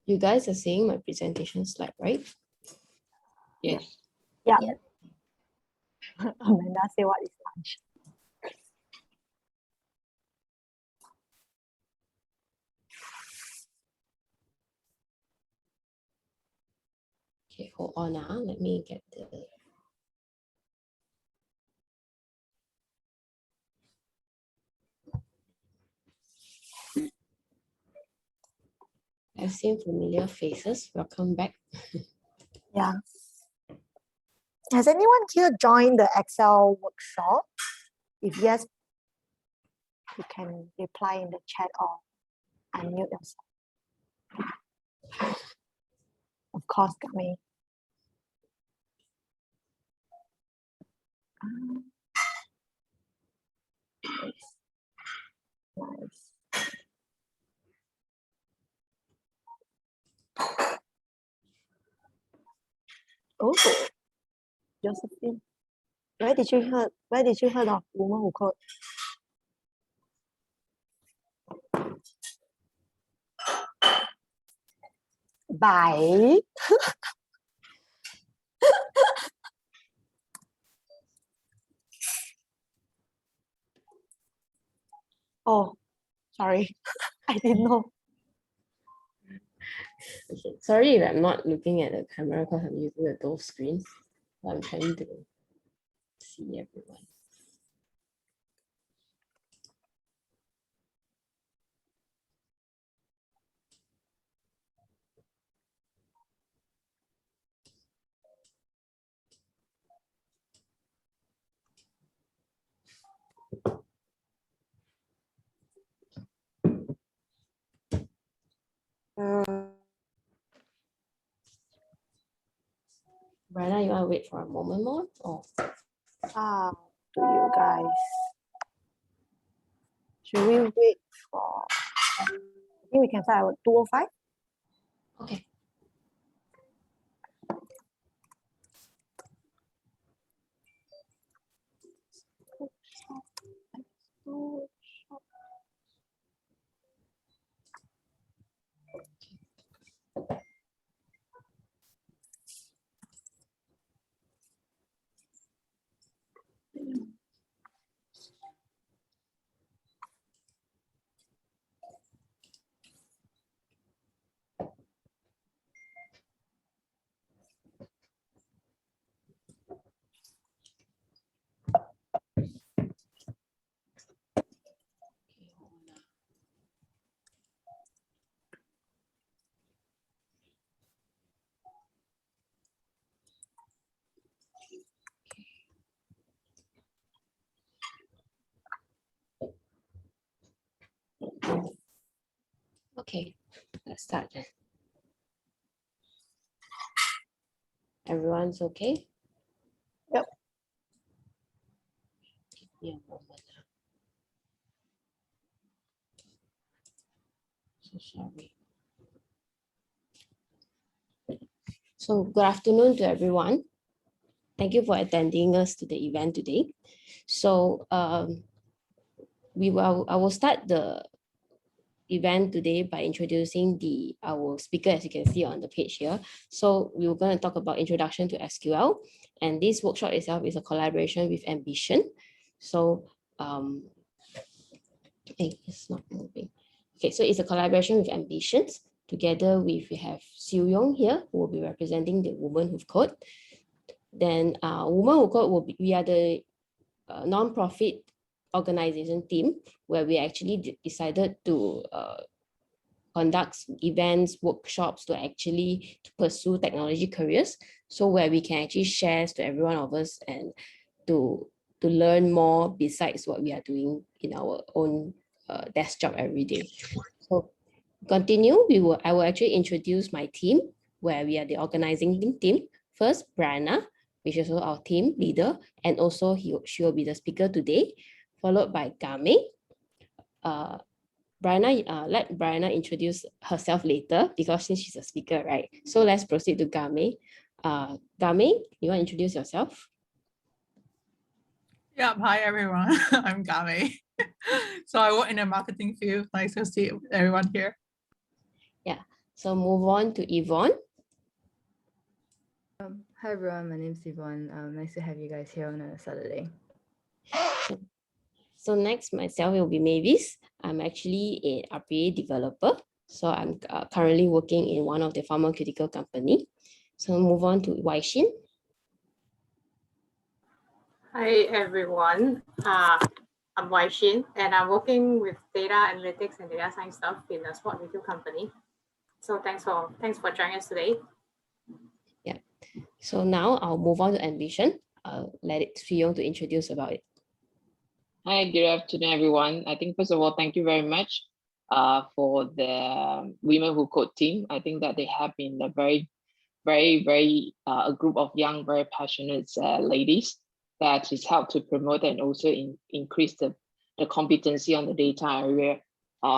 You guys are seeing my presentation slide, right? Yes. Yeah. Yeah. Amanda say what is lunch? Okay, hold on now. Let me get the... I've seen familiar faces. Welcome back. Yeah. Has anyone here joined the Excel workshop? If yes, you can reply in the chat or unmute yourself. Of course, Kami. Nice. Oh, Josephine. Where did you heard of Woman Who Code? By oh, sorry. I didn't know. Okay, sorry if I'm not looking at the camera because I'm using the dual screen. I'm trying to see everyone. Brianna, you want to wait for a moment more? Oh, To you guys. Should we wait for? I think we can start at 2:05. okay. Okay, let's start then. Everyone's okay? Yep. Give me a moment. So sorry. So good afternoon to everyone. Thank you for attending us to the event today. So I will start the event today by introducing our speaker, as you can see on the page here. So we're going to talk about introduction to SQL, and this workshop itself is a collaboration with Ambition. So it's not moving. Okay, so it's a collaboration with Ambitions. Together we have Siu Yong here, who will be representing the Women Who Code. Then Women Who Code we are the non-profit organization team where we actually decided to conduct events, workshops to pursue technology careers. So where we can actually share to every one of us and to learn more besides what we are doing in our own desk job every day. So continue, I will actually introduce my team where we are the organizing team. First, Brianna, which is also our team leader, and also she will be the speaker today, followed by Game. Let Brianna introduce herself later because since she's a speaker, right? So let's proceed to Game. Game, you want to introduce yourself? Yeah, hi everyone. I'm Game. So I work in the marketing field. Nice to see everyone here. Yeah. So move on to Yvonne. Hi everyone, my name is Yvonne. Nice to have you guys here on a Saturday. So next, myself will be Mavis. I'm actually an RPA developer. So I'm currently working in one of the pharmaceutical company. So move on to Waishin. Hi everyone, I'm Waishin and I'm working with data analytics and data science stuff in a sport retail company. So thanks for joining us today. Yeah. So now I'll move on to Ambition. Let it Suyong to introduce about it. Hi, good afternoon, everyone. I think first of all, thank you very much for the Women Who Code team. I think that they have been a very a group of young, very passionate ladies that has helped to promote and also increase the competency on the data area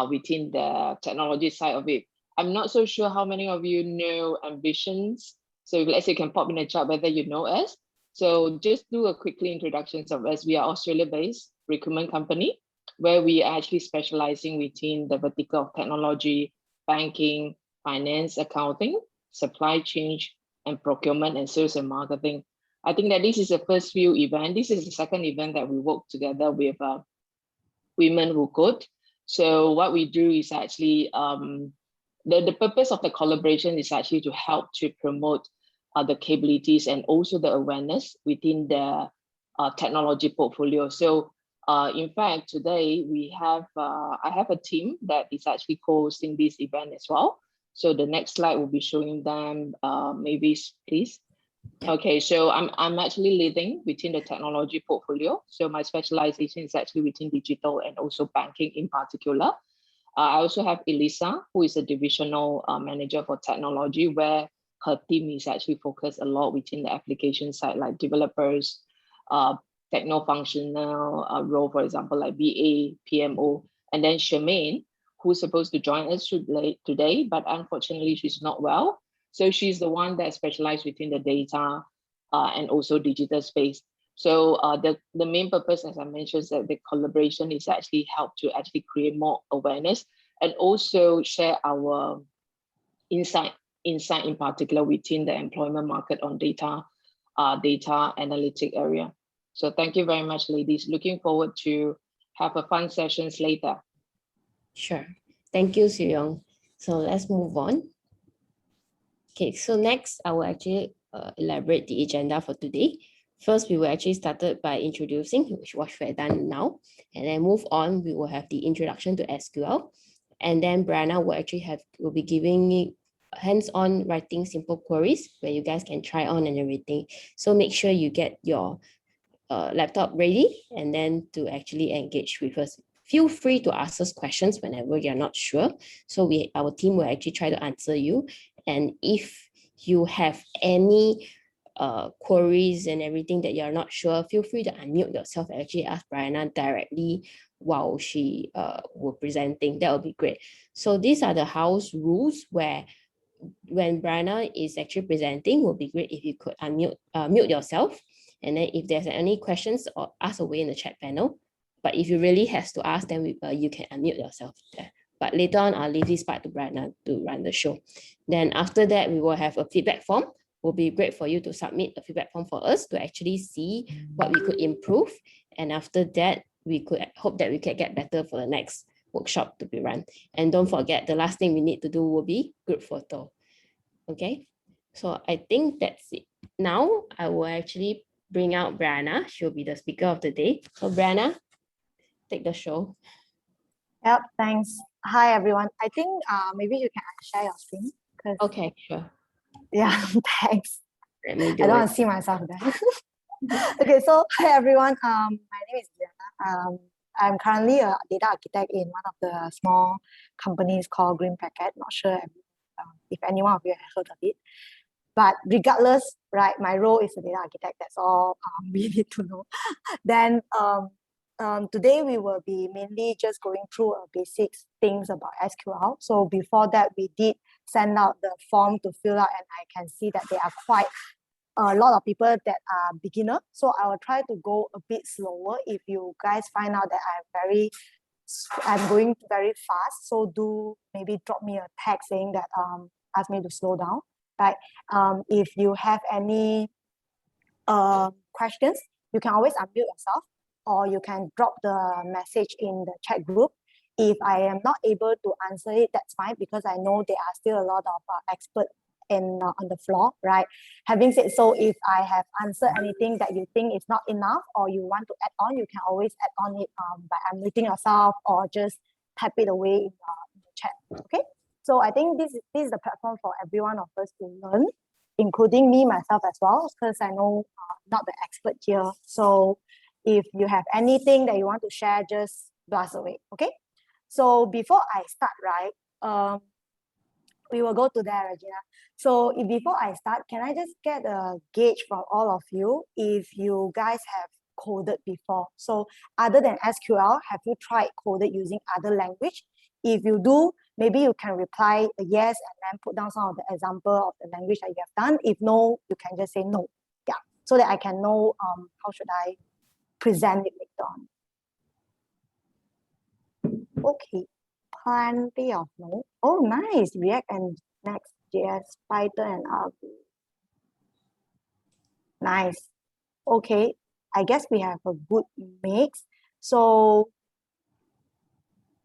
within the technology side of it. I'm not so sure how many of you know Ambitions. So if, let's say you can pop in the chat whether you know us. So just do a quickly introductions of us. We are Australia-based recruitment company where we are actually specializing within the vertical of technology, banking, finance, accounting, supply chain, and procurement and sales and marketing. I think that this is the first few event. This is the second event that we work together with Women Who Code. So what we do is actually, the purpose of the collaboration is actually to help to promote the capabilities and also the awareness within the technology portfolio. So in fact, today we have, I have a team that is actually co-hosting this event as well. So the next slide will be showing them, maybe please. Okay, so I'm actually leading within the technology portfolio. So my specialization is actually within digital and also banking in particular. I also have Elisa, who is a divisional manager for technology, where her team is actually focused a lot within the application side, like developers, techno-functional role, for example, like BA, PMO, and then Charmaine, who's supposed to join us today, but unfortunately she's not well. So she's the one that specializes within the data and also digital space. So the main purpose, as I mentioned, is that the collaboration is actually help to actually create more awareness and also share our insight in particular within the employment market on data analytic area. So thank you very much, ladies. Looking forward to have a fun sessions later. Sure. Thank you, Suyong. So let's move on. Okay, so next I will actually elaborate the agenda for today. First, we will actually started by introducing, which we're done now, and then move on. We will have the introduction to SQL, and then Brianna will be giving me hands-on writing simple queries where you guys can try on and everything. So make sure you get your laptop ready and then to actually engage with us. Feel free to ask us questions whenever you're not sure. So our team will actually try to answer you. And if you have any queries and everything that you're not sure, feel free to unmute yourself and actually ask Brianna directly while she was presenting. That would be great. So these are the house rules where when Brianna is actually presenting, it would be great if you could mute yourself. And then if there's any questions, or ask away in the chat panel. But if you really have to ask, then you can unmute yourself there. But later on, I'll leave this part to Brianna to run the show. Then after that, we will have a feedback form. It will be great for you to submit a feedback form for us to actually see what we could improve. And after that, we could hope that we can get better for the next workshop to be run. And don't forget, the last thing we need to do will be group photo. Okay, so I think that's it. Now I will actually bring out Brianna. She'll be the speaker of the day. So Brianna, take the show. Yep, thanks. Hi, everyone. I think maybe you can share your screen. Okay, sure. Yeah, thanks. Let me do I don't it. want to see myself there. Okay, so hi, everyone. My name is Diana. I'm currently a data architect in one of the small companies called Green Packet. Not sure if anyone of you have heard of it. But regardless, right, my role is a data architect. That's all we need to know. Then today we will be mainly just going through basic things about SQL. So before that, we did send out the form to fill out, and I can see that there are quite a lot of people that are beginner. So I will try to go a bit slower. If you guys find out that I'm very I'm going very fast, so do maybe drop me a text saying that ask me to slow down, right? If you have any questions, you can always unmute yourself, or you can drop the message in the chat group. If I am not able to answer it, that's fine, because I know there are still a lot of experts on the floor, right? Having said so, if I have answered anything that you think is not enough, or you want to add on, you can always add on it by unmuting yourself, or just type it away in the chat. Okay, so I think this is the platform for every one of us to learn, including me myself as well, because I know not the expert here. So if you have anything that you want to share, just blast away. Okay, so before I start, right, we will go to there, Regina. So before I start, can I just get a gauge from all of you if you guys have coded before? So other than SQL, have you tried coded using other language? If you do, maybe you can reply a yes and then put down some of the example of the language that you have done. If no, you can just say no. Yeah, so that I can know how should I present it later on. Okay. Plenty of no. Oh, nice. React and Next.js, Python and Argo. Nice. Okay. I guess we have a good mix. So,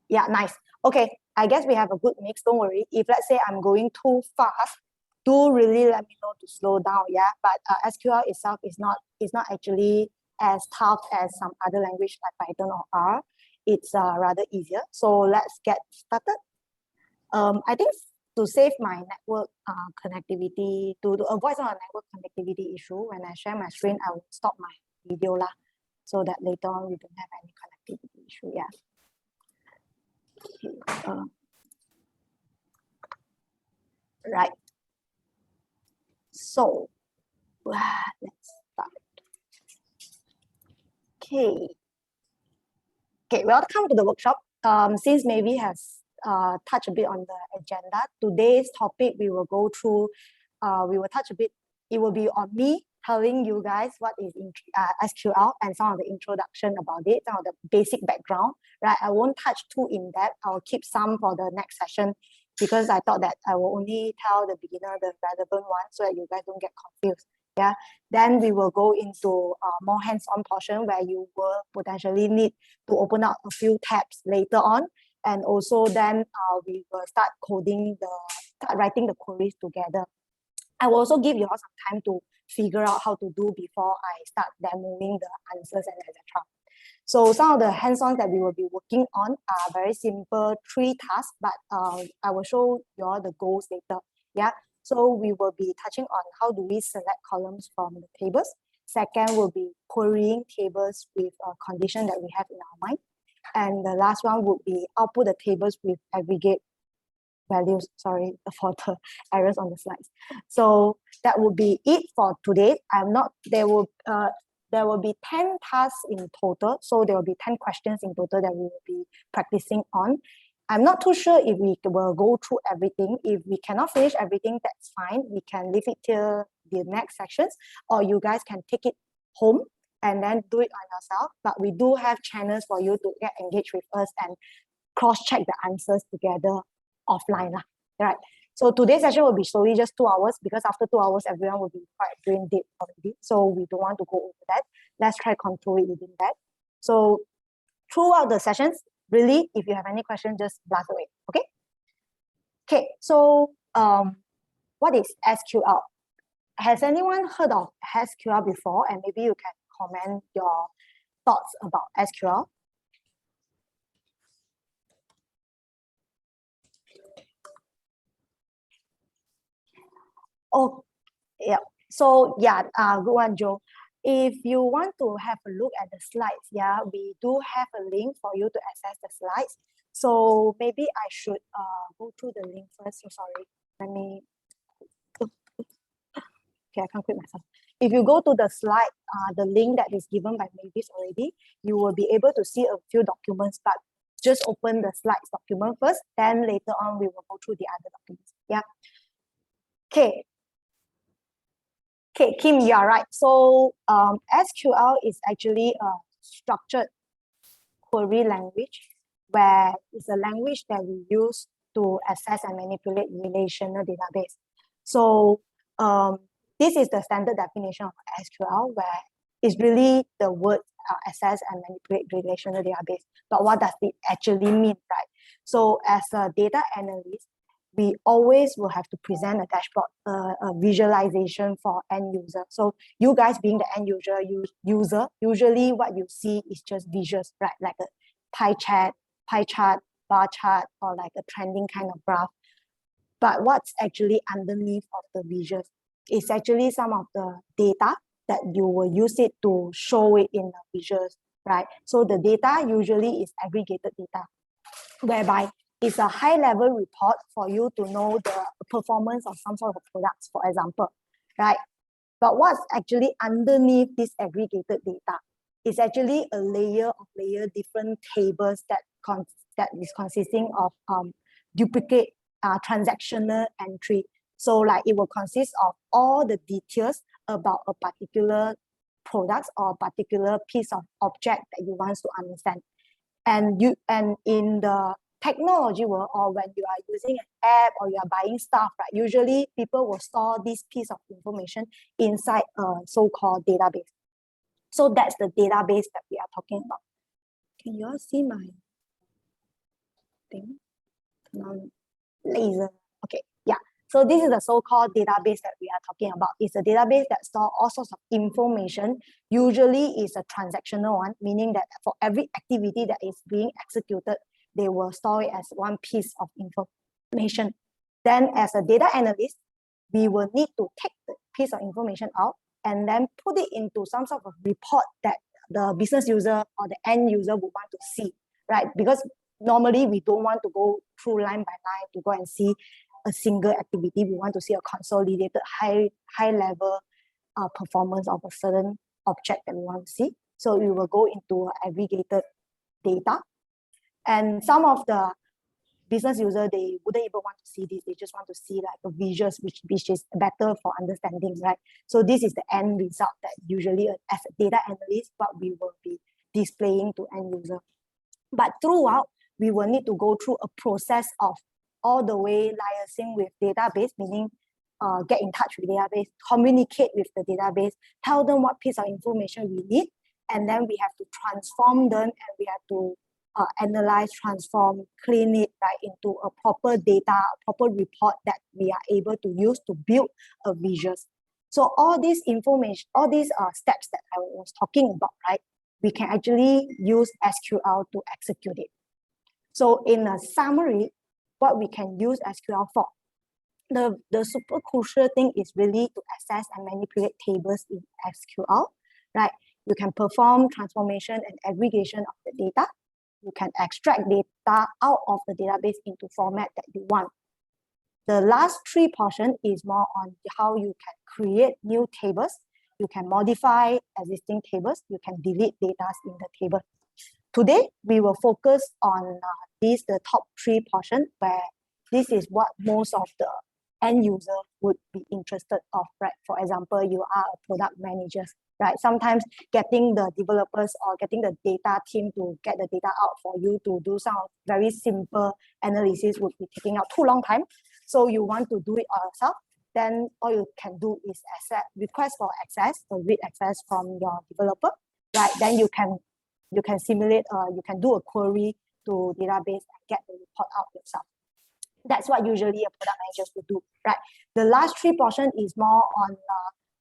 yeah, nice. Okay. I guess we have a good mix. Don't worry. If let's say I'm going too fast, do really let me know to slow down. Yeah. But SQL itself is not actually as tough as some other language like Python or R. It's rather easier. So let's get started. I think to save my network connectivity, to avoid some of the network connectivity issue, when I share my screen, I will stop my video lah, so that later on we don't have any connectivity issue. Yeah. Okay, right. So let's start. Okay. Okay, welcome to the workshop. Since maybe has touched a bit on the agenda, today's topic we will go through, we will touch a bit, it will be on me telling you guys what is SQL and some of the introduction about it, some of the basic background, right? I won't touch too in depth. I'll keep some for the next session, because I thought that I will only tell the beginner the relevant one so that you guys don't get confused. Yeah, then we will go into more hands-on portion where you will potentially need to open up a few tabs later on, and also then we will start writing the queries together. I will also give you all some time to figure out how to do before I start demoing the answers and etc. So some of the hands-on that we will be working on are very simple 3 tasks, but I will show you all the goals later. Yeah. So we will be touching on how do we select columns from the tables. Second will be querying tables with a condition that we have in our mind. And the last one would be output the tables with aggregate values. Sorry for the errors on the slides. So that will be it for today. There will be 10 tasks in total. So there will be 10 questions in total that we will be practicing on. I'm not too sure if we will go through everything. If we cannot finish everything, that's fine. We can leave it till the next sections, or you guys can take it home and then do it on yourself. But we do have channels for you to get engaged with us and cross-check the answers together offline. Right? So today's session will be solely just 2 hours, because after 2 hours, everyone will be quite brain dead already. So we don't want to go over that. Let's try to control it within that. So throughout the sessions, really, if you have any questions, just blast away. Okay. Okay. So what is SQL? Has anyone heard of SQL before? And maybe you can comment your thoughts about SQL. Oh, yeah. So yeah, good one, Joe. If you want to have a look at the slides, yeah, we do have a link for you to access the slides. So maybe I should go through the link first. So sorry, let me. Okay, I can't quit myself. If you go to the slide, the link that is given by Mavis already, you will be able to see a few documents, but just open the slides document first, then later on we will go through the other documents. Yeah. Okay. Okay, Kim, you are right. So SQL is actually a structured query language. where it's a language that we use to access and manipulate relational database. So this is the standard definition of SQL, where it's really the word access and manipulate relational database. But what does it actually mean, right? So as a data analyst, we always will have to present a dashboard, a visualization for end user. So you guys being the end user, usually what you see is just visuals, right? Like a pie chart, bar chart, or like a trending kind of graph. But what's actually underneath of the visuals is actually some of the data that you will use it to show it in the visuals, right? So the data usually is aggregated data, whereby it's a high-level report for you to know the performance of some sort of products, for example, right? But what's actually underneath this aggregated data is actually a layer of different tables that is consisting of duplicate transactional entry. So like it will consist of all the details about a particular product or a particular piece of object that you want to understand. And in the technology world, or when you are using an app or you are buying stuff, right? Usually people will store this piece of information inside a so-called database. So that's the database that we are talking about. Can you all see my thing? Laser. Okay, yeah. So this is the so-called database that we are talking about. It's a database that stores all sorts of information. Usually it's a transactional one, meaning that for every activity that is being executed, they will store it as one piece of information. Then as a data analyst, we will need to take the piece of information out and then put it into some sort of report that the business user or the end user would want to see, right? Because normally we don't want to go through line by line to go and see a single activity. We want to see a consolidated high level performance of a certain object that we want to see. So we will go into aggregated data. And some of the business users, they wouldn't even want to see this. They just want to see like a visuals, which is better for understanding, right? So this is the end result that usually as a data analyst, what we will be displaying to end user. But throughout, we will need to go through a process of all the way liaising with database, meaning get in touch with database, communicate with the database, tell them what piece of information we need, and then we have to transform them, and we have to analyze, transform, clean it right into a proper data, a proper report that we are able to use to build a visuals. So all these information, all these steps that I was talking about, right? We can actually use SQL to execute it. So in a summary, what we can use SQL for, the super crucial thing is really to access and manipulate tables in SQL, right? You can perform transformation and aggregation of the data. You can extract data out of the database into format that you want. The last three portion is more on how you can create new tables. You can modify existing tables. You can delete data in the table. Today, we will focus on the top three portion, where this is what most of the end user would be interested of, right? For example, you are a product manager, right? Sometimes getting the developers or getting the data team to get the data out for you to do some very simple analysis would be taking out too long time. So you want to do it yourself, then all you can do is request for access or read access from your developer, right? Then you can simulate, you can do a query to database and get the report out yourself. That's what usually a product manager would do, right? The last three portion is more on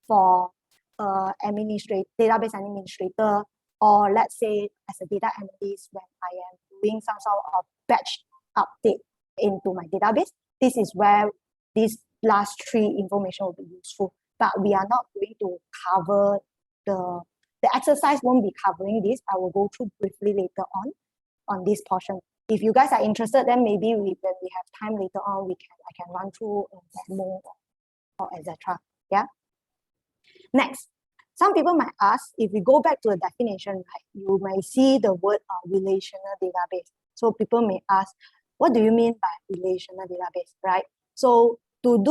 for database administrator, or let's say as a data analyst when I am doing some sort of batch update into my database. This is where these last three information will be useful. But we are not going to cover the exercise won't be covering this. I will go through briefly later on this portion. If you guys are interested, then maybe when we have time later on, I can run through a demo or etc. Yeah. Next, some people might ask, if we go back to the definition, right, you may see the word relational database. So people may ask, what do you mean by relational database, right? So to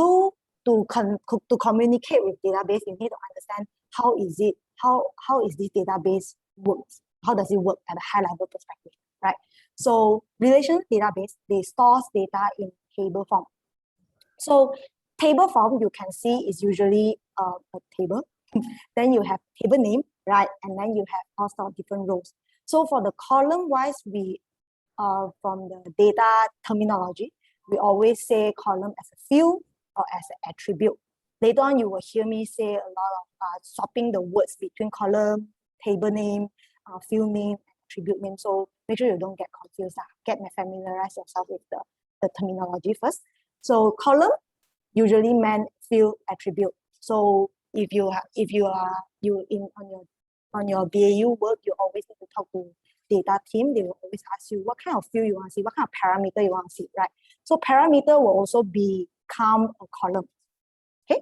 communicate with database, you need to understand how is this database works? How does it work at a high level perspective, right? So relational database, they stores data in table form. So table form, you can see is usually a table. Then you have table name, right? And then you have all sorts of different rows. So for the column wise, we from the data terminology, we always say column as a field or as an attribute. Later on, you will hear me say a lot of swapping the words between column, table name, field name, attribute name. So make sure you don't get confused. Familiarize yourself with the terminology first. So column usually meant field attribute. So if you on your BAU work, you always need to talk to data team. They will always ask you what kind of field you want to see, what kind of parameter you want to see, right? So parameter will also become a column. Okay.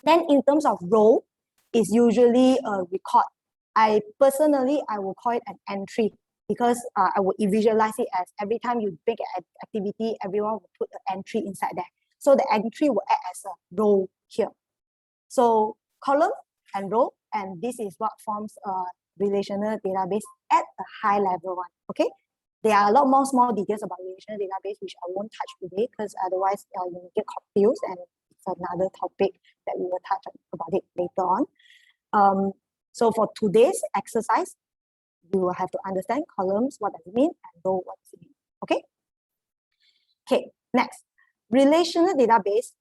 Then in terms of row, is usually a record. I will call it an entry because I will visualize it as every time you make an activity, everyone will put an entry inside there. So the entry will act as a row here. So column and row, and this is what forms a relational database at a high level one. Okay. There are a lot more small details about relational database, which I won't touch today because otherwise you will get confused, and it's another topic that we will touch about it later on. So for today's exercise, you will have to understand columns, what does it mean, and row, what does it mean. Okay. Okay. Next, relational database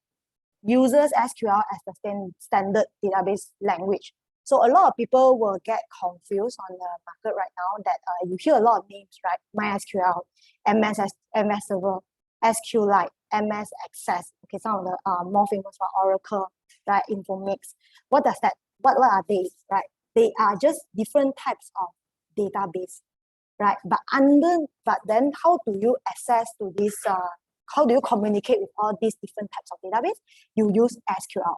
uses SQL as the standard database language. So a lot of people will get confused on the market right now that you hear a lot of names, right? MySQL, MS Server, SQLite, MS Access. Okay, some of the more famous are Oracle, right? Informatics. What does that? What are they, right? They are just different types of database, right? But then how do you access to this? How do you communicate with all these different types of database? You use SQL.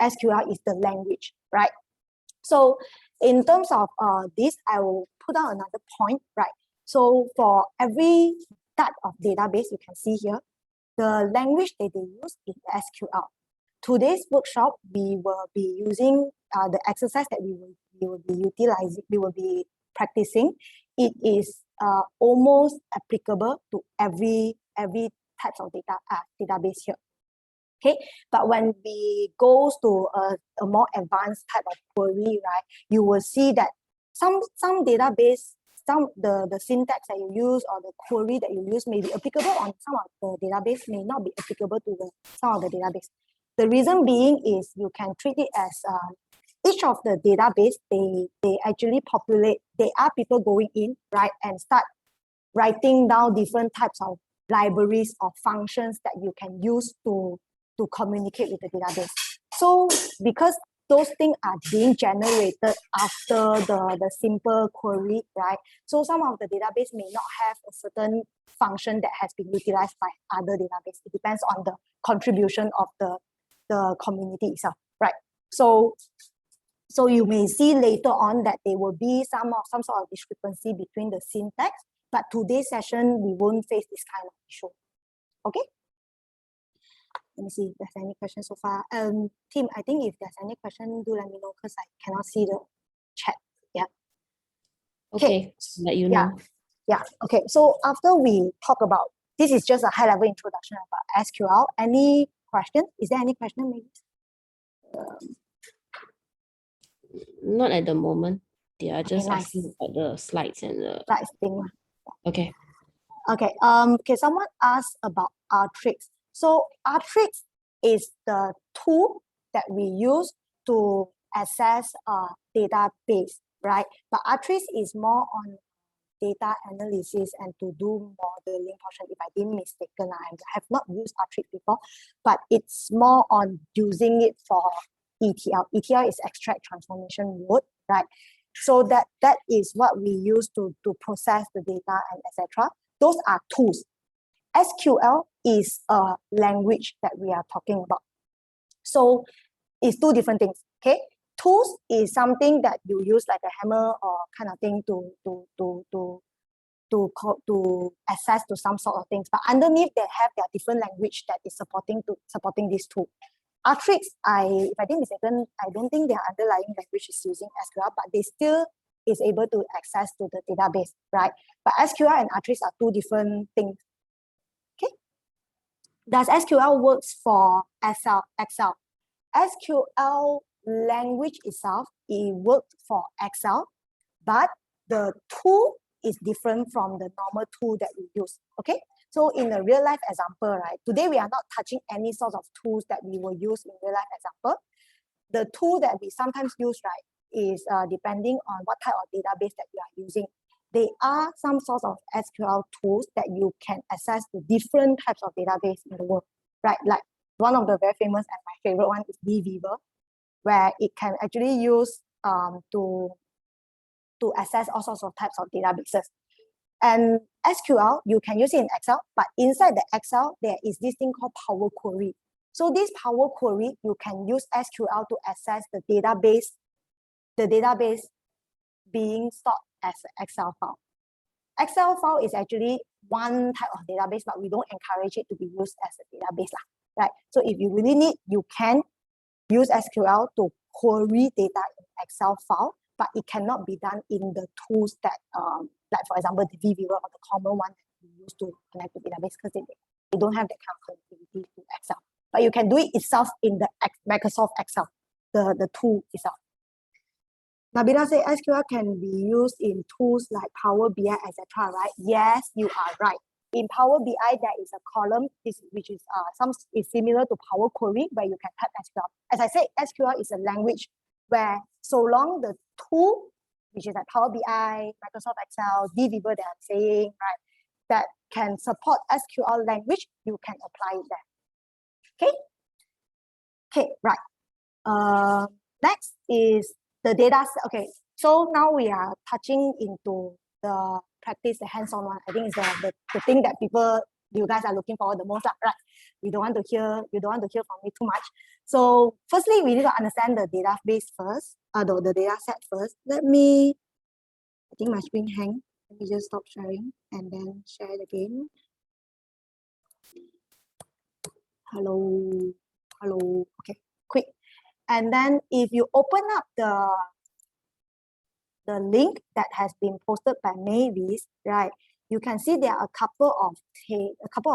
SQL is the language, right? So in terms of this, I will put out another point, right? So for every type of database, you can see here, the language that they use is SQL. Today's workshop, we will be using the exercise that we will be utilizing, we will be practicing. It is almost applicable to every types of database here. Okay, but when we go to a more advanced type of query, right, you will see that some database, the syntax that you use or the query that you use may be applicable on some of the database, may not be applicable to some of the database. The reason being is you can treat it as each of the database, they actually populate, there are people going in, right, and start writing down different types of libraries or functions that you can use to communicate with the database. So because those things are being generated after the simple query, right? So some of the database may not have a certain function that has been utilized by other database. It depends on the contribution of the community itself, right? So you may see later on that there will be some sort of discrepancy between the syntax, but today's session, we won't face this kind of issue. Okay? Let me see if there's any questions so far. Tim, I think if there's any question, do let me know because I cannot see the chat. Yeah. Okay, let you know. Yeah. Okay. So after we talk about, this is just a high-level introduction about SQL. Any question? Is there any question maybe? Not at the moment. They are just nice. asking about the slides and the. Slides thing. Okay. Okay. Okay. Someone asked about Artrix. So Artrix is the tool that we use to access a database, right? But Artrix is more on data analysis and to do modeling portion. If I didn't mistaken, I have not used Artrix before, but it's more on using it for ETL. ETL is extract transformation mode, right? So that is what we use to process the data and etc. Those are tools. SQL is a language that we are talking about. So it's two different things. Okay, tools is something that you use like a hammer or kind of thing to access to some sort of things. But underneath they have their different language that is supporting this tool. Artrix, if I didn't mistaken, I don't think their underlying language is using SQL, but they still is able to access to the database, right? But SQL and Artrace are two different things. Okay. Does SQL works for Excel? SQL language itself, it works for Excel, but the tool is different from the normal tool that we use. Okay. So in a real life example, right? Today we are not touching any sort of tools that we will use in real life example. The tool that we sometimes use, right, is depending on what type of database that you are using. There are some sorts of SQL tools that you can access to different types of database in the world, right? Like one of the very famous and my favorite one is dbeaver, where it can actually use to access all sorts of types of databases. And SQL, you can use it in Excel, but inside the Excel, there is this thing called Power Query. So this Power Query, you can use SQL to access the database being stored as an Excel file. Excel file is actually one type of database, but we don't encourage it to be used as a database, right? So if you really need, you can use SQL to query data in Excel file, but it cannot be done in the tools that, like for example, the dbeaver or the common one that we use to connect to database, because they don't have that kind of connectivity to Excel. But you can do it itself in the Microsoft Excel, the tool itself. Nabila said SQL can be used in tools like Power BI, etc. Right? Yes, you are right. In Power BI, there is a column which is similar to Power Query, where you can type SQL. As I said, SQL is a language where so long the tool, which is like Power BI, Microsoft Excel, dbeaver that I'm saying, right, that can support SQL language, you can apply it there. Okay. Okay, right. Next is the data. Okay, so now we are touching into the practice, the hands-on one. I think it's the thing that you guys are looking for the most, right? You don't want to hear from me too much. So firstly, we need to understand the database first, the data set first. I think my screen hang. Let me just stop sharing and then share it again. Hello. Okay, quick. And then if you open up the link that has been posted by Mavis, right, you can see there are a couple of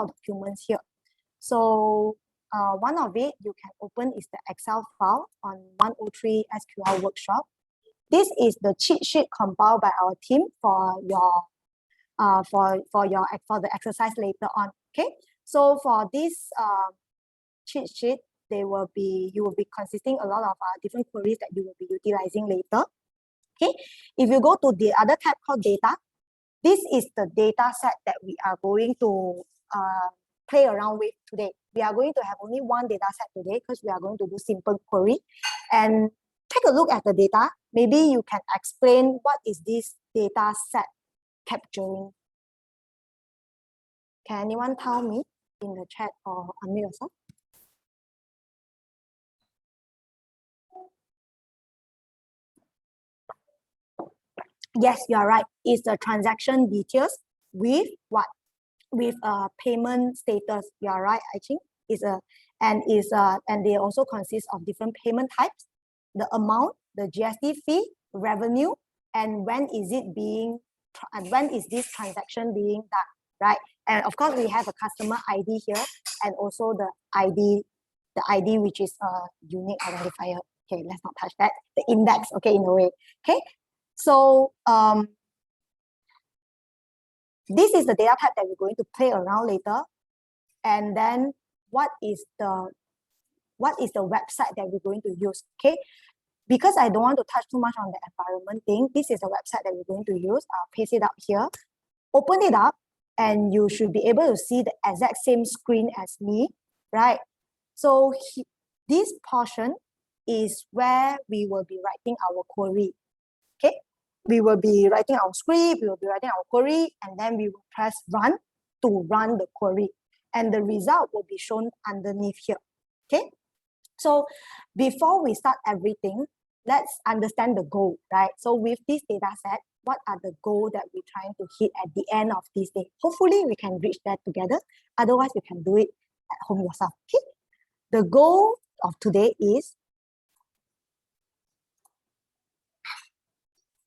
documents here. So one of it you can open is the Excel file on 103 SQL workshop. This is the cheat sheet compiled by our team for the exercise later on. Okay, so for this cheat sheet, you will be consisting a lot of different queries that you will be utilizing later. Okay, if you go to the other tab called data, this is the data set that we are going to play around with today. We are going to have only one data set today because we are going to do simple query. And take a look at the data. Maybe you can explain what is this data set capturing. Can anyone tell me in the chat or unmute yourself? Yes, you are right. It's the transaction details with what? With payment status. You are right, I think. And they also consist of different payment types, the amount, the GST fee, revenue, and when is this transaction being done, right? And of course, we have a customer ID here, and also the ID which is a unique identifier. Okay, let's not touch that. The index, okay, in a way. Okay. So this is the data type that we're going to play around later. And then what is the website that we're going to use? Okay, because I don't want to touch too much on the environment thing, this is the website that we're going to use. I'll paste it up here. Open it up, and you should be able to see the exact same screen as me, right? So this portion is where we will be writing our query. Okay, we will be writing our script, we will be writing our query, and then we will press run to run the query. And the result will be shown underneath here. Okay, so before we start everything, let's understand the goal, right? So with this data set, what are the goals that we're trying to hit at the end of this day? Hopefully we can reach that together. Otherwise, you can do it at home yourself. Okay, the goal of today is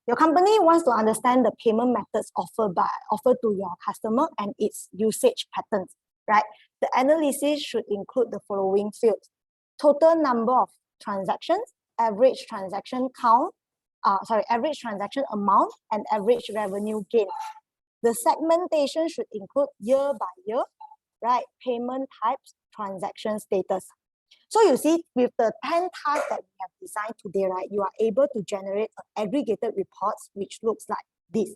Your company wants to understand the payment methods offered to your customer and its usage patterns, right? The analysis should include the following fields: total number of transactions, average transaction count, average transaction amount, and average revenue gain. The segmentation should include year by year, right? Payment types, transaction status. So you see, with the 10 tasks that we have designed today, right, you are able to generate aggregated reports, which looks like this.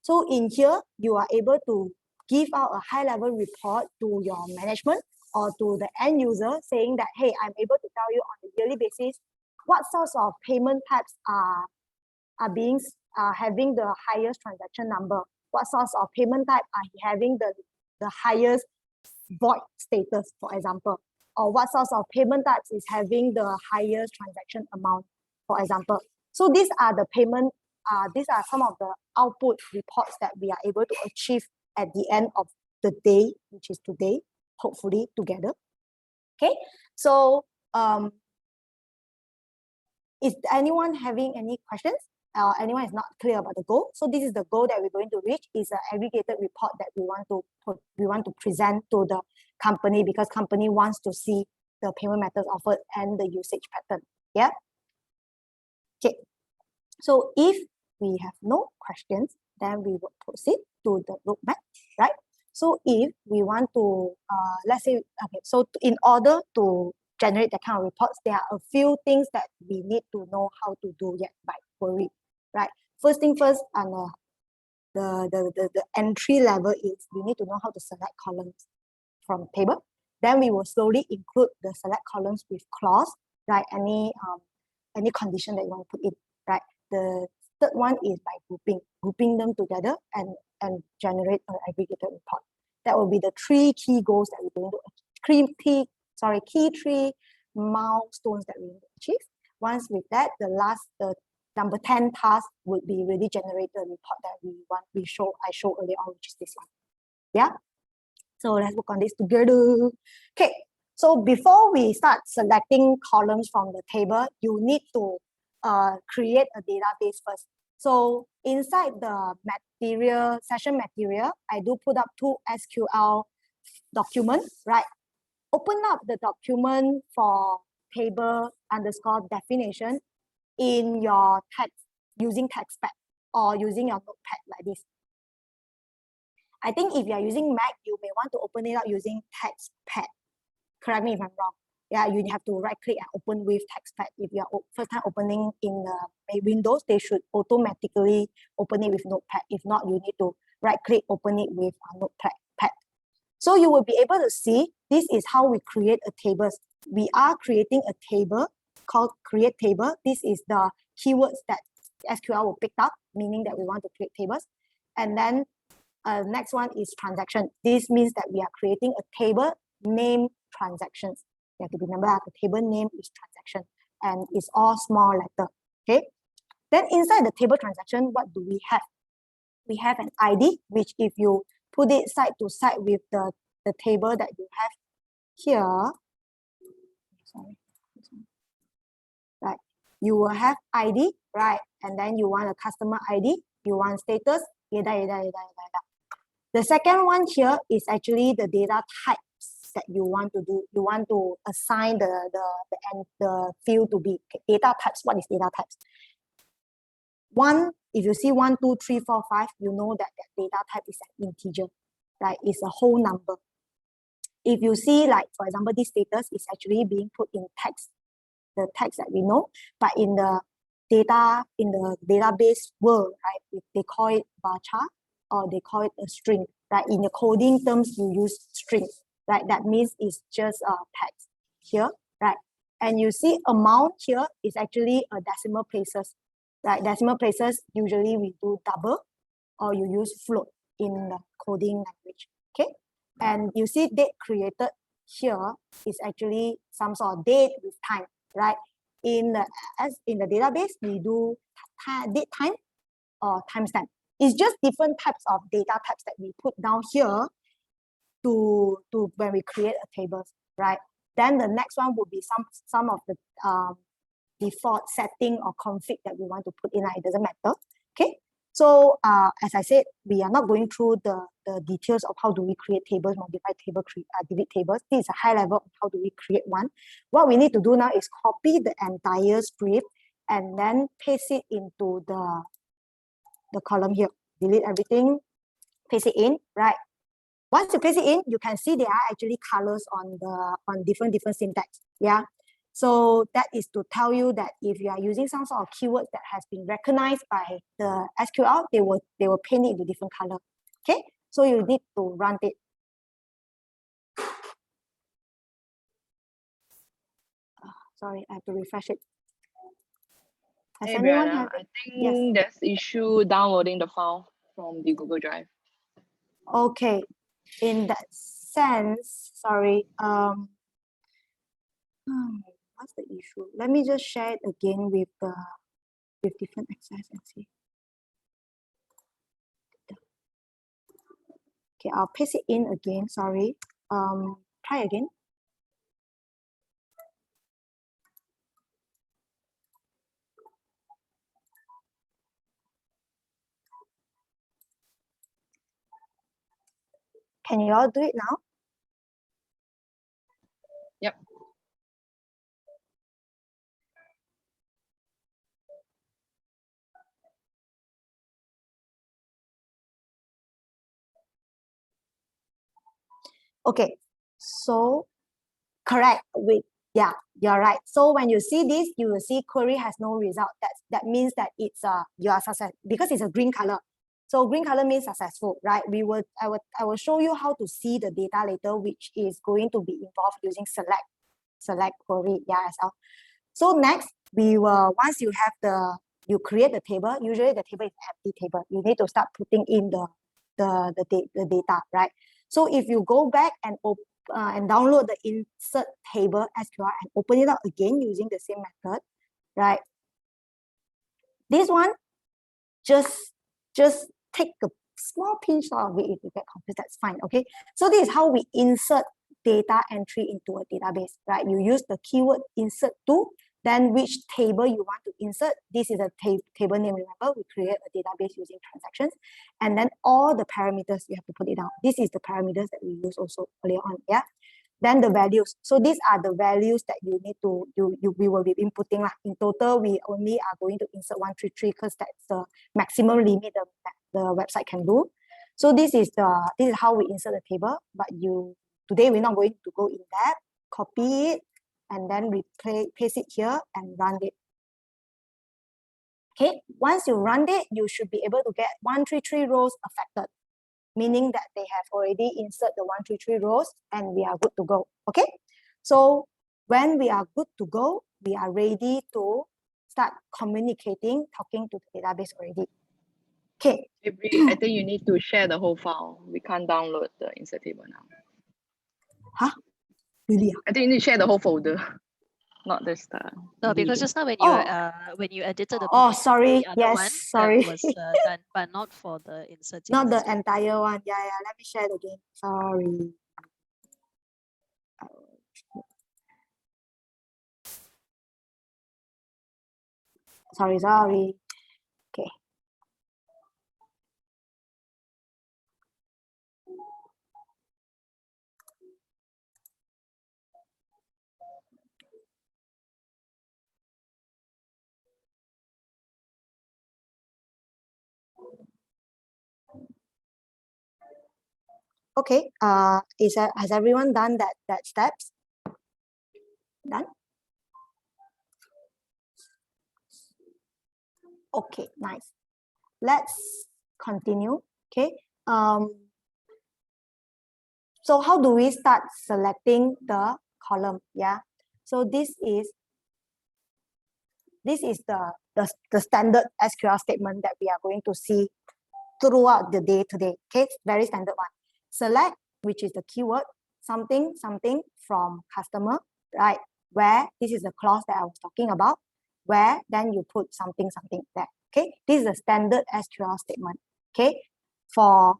So in here, you are able to give out a high-level report to your management or to the end user saying that, hey, I'm able to tell you on a yearly basis what sorts of payment types are having the highest transaction number, what sorts of payment type are having the highest void status, for example, or what sorts of payment types is having the highest transaction amount, for example. So these are the payment, these are some of the output reports that we are able to achieve at the end of the day, which is today, hopefully together. Okay, so is anyone having any questions? Anyone is not clear about the goal? So this is the goal that we're going to reach. Is an aggregated report that we want to present to the company, because company wants to see the payment methods offered and the usage pattern. Yeah. Okay. So if we have no questions, then we will proceed to the roadmap, right? So if we want to, let's say, okay, so in order to generate that kind of reports, there are a few things that we need to know how to do yet by query, right? First thing first, the entry level is we need to know how to select columns from table. Then we will slowly include the select columns with clause, right? Any condition that you want to put in, right? The third one is by grouping them together and generate an aggregated report. That will be the three key goals that we're going to key three milestones that we need to achieve. Once with that, the number 10 task would be really generate the report that I showed earlier on, which is this one. Yeah. So let's work on this together. Okay. So before we start selecting columns from the table, you need to create a database first. So inside the session material, I do put up 2 SQL documents, right? Open up the document for table _ definition in your text using TextPad or using your notepad like this. I think if you are using Mac, you may want to open it up using TextPad. Correct me if I'm wrong. Yeah, you have to right click and open with TextPad. If you are first time opening in Windows, they should automatically open it with Notepad. If not, you need to right click, open it with a Notepad. So you will be able to see this is how we create a table. We are creating a table called create table. This is the keywords that SQL will pick up, meaning that we want to create tables. And then next one is transaction. This means that we are creating a table named transactions. You have to remember that the table name is transaction and it's all small letter. Okay. Then inside the table transaction, what do we have? We have an ID, which if you put it side to side with the table that you have here, sorry, right? You will have ID, right? And then you want a customer ID, you want status, yada. The second one here is actually the data types that you want to do. You want to assign the field to be data types. What is data types? One, if you see 1, 2, 3, 4, 5, you know that data type is an integer, right? It's a whole number. If you see, like, for example, this status is actually being put in text, the text that we know, but in the database world, right, they call it varchar or they call it a string, right? In the coding terms, you use string, right? That means it's just text here, right? And you see amount here is actually a decimal places, right? Decimal places, usually we do double or you use float in the coding language, okay? And you see date created here is actually some sort of date with time, right? In the database, we do date time or timestamp. It's just different types of data types that we put down here to when we create a table, right? Then the next one would be some of the default setting or config that we want to put in. It doesn't matter. Okay. So as I said, we are not going through the details of how do we create tables, modify table, delete tables. This is a high level of how do we create one. What we need to do now is copy the entire script and then paste it into the column here. Delete everything, paste it in, right? Once you paste it in, you can see there are actually colors on different syntax. Yeah. So that is to tell you that if you are using some sort of keywords that has been recognized by the SQL, they will paint it into different color. Okay. So you need to run it. Sorry, I have to refresh it. Has Hey, anyone Brianna, have I it? think Yes. there's issue downloading the file from the Google Drive. Okay. In that sense, sorry. What's the issue? Let me just share it again with different access and see. Okay, I'll paste it in again. Sorry. Try again. Can you all do it now? Yep. Okay, so correct. Yeah, you're right. So when you see this, you will see query has no result. That means that it's you are success because it's a green color. So green color means successful, right? I will show you how to see the data later, which is going to be involved using select query. Yeah, as well. So next, we will once you have you create the table. Usually the table is an empty table. You need to start putting in the data, right? So if you go back and download the insert table SQL and open it up again using the same method, right? This one, just take a small pinch of it. If you get confused, that's fine. Okay. So this is how we insert data entry into a database, right? You use the keyword insert to, then which table you want to insert. This is a table name. Remember, we create a database using transactions, and then all the parameters you have to put it down. This is the parameters that we use also earlier on. Yeah. Then the values. So these are the values that you need to we will be inputting. In total, we only are going to insert 133 because that's the maximum limit that the website can do. So this is how we insert the table. But today we're not going to go in that. Copy it and then paste it here and run it. Okay, once you run it, you should be able to get 133 rows affected, meaning that they have already inserted the 133 rows and we are good to go. Okay, so when we are good to go, we are ready to start communicating, talking to the database already. Okay. I think you need to share the whole file. We can't download the insert table now. Huh? Really? I think you need to share the whole folder, not this. No, because just now when you edited the sorry. the other Yes, one, sorry. that was done, but not for the inserting. Not the entire one. Yeah. Let me share it again. Sorry. Sorry. Okay. Okay. Has everyone done that steps? Done? Okay, nice. Let's continue. Okay. So how do we start selecting the column? Yeah. So this is the standard SQL statement that we are going to see throughout the day today. Okay, very standard one. Select, which is the keyword, something from customer, right? Where this is the clause that I was talking about, where then you put something there. Okay, this is a standard SQL statement. Okay, for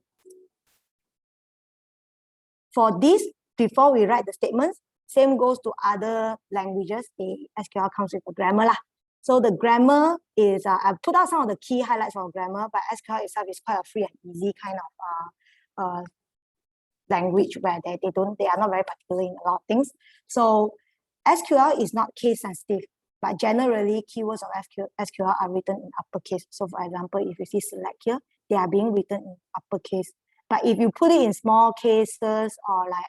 this, before we write the statements, same goes to other languages. The SQL comes with a grammar lah. So the grammar is, I've put out some of the key highlights for grammar, but SQL itself is quite a free and easy kind of language where they are not very particular in a lot of things. So SQL is not case sensitive, but generally keywords of SQL are written in uppercase. So for example, if you see select here, they are being written in uppercase. But if you put it in small cases or like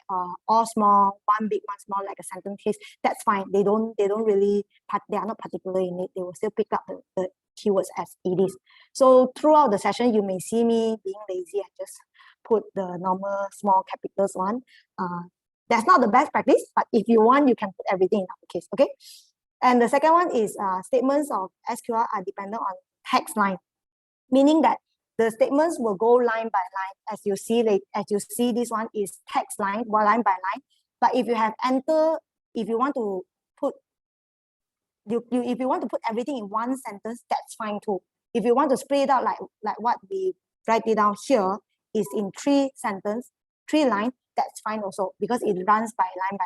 all small, one big, one small, like a sentence case, that's fine. They are not particular in it. They will still pick up the keywords as it is. So throughout the session, you may see me being lazy and just put the normal small capitals one. That's not the best practice, but if you want, you can put everything in uppercase, okay? And the second one is statements of SQL are dependent on text line, meaning that the statements will go line by line. As you see, this one is text line, line by line. But if you have enter, if you want to put if you want to put everything in one sentence, that's fine too. If you want to spread it out like what we write it down here is in 3 lines, that's fine also, because it runs by line,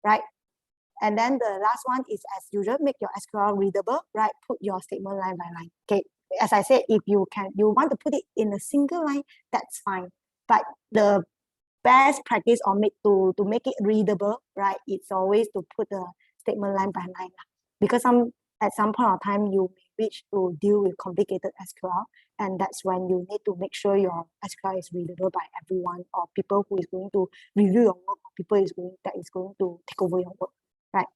right? And then the last one is, as usual, make your SQL readable, right? Put your statement line by line. Okay, as I said, if you want to put it in a single line, that's fine. But the best practice or to make it readable, right? It's always to put the statement line by line, because at some point of time you may reach to deal with complicated SQL, and that's when you need to make sure your SQL is readable by everyone, or people who is going to review your work, or people that is going to take over your work, right?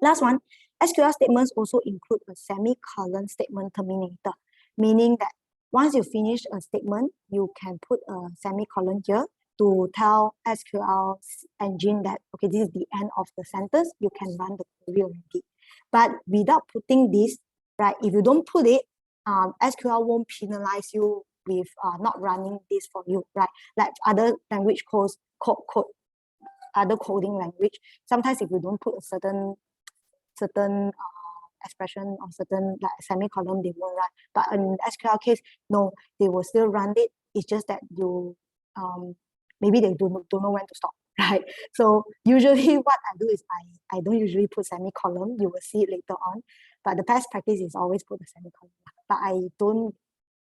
Last one, SQL statements also include a semicolon statement terminator, meaning that once you finish a statement, you can put a semicolon here to tell SQL engine that, okay, this is the end of the sentence, you can run the query already. But without putting this, right, if you don't put it, SQL won't penalize you with not running this for you, right? Like other language codes, other coding language, sometimes if you don't put a certain expression or certain like semicolon, they won't run. But in SQL case, no, they will still run it. It's just that you maybe they don't know when to stop, right? So usually what I do is I don't usually put semicolon. You will see it later on. But the best practice is always put a semicolon. But I don't,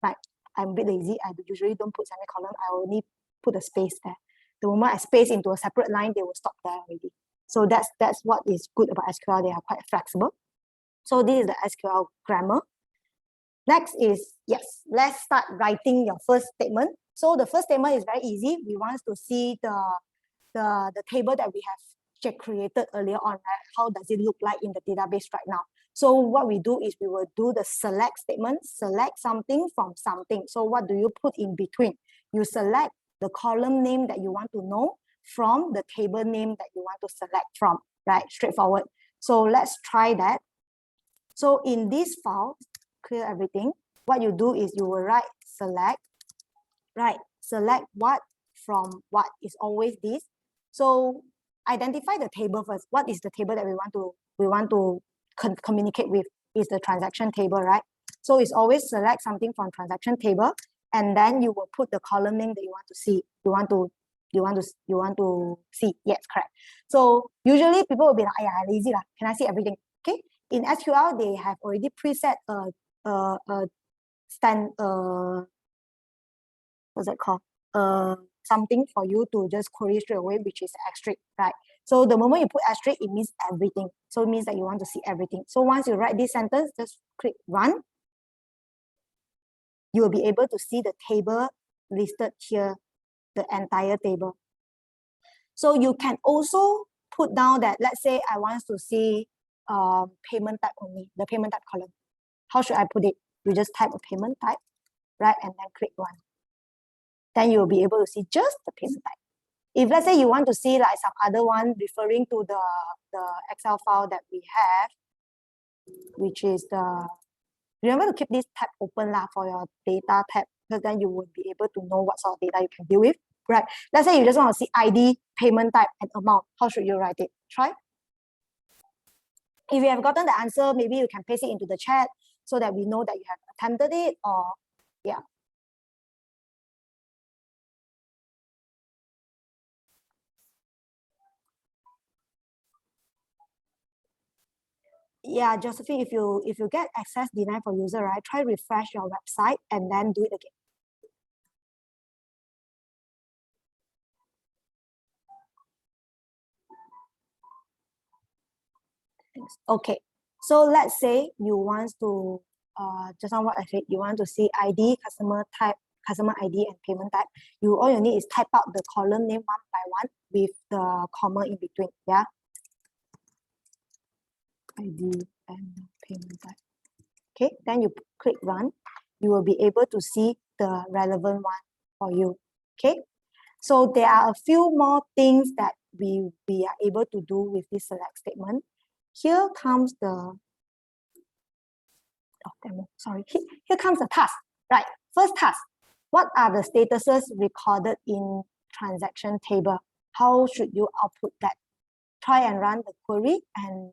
like, I'm a bit lazy. I usually don't put semicolon. I only put a space there. The moment I space into a separate line, they will stop there already. So that's what is good about SQL. They are quite flexible. So this is the SQL grammar. Next is, yes, let's start writing your first statement. So the first statement is very easy. We want to see the table that we have created earlier on, right? How does it look like in the database right now? So what we do is we will do the select statement, select something from something. So what do you put in between? You select the column name that you want to know from the table name that you want to select from, right? Straightforward. So let's try that. So in this file, clear everything. What you do is you will write select, right? Select what from what is always this. So identify the table first. What is the table that we want to communicate with? Is the transaction table, right? So it's always select something from transaction table, and then you will put the column name that you want to see. You want to see. Yes, correct. So usually people will be like, "Yeah, lazy lah. Can I see everything?" Okay. In SQL, they have already preset what's that called? Something for you to just query straight away, which is asterisk, right? So the moment you put asterisk, it means everything. So it means that you want to see everything. So once you write this sentence, just click run. You will be able to see the table listed here, the entire table. So you can also put down that, let's say I want to see payment type only, the payment type column. How should I put it? You just type a payment type, right? And then click run. Then you will be able to see just the payment type. If let's say you want to see like some other one referring to the Excel file that we have, which is remember to keep this tab open for your data tab, because then you will be able to know what sort of data you can deal with, right? Let's say you just want to see ID, payment type, and amount. How should you write it? Try. If you have gotten the answer, maybe you can paste it into the chat so that we know that you have attempted it, or yeah. Yeah, Josephine, if you get access denied for user, right, try refresh your website and then do it again. Okay, so let's say you want to just now what I said, you want to see ID, customer type, customer ID and payment type. All you need is type out the column name one by one with the comma in between. Yeah, ID and payment type. Okay, then you click run. You will be able to see the relevant one for you. Okay, so there are a few more things that we are able to do with this select statement. Here comes the here comes the task, right? First task, what are the statuses recorded in transaction table? How should you output that? Try and run the query and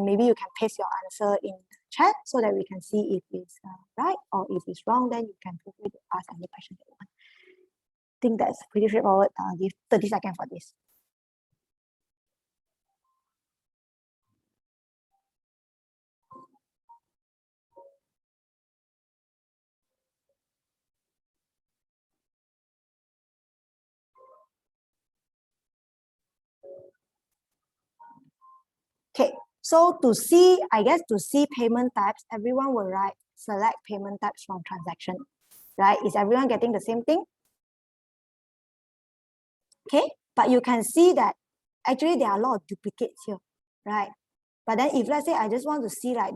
maybe you can paste your answer in the chat so that we can see if it's right, or if it's wrong, then you can feel free to ask any question that you want. I think that's pretty straightforward. I'll give 30 seconds for this. Okay, so to see payment types, everyone will write select payment types from transaction, right? Is everyone getting the same thing? Okay, but you can see that actually there are a lot of duplicates here, right? But then if let's say I just want to see like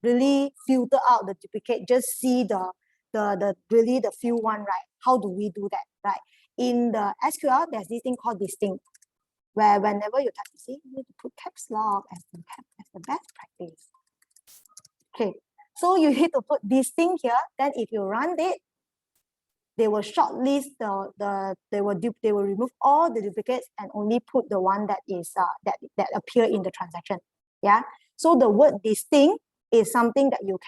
really filter out the duplicate, just see the really the few one, right? How do we do that, right? In the SQL, there's this thing called distinct, where whenever you type, you see, you need to put caps lock as the best practice. Okay, so you need to put this thing here. Then if you run it, they will shortlist they will remove all the duplicates and only put the one that is that appear in the transaction. Yeah. So the word distinct is something that you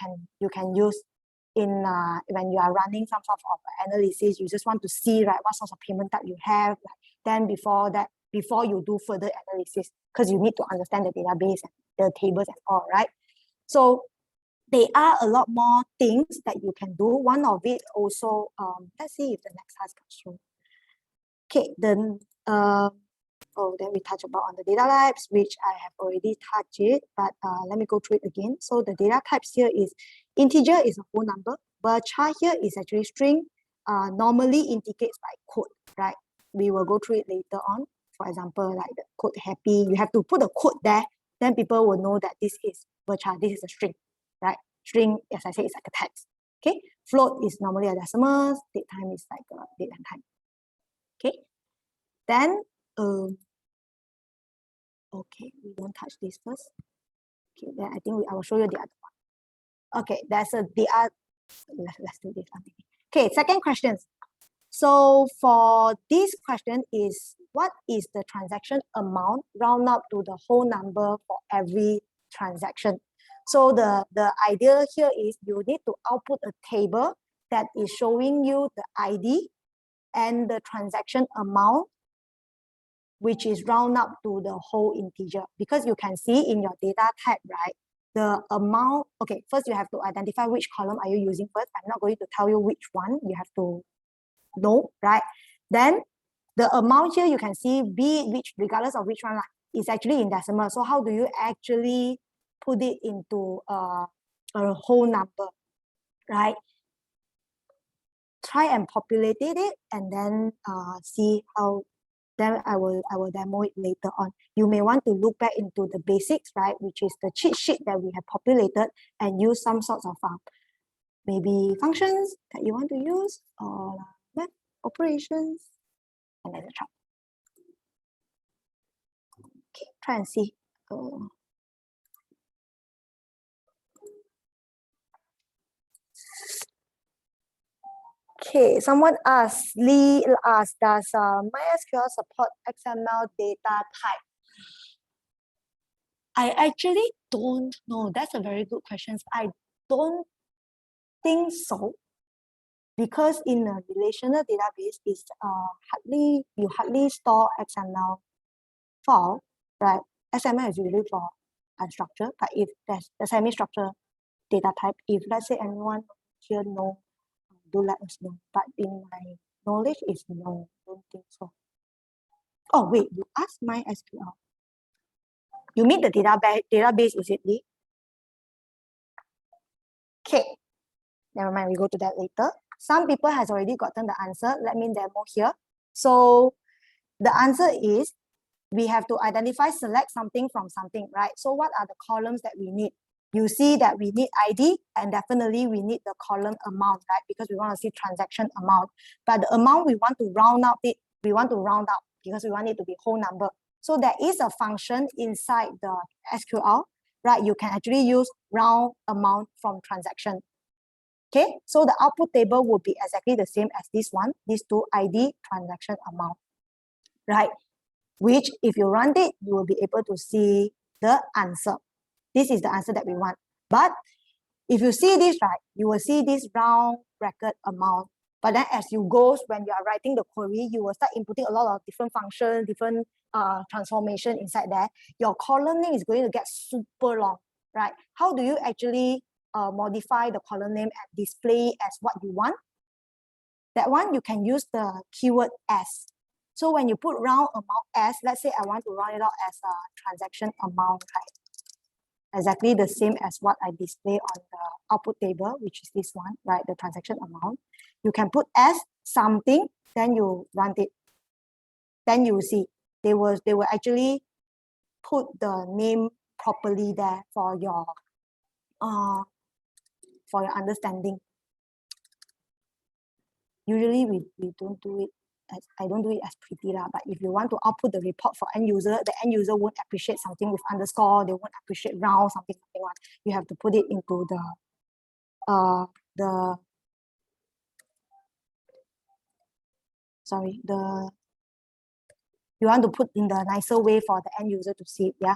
can use in when you are running some sort of analysis. You just want to see, right, what sorts of payment type you have. Then before you do further analysis, because you need to understand the database and the tables and all, right? So there are a lot more things that you can do. One of it also, let's see if the next task comes through. Okay, then then we touch about on the data types, which I have already touched it, but let me go through it again. So the data types here is integer is a whole number, but char here is actually string, normally indicates by code, right? We will go through it later on. For example, like the code happy, you have to put a code there, then people will know that this is varchar, this is a string, right? String, as I said, is like a text. Okay, float is normally a decimal, date time is like a date and time. Okay, then okay, we won't touch this first. Okay, then I think I will show you the other one. Okay, let's do this one. Okay, second question. So for this question is, what is the transaction amount round up to the whole number for every transaction? So the idea here is you need to output a table that is showing you the ID and the transaction amount, which is round up to the whole integer. Because you can see in your data type, right, the amount, okay, first you have to identify which column are you using first. I'm not going to tell you which one, you have to know, right? Then the amount here you can see, be it which, regardless of which one, is actually in decimal. So how do you actually put it into a whole number, right? Try and populate it and then see how. Then I will demo it later on. You may want to look back into the basics, right, which is the cheat sheet that we have populated, and use some sorts of maybe functions that you want to use, or math operations, and etc. Okay, try and see. Okay, someone asked, Lee asked, does MySQL support XML data type? I actually don't know. That's a very good question. I don't think so, because in a relational database, is you hardly store XML file, right? XML is usually for unstructured. But if there's the semi-structured data type, if let's say anyone here know, do let us know. But in my knowledge is no, don't think so. Oh wait, you asked MySQL. You mean the database, is it, Lee? Okay, never mind, we go to that later. Some people has already gotten the answer. Let me demo here. So the answer is we have to identify, select something from something, right? So what are the columns that we need? You see that we need ID, and definitely we need the column amount, right? Because we want to see transaction amount. But the amount we want to round up it, we want to round up because we want it to be whole number. So there is a function inside the SQL, right? You can actually use round amount from transaction. Okay, so the output table will be exactly the same as this one, these two, ID, transaction amount, right? Which if you run it, you will be able to see the answer. This is the answer that we want. But if you see this, right, you will see this round bracket amount. But then as you go, when you are writing the query, you will start inputting a lot of different functions, different transformation inside there. Your column name is going to get super long, right? How do you actually modify the column name and display as what you want? That one, you can use the keyword as. So when you put round amount as, let's say I want to round it out as a transaction amount, right? Exactly the same as what I display on the output table, which is this one, right? The transaction amount. You can put as something, then you run it. Then you will see they will actually put the name properly there for your understanding. Usually we don't do it as, I don't do it as pretty lah, but if you want to output the report for end user, the end user won't appreciate something with underscore, they won't appreciate round, something like. You have to put it into you want to put in the nicer way for the end user to see it, yeah.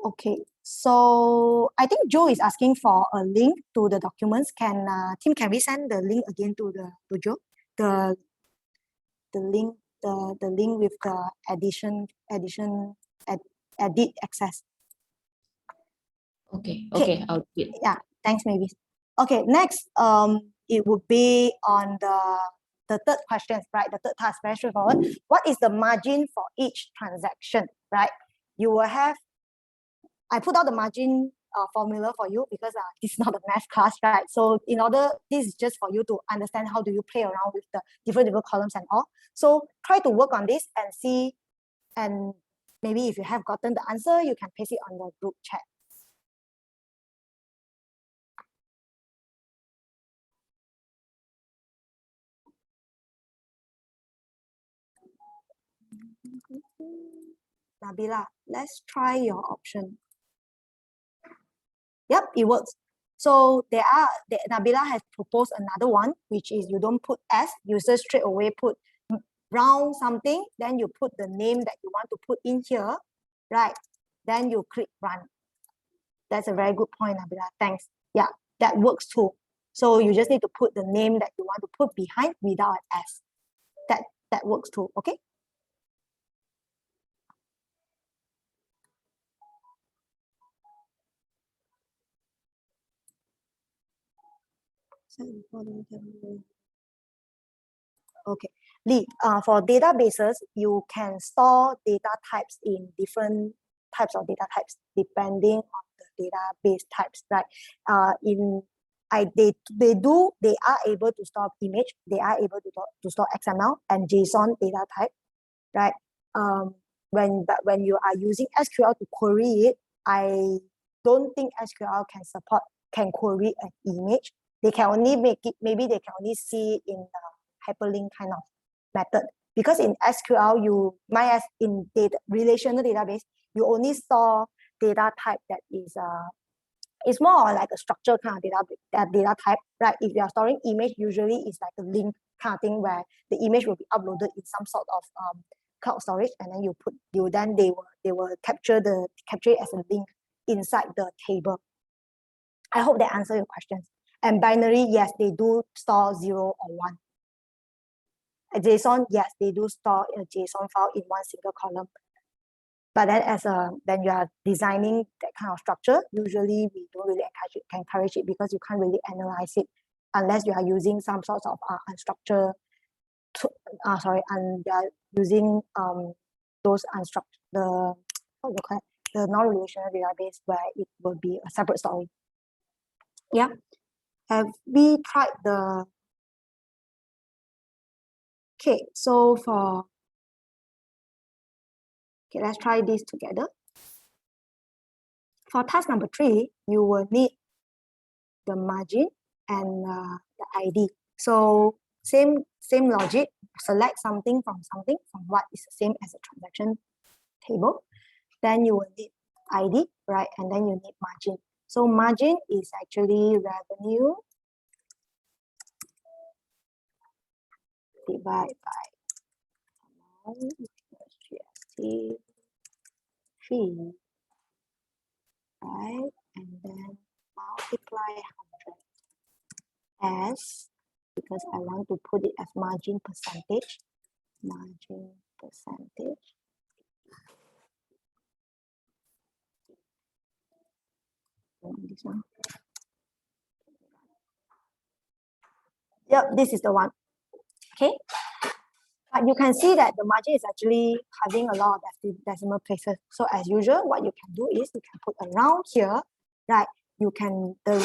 Okay, so I think Joe is asking for a link to the documents. Can Tim, can we send the link again to Joe? The link with the edit access. Okay, Okay. I'll do it. Yeah, thanks, Mavis. Okay, next, it would be on the third question, right? The third task, very straightforward. What is the margin for each transaction, right? You will have, I put out the margin formula for you because this is not a math class, right? So this is just for you to understand how do you play around with the different columns and all. So try to work on this and see, and maybe if you have gotten the answer, you can paste it on the group chat. Nabila, let's try your option. Yep, it works. So Nabila has proposed another one, which is you don't put S, you just straight away put round something, then you put the name that you want to put in here, right? Then you click run. That's a very good point, Nabila. Thanks. Yeah, that works too. So you just need to put the name that you want to put behind without an S. That works too, okay? Okay, Lee, for databases, you can store data types in different types of data types depending on the database types, right? They are able to store image, they are able to store XML and JSON data type, right? But when you are using SQL to query it, I don't think SQL can query an image. They can only maybe they can only see it in the hyperlink kind of method. Because in SQL, in relational database, you only store data type that is it's more like a structure kind of data type, right? If you are storing image, usually it's like a link kind of thing where the image will be uploaded in some sort of cloud storage, and then they will capture it as a link inside the table. I hope that answers your questions. And binary, yes, they do store 0 or 1. A JSON, yes, they do store a JSON file in one single column. But then when you are designing that kind of structure, usually we don't really encourage it because you can't really analyze it unless you are using some sort of unstructured, and you are using those unstructured, the non-relational database where it will be a separate story. Yeah. Have we tried the... Okay, so okay, let's try this together. For task number 3, you will need the margin and the ID. So same logic, select something from what is the same as a transaction table. Then you will need ID, right? And then you need margin. So margin is actually revenue divided by amount minus GST fee, right? And then multiply 100 as, because I want to put it as margin percentage. This one. Yep, this is the one. Okay. But you can see that the margin is actually having a lot of decimal places. So as usual, what you can do is you can put a round here, right? You can, the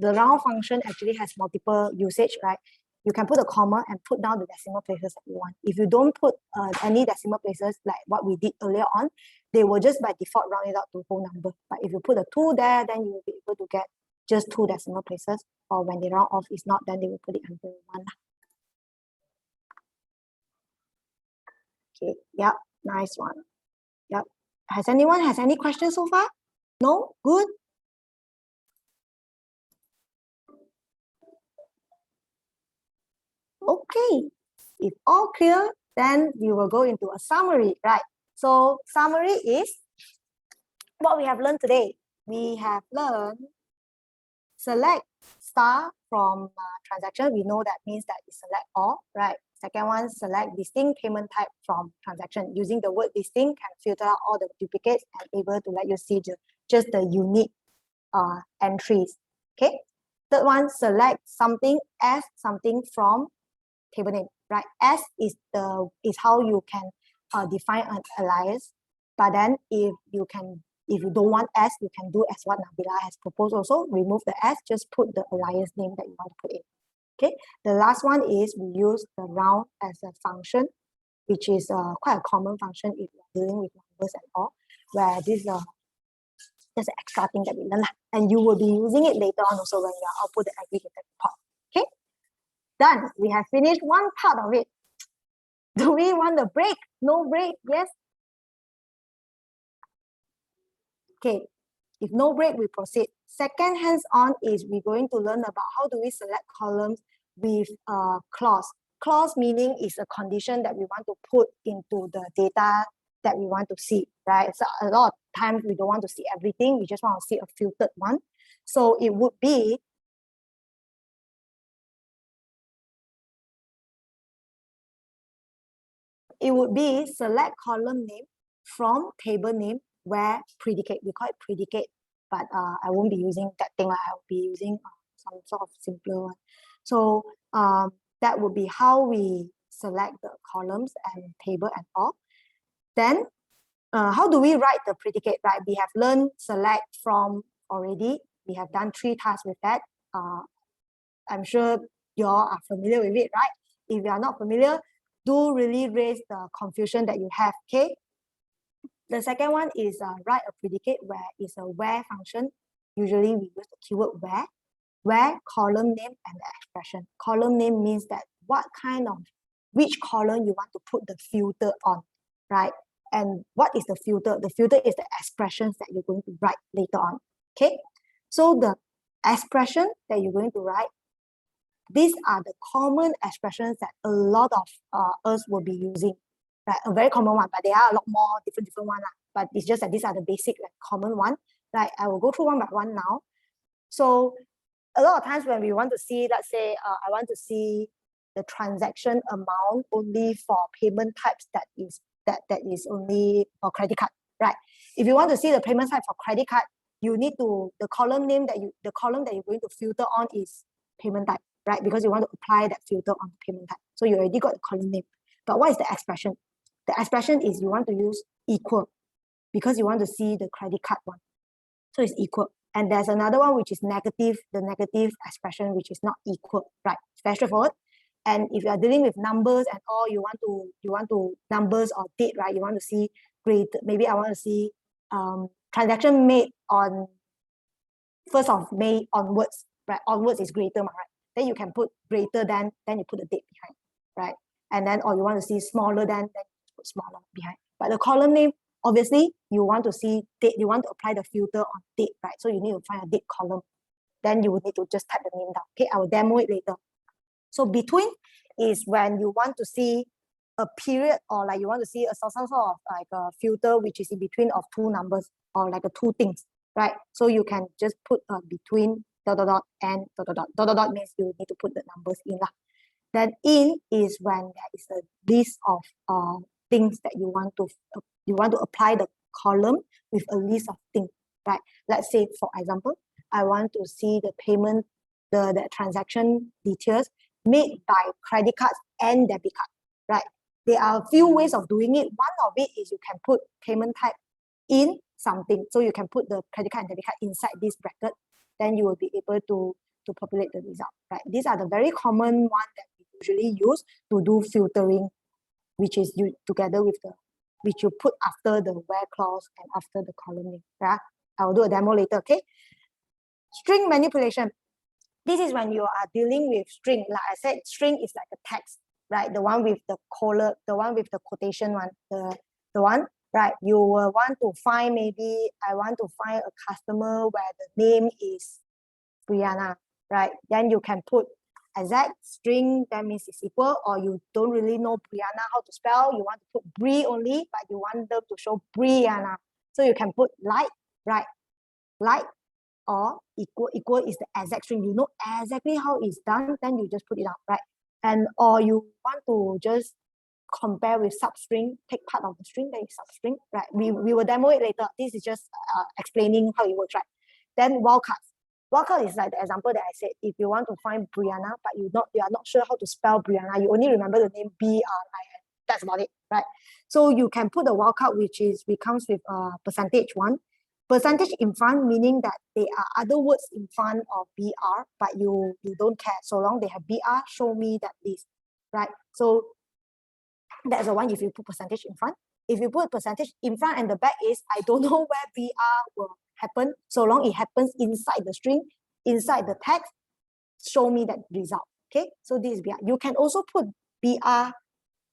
round function actually has multiple usage, right? You can put a comma and put down the decimal places that you want. If you don't put any decimal places like what we did earlier on, they will just by default round it out to whole number. But if you put a 2 there, then you will be able to get just 2 decimal places. Or when they round off, it's not, then they will put it under 1. Okay, yep, nice one. Yep. Has anyone any questions so far? No? Good? Okay, if all clear, then we will go into a summary, right? So summary is what we have learned today. We have learned select star from transaction. We know that means that it's select all, right? Second one, select distinct payment type from transaction. Using the word distinct can filter out all the duplicates and able to let you see just the unique entries. Okay. Third one, select something as something from table name, right? As is how you can define an alias. But then if you don't want S, you can do as what Nabila has proposed also. Remove the S, just put the alias name that you want to put in. Okay, the last one is we use the round as a function, which is quite a common function if you're dealing with numbers and all, where this is just an extra thing that we learn. And you will be using it later on also when you output the aggregated report. Okay, done. We have finished one part of it. Do we want a break? No break? Yes? Okay, if no break, we proceed. Second hands-on is we're going to learn about how do we select columns with clause. Clause meaning is a condition that we want to put into the data that we want to see, right? So a lot of times we don't want to see everything. We just want to see a filtered one. So it would be select column name from table name where predicate, we call it predicate, but I won't be using that thing. I will be using some sort of simpler one. So that would be how we select the columns and table and all. Then how do we write the predicate, right? We have learned select from already. We have done 3 tasks with that. I'm sure you all are familiar with it, right? If you are not familiar, do really raise the confusion that you have, okay? The second one is write a predicate where it's a where function. Usually we use the keyword where column name and the expression. Column name means that which column you want to put the filter on, right? And what is the filter? The filter is the expressions that you're going to write later on, okay? So the expression that you're going to write, these are the common expressions that a lot of us will be using, right? A very common one, but there are a lot more different ones. But it's just that these are the basic, common one. Right? I will go through one by one now. So a lot of times when we want to see, let's say, I want to see the transaction amount only for payment types that is only for credit card, right? If you want to see the payment type for credit card, you need to, the column that you're going to filter on is payment type, right? Because you want to apply that filter on the payment type. So you already got the column name. But what is the expression? The expression is you want to use equal because you want to see the credit card one. So it's equal. And there's another one which is negative, the negative expression which is not equal, right? It's very straightforward. And if you are dealing with numbers and all, you want to numbers or date, right? You want to see greater. Maybe I want to see transaction made on 1st of May onwards, right? Onwards is greater, right? Then you can put greater than, then you put the date behind, right? And then, or you want to see smaller than, then you put smaller behind. But the column name, obviously, you want to see date, you want to apply the filter on date, right? So you need to find a date column. Then you would need to just type the name down. Okay, I will demo it later. So between is when you want to see a period, or like you want to see some sort of like a filter which is in between of two numbers, or like a two things, right? So you can just put between dot dot dot and dot dot dot. Dot dot dot means you need to put the numbers in lah. Then in is when there is a list of things that you want to apply the column with a list of things, right? Let's say, for example, I want to see the payment, the transaction details made by credit cards and debit card, right? There are a few ways of doing it. One of it is you can put payment type in something. So you can put the credit card and debit card inside this bracket. Then you will be able to populate the result, right? These are the very common ones that we usually use to do filtering, which is together with which you put after the where clause and after the column name, right? I will do a demo later, okay? String manipulation. This is when you are dealing with string. Like I said, string is like a text, right? The one with the colon, the one with the quotation one, the one, right? You will want to find, maybe I want to find a customer where the name is Brianna, right? Then you can put exact string, that means it's equal, or you don't really know Brianna how to spell, you want to put Bri only, but you want them to show Brianna. So you can put like, right? Like, or equal. Equal is the exact string. You know exactly how it's done, then you just put it out, right? And or you want to just compare with substring, take part of the string, that is substring, right? We will demo it later. This is just explaining how it works, right? Then wildcards. Wildcard is like the example that I said. If you want to find Brianna, but you are not sure how to spell Brianna, you only remember the name B-R-I-N. That's about it, right? So you can put the wildcard, which comes with percentage one. Percentage in front, meaning that there are other words in front of BR, but you don't care. So long they have BR, show me that list, right? So that's the one if you put percentage in front. If you put percentage in front and the back is, I don't know where BR will happen. So long it happens inside the string, inside the text, show me that result, okay? So this is BR. You can also put BR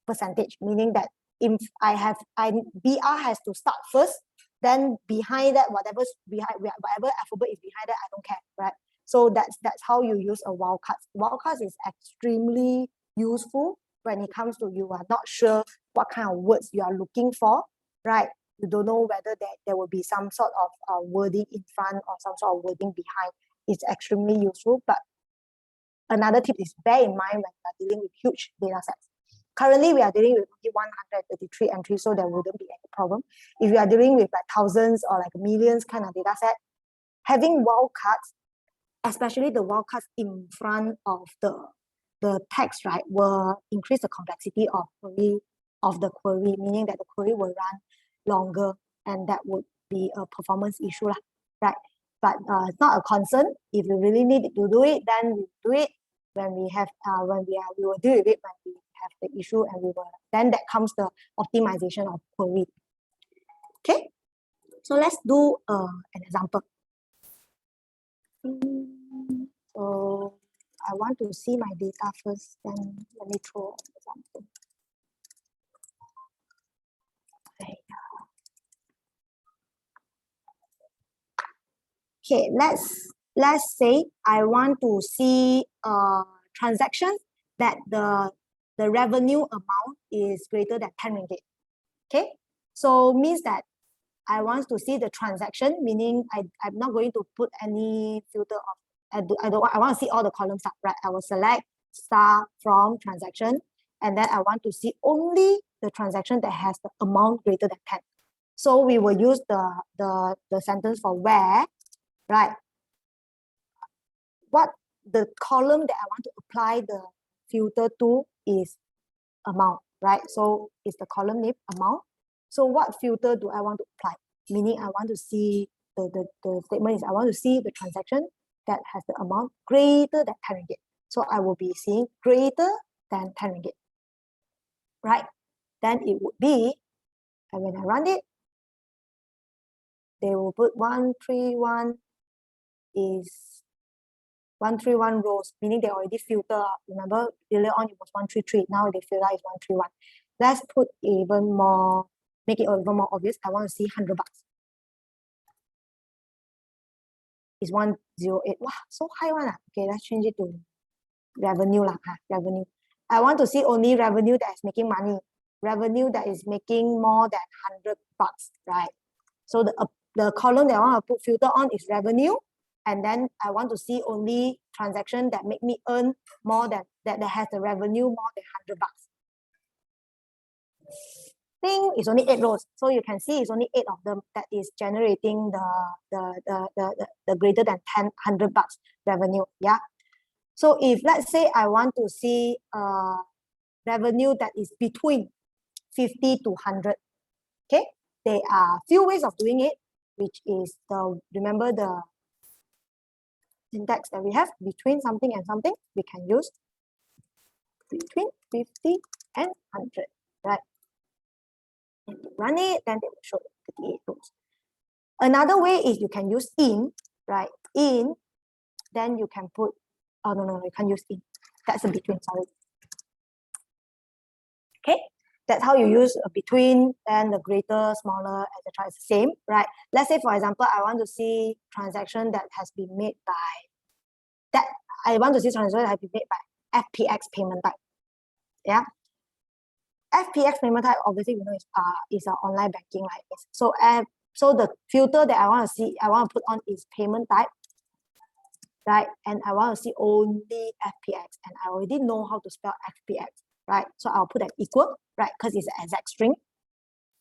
percentage, meaning that if BR has to start first, then behind that, whatever alphabet is behind that, I don't care, right? So that's how you use a wildcard. Wildcards is extremely useful when it comes to you are not sure what kind of words you are looking for, right? You don't know whether there will be some sort of wording in front or some sort of wording behind. It's extremely useful. But another tip is bear in mind when you are dealing with huge data sets. Currently, we are dealing with 133 entries, so there wouldn't be any problem. If you are dealing with like thousands or like millions kind of data set, having wildcards, especially the wildcards in front of the text, right, will increase the complexity of the query, meaning that the query will run longer, and that would be a performance issue, right? But it's not a concern. If you really need to do it, then we do it. When we will deal with it when we have the issue, and then that comes the optimization of query. Okay, so let's do an example. So I want to see my data first, then let me throw an example. Okay, let's say I want to see transactions that the revenue amount is greater than 10 ringgit. Okay, so means that I want to see the transaction, meaning I'm not going to put any filter of, I want to see all the columns up, right? I will select star from transaction, and then I want to see only the transaction that has the amount greater than 10. So we will use the sentence for where, right? What the column that I want to apply the filter to is amount, right? So it's the column name amount. So what filter do I want to apply? Meaning I want to see the statement is I want to see the transaction that has the amount greater than 10 ringgit. So I will be seeing greater than 10 ringgit, right? Then it would be, and when I run it, they will put 131 is 131 rows, meaning they already filter out. Remember earlier on it was 133, now they filter out is 131. Let's put even more, make it even more obvious. I want to see 100 bucks. Is 108. Wow, so high one. Okay, let's change it to revenue lah. Revenue. I want to see only revenue that is making money. Revenue that is making more than 100 bucks, right? So the column that I want to put filter on is revenue, and then I want to see only transaction that make me earn more than that has the revenue more than 100 bucks. Thing is only 8 rows, so you can see it's only 8 of them that is generating the greater than 100 bucks revenue. Yeah. So if let's say I want to see revenue that is between 50 to 100, okay, there are few ways of doing it, which is remember the syntax that we have between something and something. We can use between 50 and 100, right? And you run it, then they will show 38 rows. Another way is you can use in, right? In, then you can put, oh no, you can't use in. That's a between, sorry. Okay, that's how you use a between, and the greater, smaller, etc. is the same, right? Let's say, for example, I want to see transaction that has been made by, I want to see transaction that has been made by FPX payment type. Yeah. FPX payment type, obviously, we know is an online banking like this. So, so the filter that I want to see, I want to put on is payment type, right? And I want to see only FPX, and I already know how to spell FPX, right? So I'll put an equal, right? Because it's an exact string.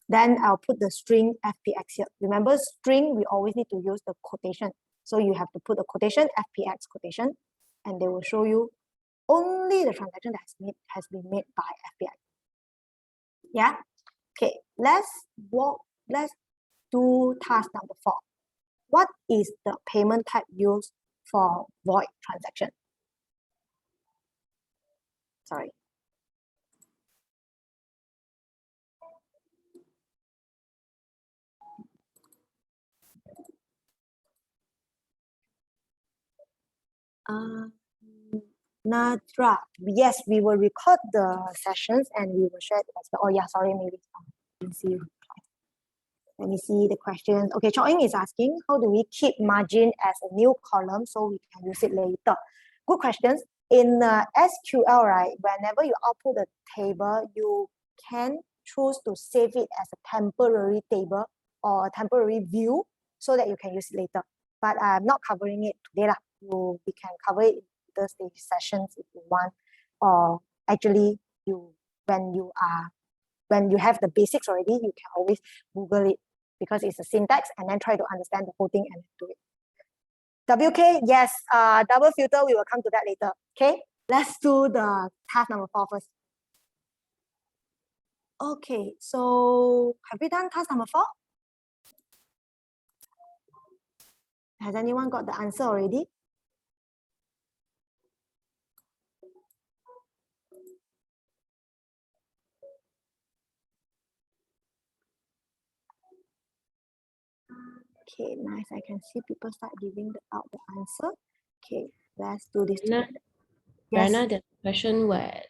Then I'll put the string FPX here. Remember, string, we always need to use the quotation. So you have to put the quotation, FPX quotation, and they will show you only the transaction that has been made by FPX. Yeah. Okay. Let's do task number 4. What is the payment type used for void transaction? Sorry. Nadra, yes, we will record the sessions and we will share it as well. Oh yeah, sorry, maybe let me see. Let me see the questions. Okay, Chao Ying is asking, how do we keep margin as a new column so we can use it later? Good questions. In SQL, right, whenever you output a table, you can choose to save it as a temporary table or a temporary view so that you can use it later. But I'm not covering it today lah. We can cover it in the stage sessions if you want, or actually when you have the basics already, you can always Google it because it's a syntax and then try to understand the whole thing and do it. WK, yes, double filter, we will come to that later. Okay, let's do the task number 4 first. Okay, so have we done task number 4? Has anyone got the answer already? Okay, nice. I can see people start giving out the answer. Okay, let's do this together. Yes. Rana, there's a question where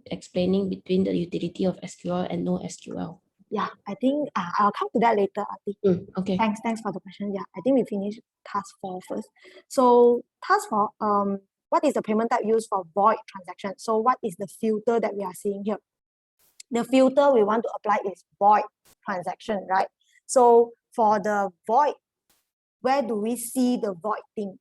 explaining between the utility of SQL and no SQL. Yeah, I think I'll come to that later, Ati. Okay. Thanks for the question. Yeah, I think we finished task 4 first. So task 4, what is the payment type used for void transaction? So what is the filter that we are seeing here? The filter we want to apply is void transaction, right? So for the void, where do we see the void thing?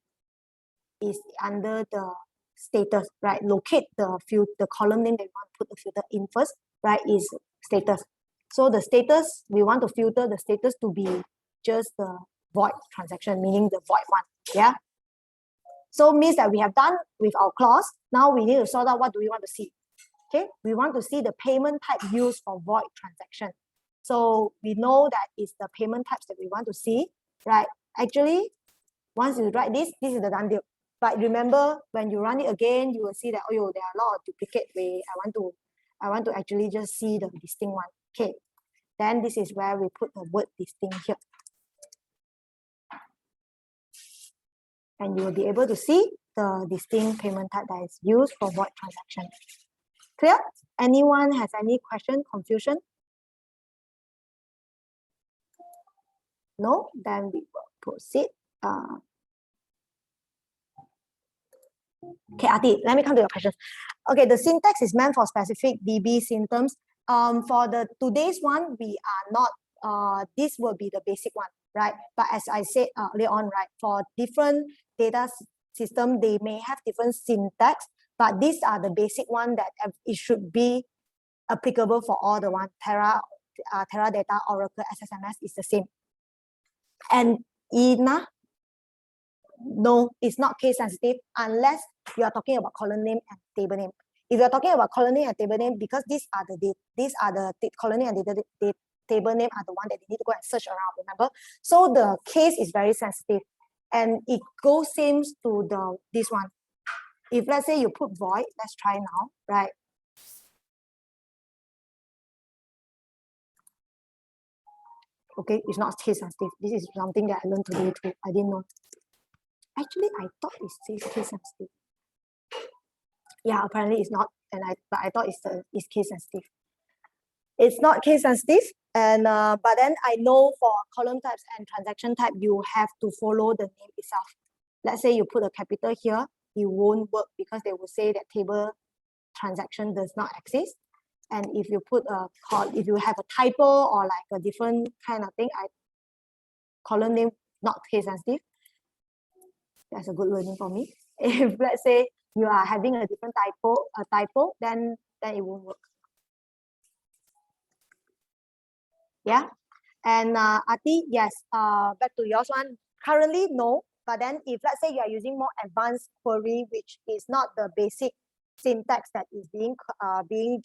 Is under the status, right? Locate the column name that we want to put the filter in first, right? Is status. So the status, we want to filter the status to be just the void transaction, meaning the void one, yeah? So means that we have done with our clause. Now we need to sort out what do we want to see. Okay, we want to see the payment type used for void transaction. So we know that it's the payment types that we want to see, right? Actually, once you write this is the done deal. But remember, when you run it again, you will see that, oh, there are a lot of duplicate way. I want to actually just see the distinct one. Okay, then this is where we put the word distinct here. And you will be able to see the distinct payment type that is used for void transaction. Clear? Anyone has any question, confusion? No? Then we will proceed. Okay, Ati, let me come to your questions. Okay, the syntax is meant for specific DB symptoms. For the today's one, we are not, this will be the basic one, right? But as I said earlier on, right, for different data system, they may have different syntax, but these are the basic one that it should be applicable for all the one. Teradata, Oracle, SSMS is the same. And INA, no, it's not case sensitive unless you are talking about column name and table name. If you're talking about column name and table name, because these are the column name and table name are the one that they need to go and search around, remember? So the case is very sensitive, and it goes same to this one. If let's say you put void, let's try now, right? Okay, it's not case sensitive. This is something that I learned today too. I didn't know. Actually, I thought it says case sensitive. Yeah, apparently it's not, but I thought it's case sensitive. It's not case sensitive, and but then I know for column types and transaction type, you have to follow the name itself. Let's say you put a capital here, it won't work because they will say that table transaction does not exist. And if you put if you have a typo or like a different kind of thing, column name not case sensitive. That's a good learning for me. If let's say you are having a different typo, then it won't work. Yeah, and Ati, yes. Back to yours one. Currently, no. But then, if let's say you are using more advanced query, which is not the basic syntax that is being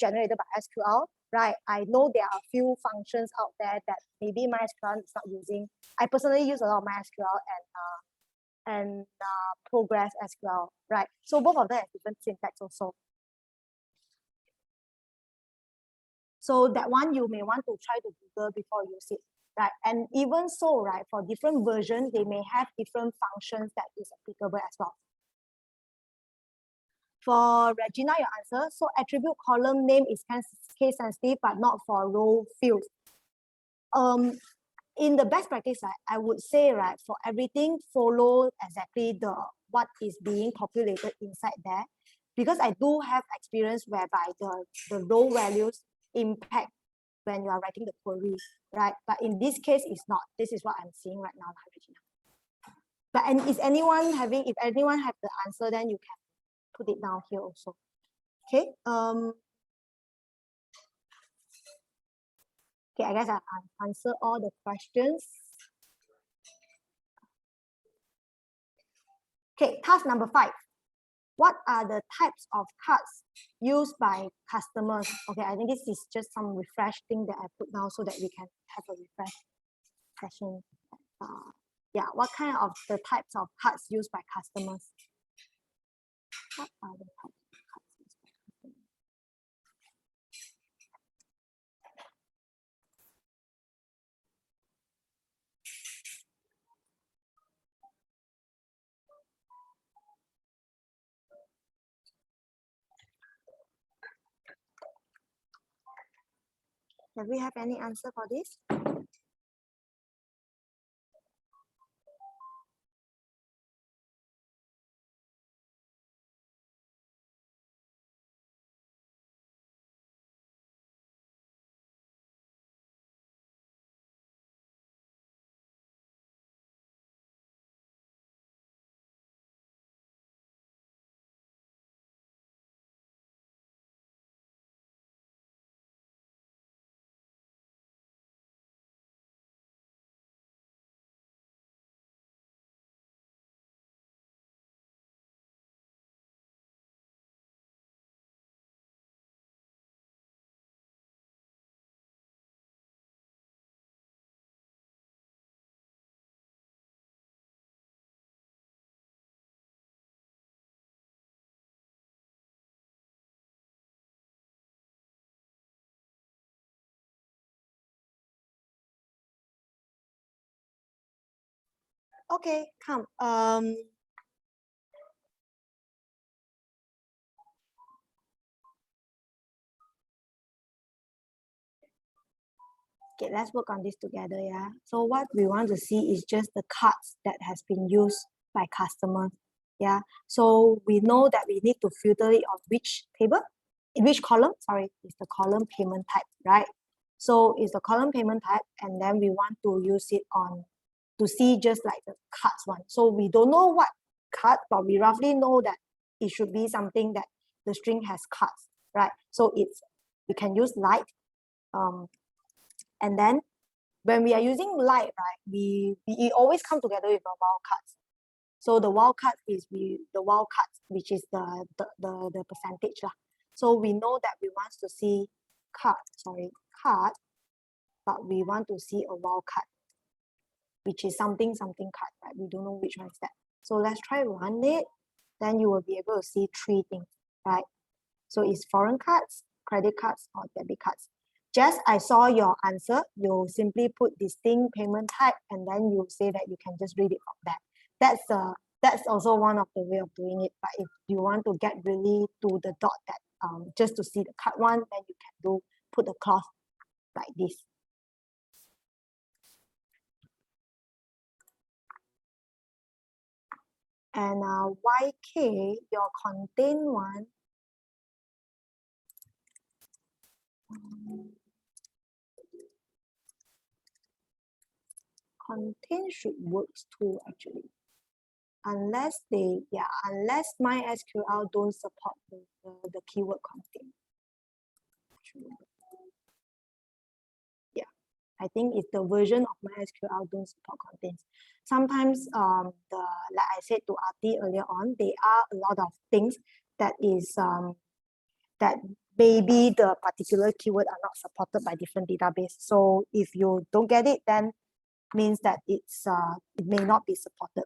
generated by SQL, right? I know there are a few functions out there that maybe MySQL is not using. I personally use a lot of MySQL and Progress SQL, right? So both of them have different syntax also. So that one you may want to try to Google before you use it, right? And even so, right, for different versions, they may have different functions that is applicable as well. For Regina, your answer, so attribute column name is case sensitive, but not for row fields. In the best practice, I would say, right, for everything, follow exactly what is being populated inside there, because I do have experience whereby the row values impact when you are writing the query, right? But in this case, it's not. This is what I'm seeing right now, Regina. But if anyone have the answer, then you can put it down here also. Okay. Okay, I guess I'll answer all the questions. Okay, task number 5. What are the types of cards used by customers? Okay, I think this is just some refresh thing that I put down so that we can have a refresh session. Yeah, what kind of the types of cards used by customers? What are the types of cards used by customers? Do we have any answer for this? Okay, come. Okay, let's work on this together, yeah. So what we want to see is just the cards that has been used by customers, yeah. So we know that we need to filter it on which table, in which column, sorry, it's the column payment type, right? So it's the column payment type, and then we want to use it on, to see just like the cards one. So we don't know what card, but we roughly know that it should be something that the string has cards, right? So it's, we can use light, and then when we are using light, right, we always come together with a wildcards. So the wildcard is the wildcards, which is the percentage lah. So we know that we want to see card, but we want to see a wildcard, which is something card, right? We don't know which one is that. So let's try run it. Then you will be able to see 3 things, right? So it's foreign cards, credit cards, or debit cards. Just I saw your answer, you simply put distinct payment type, and then you say that you can just read it from that. That's also one of the way of doing it. But if you want to get really to the dot that just to see the card one, then you can put the clause like this. And YK, your contain one. Contain should work too, actually. Unless MySQL don't support the keyword contain. Yeah, I think it's the version of MySQL don't support contains. Sometimes like I said to Arti earlier on, there are a lot of things that is that maybe the particular keyword are not supported by different database. So if you don't get it, then means that it may not be supported.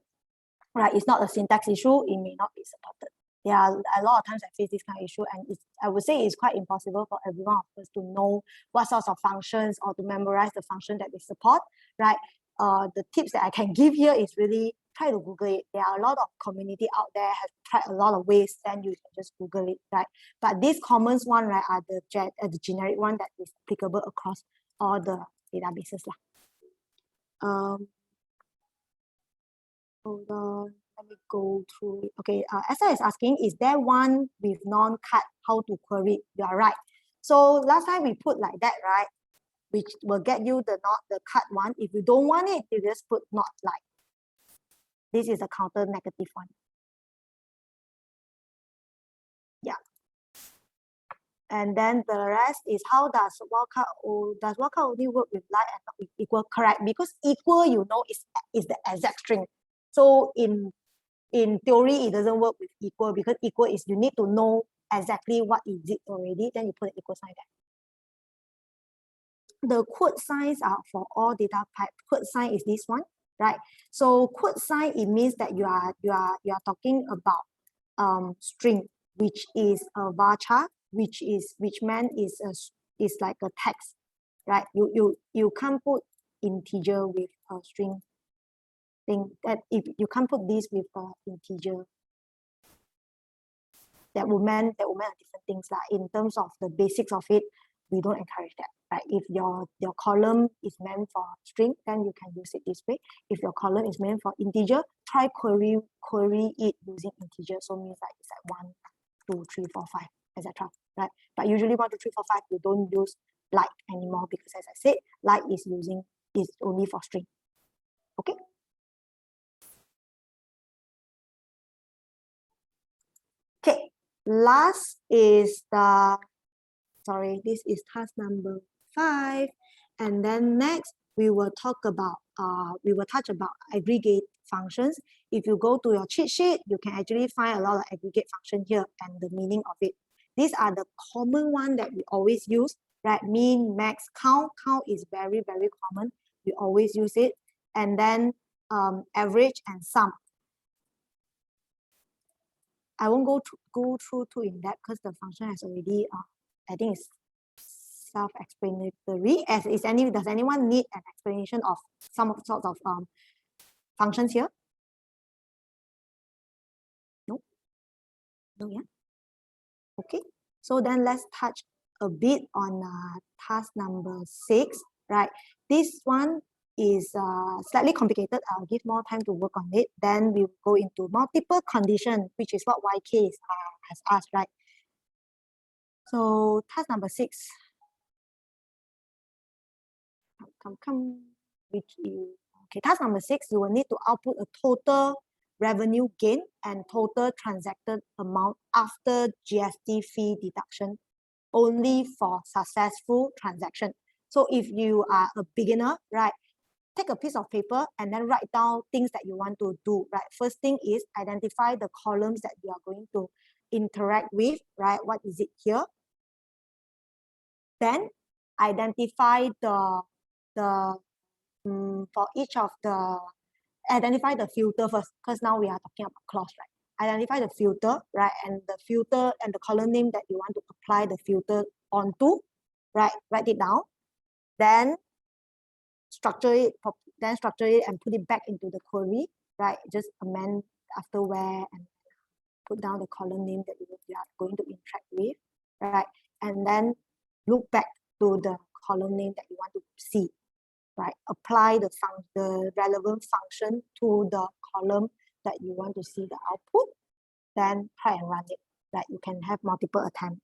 Right, it's not a syntax issue, it may not be supported. Yeah, a lot of times I face this kind of issue, and I would say it's quite impossible for everyone of us to know what sorts of functions or to memorize the function that we support, right? The tips that I can give here is really try to Google it. There are a lot of community out there have tried a lot of ways, then you can just Google it, right? But these common one, right, are the generic one that is applicable across all the databases lah. Hold on, let me go through it. Okay, Esther is asking, is there one with non-cut? How to query? You are right. So last time we put like that, right? Which will get you the cut one. If you don't want it, you just put not like. This is a counter negative one. Yeah. And then the rest is how does wildcard only work with light and not with equal? Correct, because equal, you know, is the exact string. So in theory, it doesn't work with equal, because equal is you need to know exactly what is it already, then you put an equal sign there. The quote signs are for all data type. Quote sign is this one, right? So quote sign, it means that you are talking about string, which is a varchar, which meant is like a text, right? You can't put integer with a string thing. That if you can't put this with an integer, that will mean different things. Like in terms of the basics of it, we don't encourage that, right? If your column is meant for string, then you can use it this way. If your column is meant for integer, try query it using integer. So means like it's like 1, 2, 3, 4, 5, etc. Right? But usually 1, 2, 3, 4, 5, you don't use light anymore, because as I said, light is only for string. Okay. Okay. Last is this is task number 5, and then next we will touch about aggregate functions. If you go to your cheat sheet, you can actually find a lot of aggregate function here and the meaning of it. These are the common one that we always use, right? Mean, max, count. Count is very, very common. We always use it. And then average and sum. I won't go through too in depth because the function has already, I think it's self-explanatory. Does anyone need an explanation of some sorts of functions here? No? No, yeah? Okay, so then let's touch a bit on task number 6, right? This one is slightly complicated. I'll give more time to work on it. Then we'll go into multiple condition, which is what YK has asked, right? So task number 6. Come, which is, okay, task number 6, you will need to output a total revenue gain and total transacted amount after GST fee deduction only for successful transaction. So if you are a beginner, right, take a piece of paper and then write down things that you want to do, right? First thing is identify the columns that you are going to interact with, right? What is it here? Then identify for each of the, identify the filter first, because now we are talking about clause, right? Identify the filter, right? And the filter and the column name that you want to apply the filter onto, right? Write it down. Then structure it and put it back into the query, right? Just amend after where and put down the column name that you are going to interact with, right? And then look back to the column name that you want to see, right? Apply the relevant function to the column that you want to see the output, then try and run it, right? You can have multiple attempts.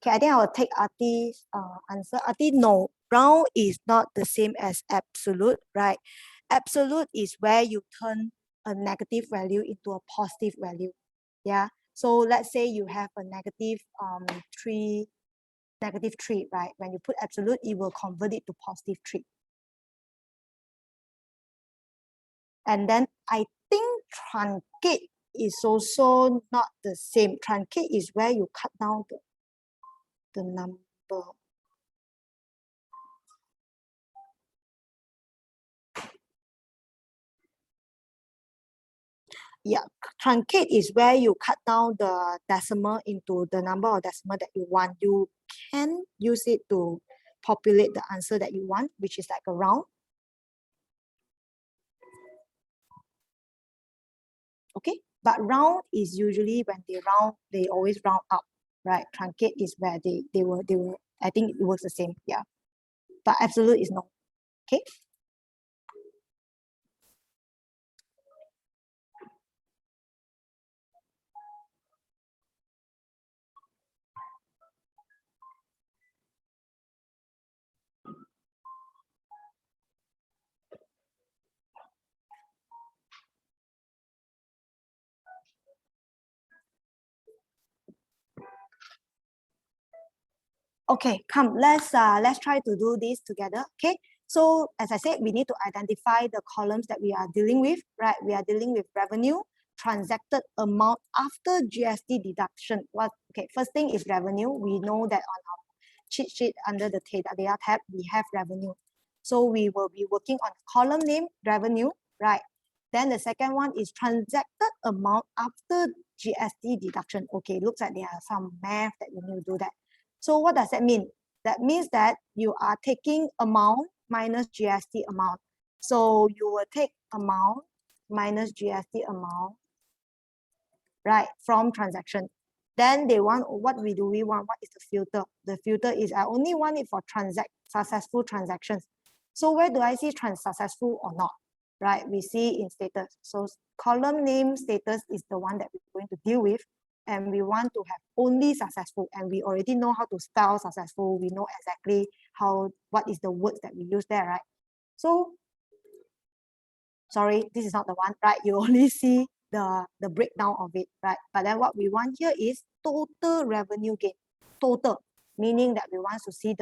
Okay, I think I will take Ati's answer. Ati, no, round is not the same as absolute, right? Absolute is where you turn a negative value into a positive value. Yeah. So let's say you have a negative 3, right? When you put absolute, it will convert it to positive 3. And then I think truncate is also not the same. Truncate is where you cut down the number. Yeah, truncate is where you cut down the decimal into the number of decimal that you want. You can use it to populate the answer that you want, which is like a round. Okay, but round is usually when they round, they always round up, right? Truncate is where they will, I think it works the same, yeah. But absolute is no, okay? Okay, come, let's try to do this together. Okay, so as I said, we need to identify the columns that we are dealing with, right? We are dealing with revenue, transacted amount after GST deduction. Okay, first thing is revenue. We know that on our cheat sheet under the data tab, we have revenue. So we will be working on column name revenue, right? Then the second one is transacted amount after GST deduction. Okay, looks like there are some math that you need to do that. So what does that mean? That means that you are taking amount minus GST amount. So you will take amount minus GST amount, right, from transaction. Then they want, what do we want? What is the filter? The filter is I only want it for successful transactions. So where do I see successful or not? Right, we see in status. So column name status is the one that we're going to deal with. And we want to have only successful, and we already know how to spell successful. We know exactly what is the words that we use there, right? So, sorry, this is not the one, right? You only see the breakdown of it, right? But then what we want here is total revenue gain. Total, meaning that we want to see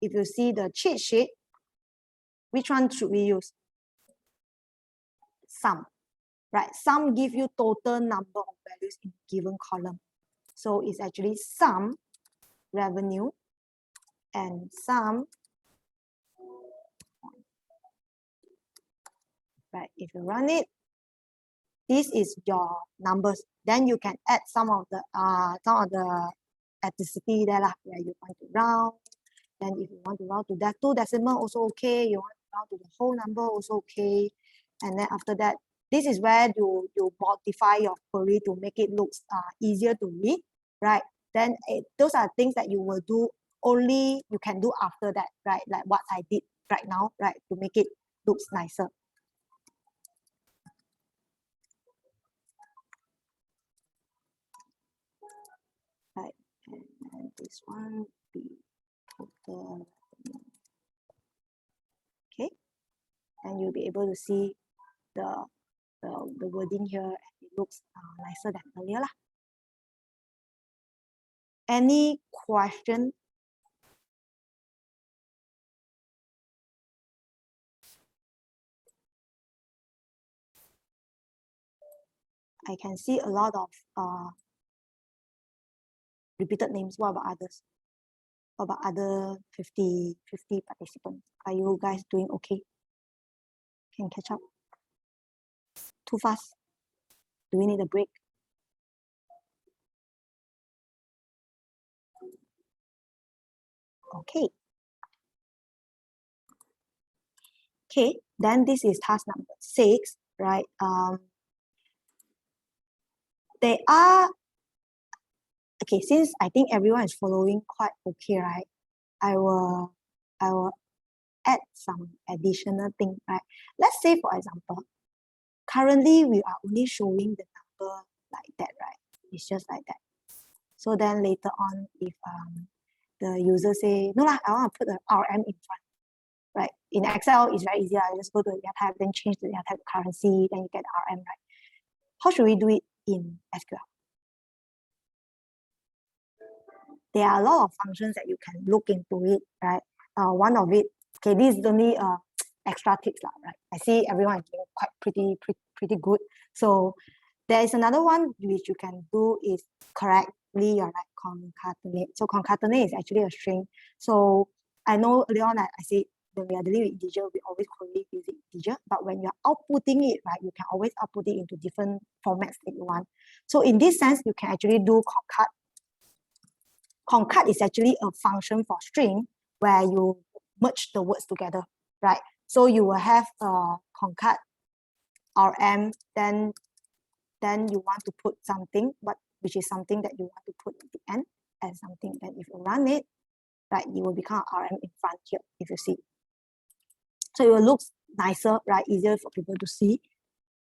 if you see the cheat sheet, which one should we use? Sum. Right, sum give you total number of values in a given column. So it's actually sum revenue and sum. Right, if you run it, this is your numbers. Then you can add some of the ethnicity there lah, where you want to round. Then if you want to round to that 2 decimal, also okay. You want to round to the whole number, also okay. And then after that, this is where you modify your query to make it look easier to read, right? Then those are things that you will do only, you can do after that, right? Like what I did right now, right? To make it looks nicer. Right, and then this one be total. Okay, and you'll be able to see the wording here, and it looks nicer than earlier lah. Any question? I can see a lot of repeated names. What about others? What about other 50 participants? Are you guys doing okay? Can catch up? Too fast? Do we need a break? Okay. Okay, then this is task number 6, right? They are, okay, since I think everyone is following quite okay, right? I will add some additional thing, right? Let's say, for example, currently we are only showing the number like that, right? It's just like that. So then later on, if the user say, no lah, I want to put the RM in front, right? In Excel, it's very easy. I just go to the type, then change the type currency, then you get the RM, right? How should we do it in SQL? There are a lot of functions that you can look into it, right? One of it, okay, this is only extra tips, right? I see everyone is doing quite pretty good. So there is another one which you can do is correctly, right? Concatenate. So concatenate is actually a string. So I know earlier on I said when we are dealing with integer, we always query using integer. But when you're outputting it, right, you can always output it into different formats that you want. So in this sense, you can actually do concat. Concat is actually a function for string where you merge the words together, right? So you will have concat RM, then you want to put something, which is something that you want to put at the end as something. Then if you run it, right, you will become RM in front here, if you see. So it will look nicer, right? Easier for people to see.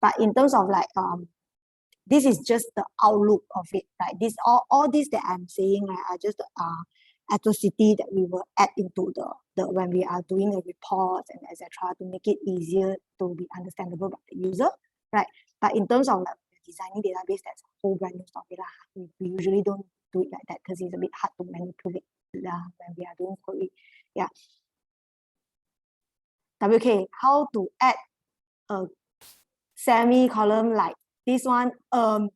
But in terms of like, this is just the outlook of it, right? This all this that I'm saying, right, are just the atrocity that we will add into the when we are doing the reports and etc. to make it easier to be understandable by the user, right? But in terms of like designing database, that's a whole brand new story lah. We usually don't do it like that because it's a bit hard to manipulate. when we are doing query. Yeah. WK, how to add a semicolon like this one?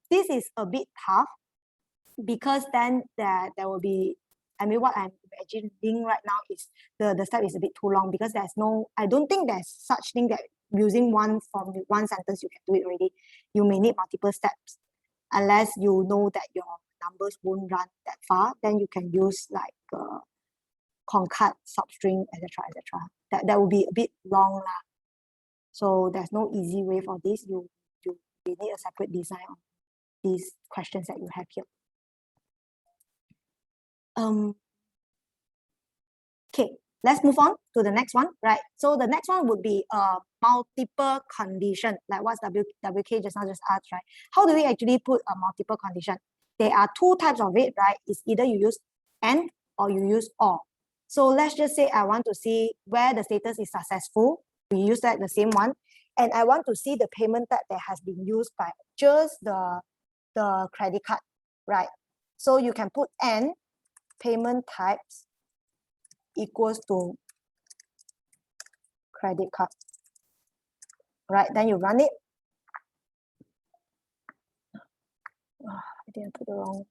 This is a bit tough because then there will be, I mean, what I'm imagining right now is the step is a bit too long because there's no, I don't think there's such thing that using one form, one sentence, you can do it already. You may need multiple steps unless you know that your numbers won't run that far, then you can use like concat, substring, etc., etc. That will be a bit long lah. So there's no easy way for this. You need a separate design on these questions that you have here. Okay, let's move on to the next one, right? So the next one would be multiple condition, like what WK just asked, right? How do we actually put a multiple condition? There are two types of it, right? It's either you use and or you use or. So let's just say I want to see where the status is successful. We use that the same one. And I want to see the payment type that has been used by just the credit card, right? So you can put and payment types equals to credit card, right? Then you run it. I didn't put the wrong.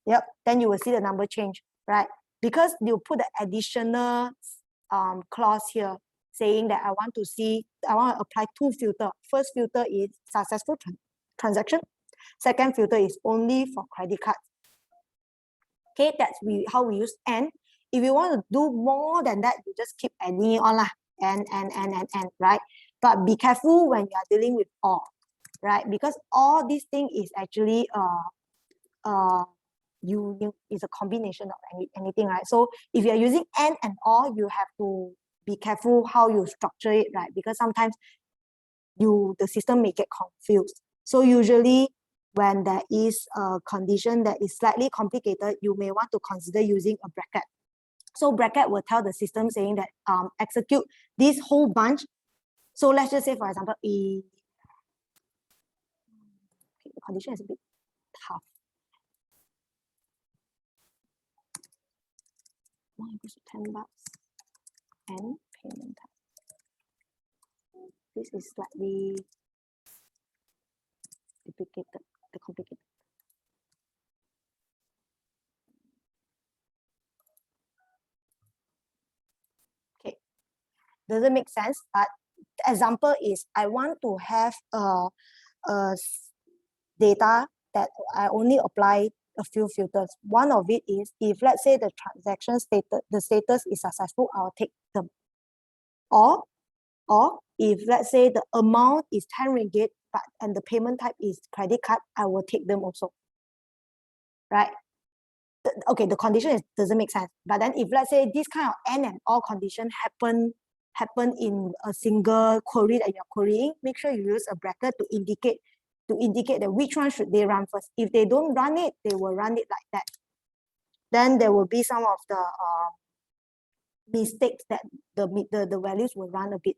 Yep, then you will see the number change, right? Because you put the additional clause here saying that I want to apply two filters. First filter is successful transaction. Second filter is only for credit card. Okay, that's how we use and. If you want to do more than that, you just keep adding it on lah, and, right? But be careful when you are dealing with or, right? Because all these things is actually is a combination of anything, right? So if you are using and or, you have to be careful how you structure it, right? Because sometimes the system may get confused. So usually when there is a condition that is slightly complicated, you may want to consider using a bracket. So bracket will tell the system saying that execute this whole bunch. So let's just say, for example, the condition is a bit tough. 1 equals to 10 bucks and payment type. This is slightly complicated. Okay, doesn't make sense, but the example is I want to have a data that I only apply a few filters. One of it is if let's say the transaction status is successful, I'll take them. Or if let's say the amount is 10 ringgit and the payment type is credit card, I will take them also. Right? Okay, the condition doesn't make sense. But then if let's say this kind of and or condition happen in a single query that you're querying, make sure you use a bracket to indicate that which one should they run first. If they don't run it, they will run it like that. Then there will be some of the mistakes that the values will run a bit,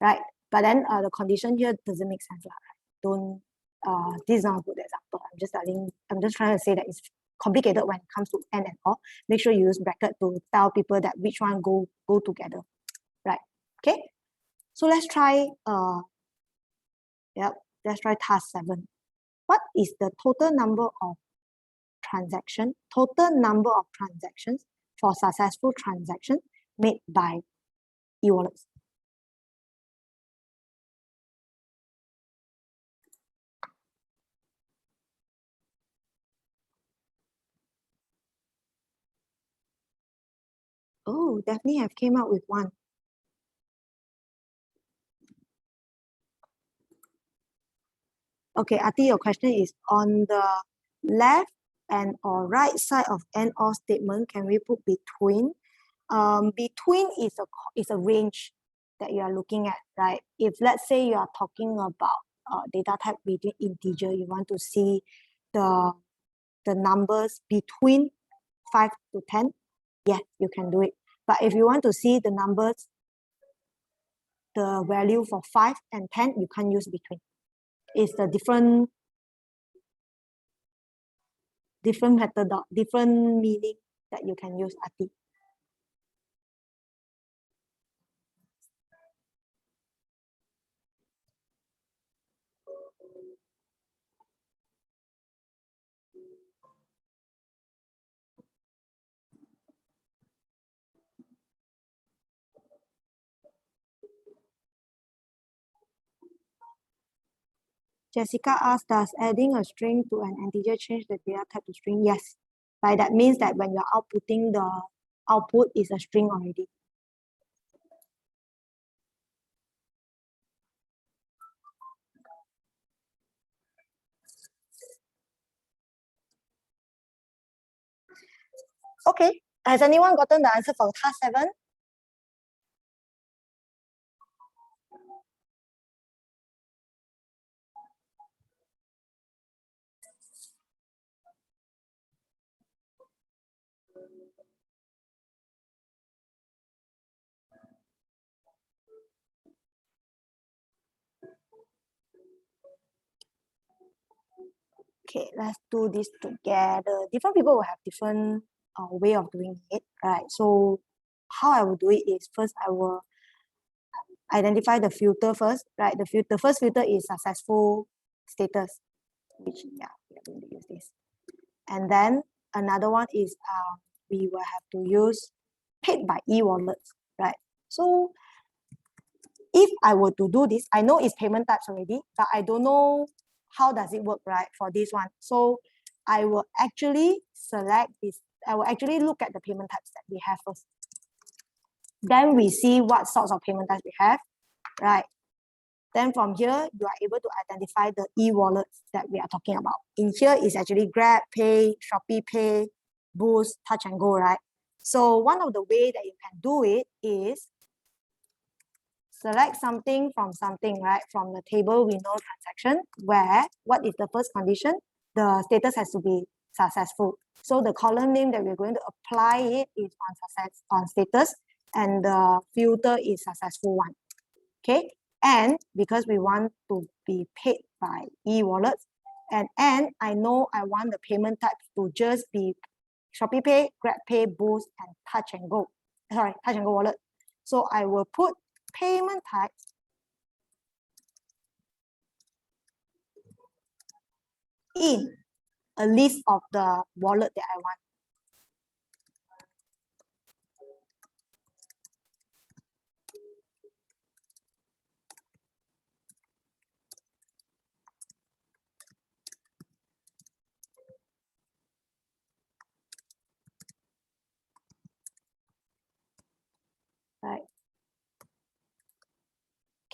right? But then the condition here doesn't make sense, right? This is not a good example. I'm just trying to say that it's complicated when it comes to and or. Make sure you use bracket to tell people that which one go together, right? Okay. So let's try. Let's try task 7. What is the total number of transactions for successful transactions made by e-wallets? Oh, definitely have came up with one. Okay, Ati, your question is on the left and or right side of and or statement, can we put between? Between is a range that you are looking at, right? If let's say you are talking about data type between integer, you want to see the numbers between 5 to 10, yeah, you can do it. But if you want to see the numbers, the value for 5 and 10, you can't use between. It's the different different method, different meaning that you can use ATI. Jessica asked, does adding a string to an integer change the data type to string? Yes. Right, that means that when you're outputting, the output is a string already. Okay, has anyone gotten the answer for task 7? Okay, let's do this together. Different people will have different way of doing it, right? So how I will do it is, first I will identify the filter first, right? The first filter is successful status, which, yeah, we are going to use this. And then another one is we will have to use paid by e-wallets, right? So if I were to do this, I know it's payment types already, but I don't know how does it work, right, for this one. So I will actually select this. I will actually look at the payment types that we have first. Then we see what sorts of payment types we have, right? Then from here, you are able to identify the e-wallets that we are talking about. In here is actually Grab Pay, Shopee Pay, Boost, Touch and Go, right? So one of the way that you can do it is select something from something, right? From the table, we know transaction, where what is the first condition? The status has to be successful. So the column name that we're going to apply it is on status, and the filter is successful one. Okay, and because we want to be paid by e-wallets, and I know I want the payment type to just be Shopee Pay, Grab Pay, Boost, and Touch and Go. Sorry, Touch and Go wallet. So I will put payment types in a list of the wallet that I want. Right.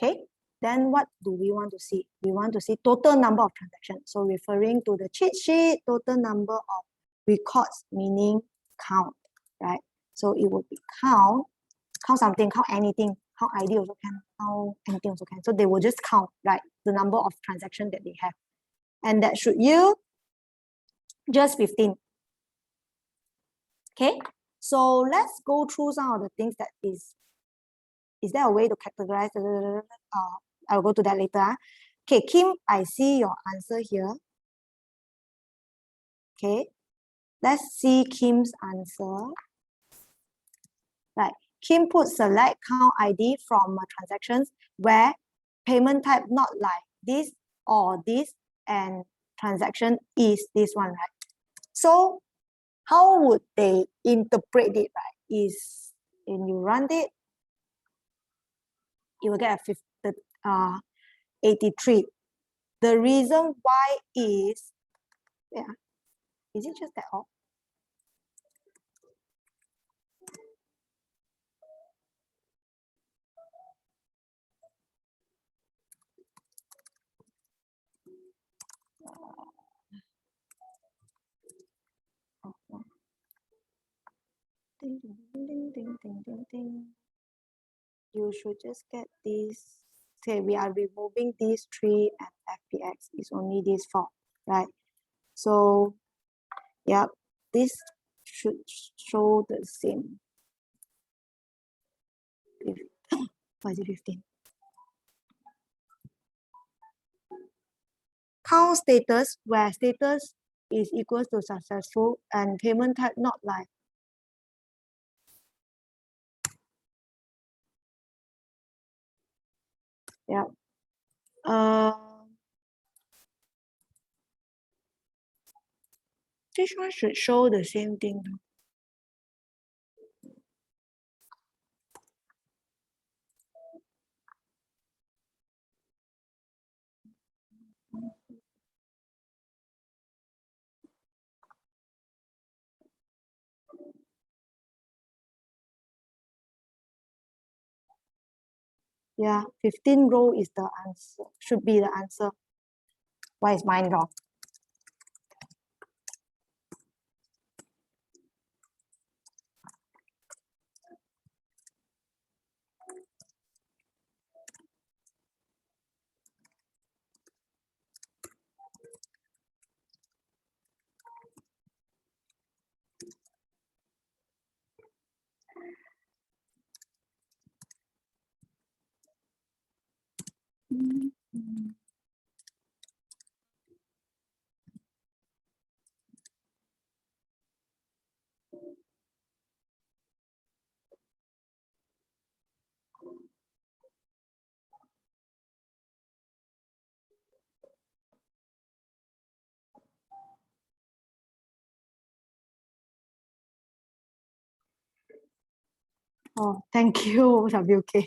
Okay, then what do we want to see? We want to see total number of transactions. So referring to the cheat sheet, total number of records, meaning count, right? So it would be count something, count anything, count ID also can, count anything also can. So they will just count, right, the number of transactions that they have. And that should yield just 15. Okay, so let's go through some of the things that is there a way to categorize? I'll go to that later. Okay, Kim, I see your answer here. Okay, let's see Kim's answer. Right, Kim put select count ID from transactions where payment type not like this or this, and transaction is this one, right? So how would they interpret it, right? Is when you run it, you will get a 83. The reason why is, yeah, is it just that all? Ding, ding, ding, ding, ding, ding. You should just get this. Okay, we are removing these 3 and FPX. It's only these 4, right? So, yeah, this should show the same. Why is it 15? Count status, where status is equals to successful and payment type not like. Yeah. This one should show the same thing. Yeah, 15 row is the answer, should be the answer. Why is mine wrong? Oh, thank you, WK.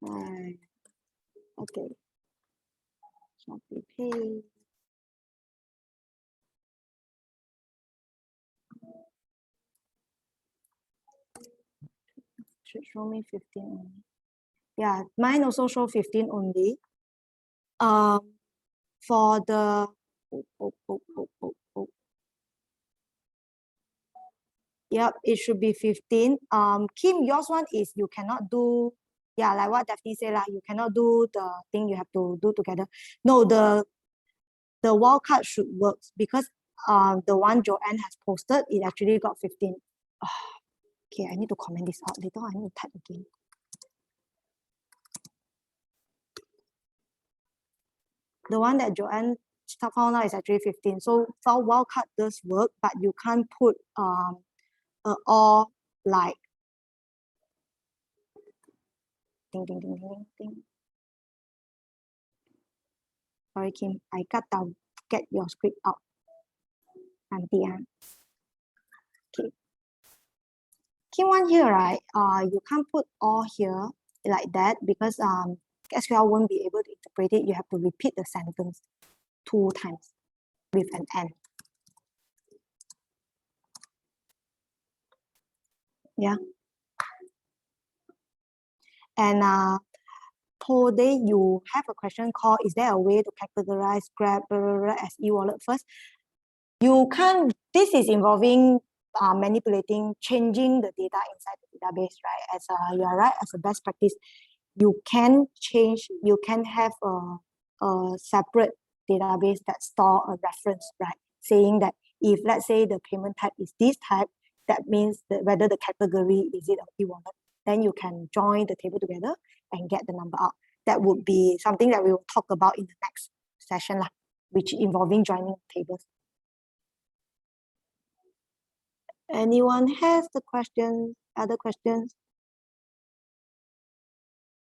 Right. Okay. Shopee Pay. Should show me 15 only. Yeah, mine also show 15 only. For the yep, it should be 15. Kim, yours one is you cannot do, yeah, like what Daphne said, you cannot do the thing you have to do together. No, the wildcard should work because the one Joanne has posted, it actually got 15. Oh, okay, I need to comment this out. Later I need to type again. The one that Joanne found out is actually 15. So for wildcard does work, but you can't put all like ding ding ding ding ding. Sorry, Kim, I got to get your script out. Okay. Kim one here, right? You can't put all here like that because SQL won't be able to interpret it. You have to repeat the sentence 2 times with an and. Yeah. And today you have a question called, is there a way to categorize Grab as e-wallet first? You can't, this is involving manipulating, changing the data inside the database, right? As you are right, as a best practice, you can change, you can have a separate database that store a reference, right? Saying that if let's say the payment type is this type, that means that whether the category is it an e-wallet, then you can join the table together and get the number out. That would be something that we will talk about in the next session, which involving joining tables. Anyone has the question, other questions?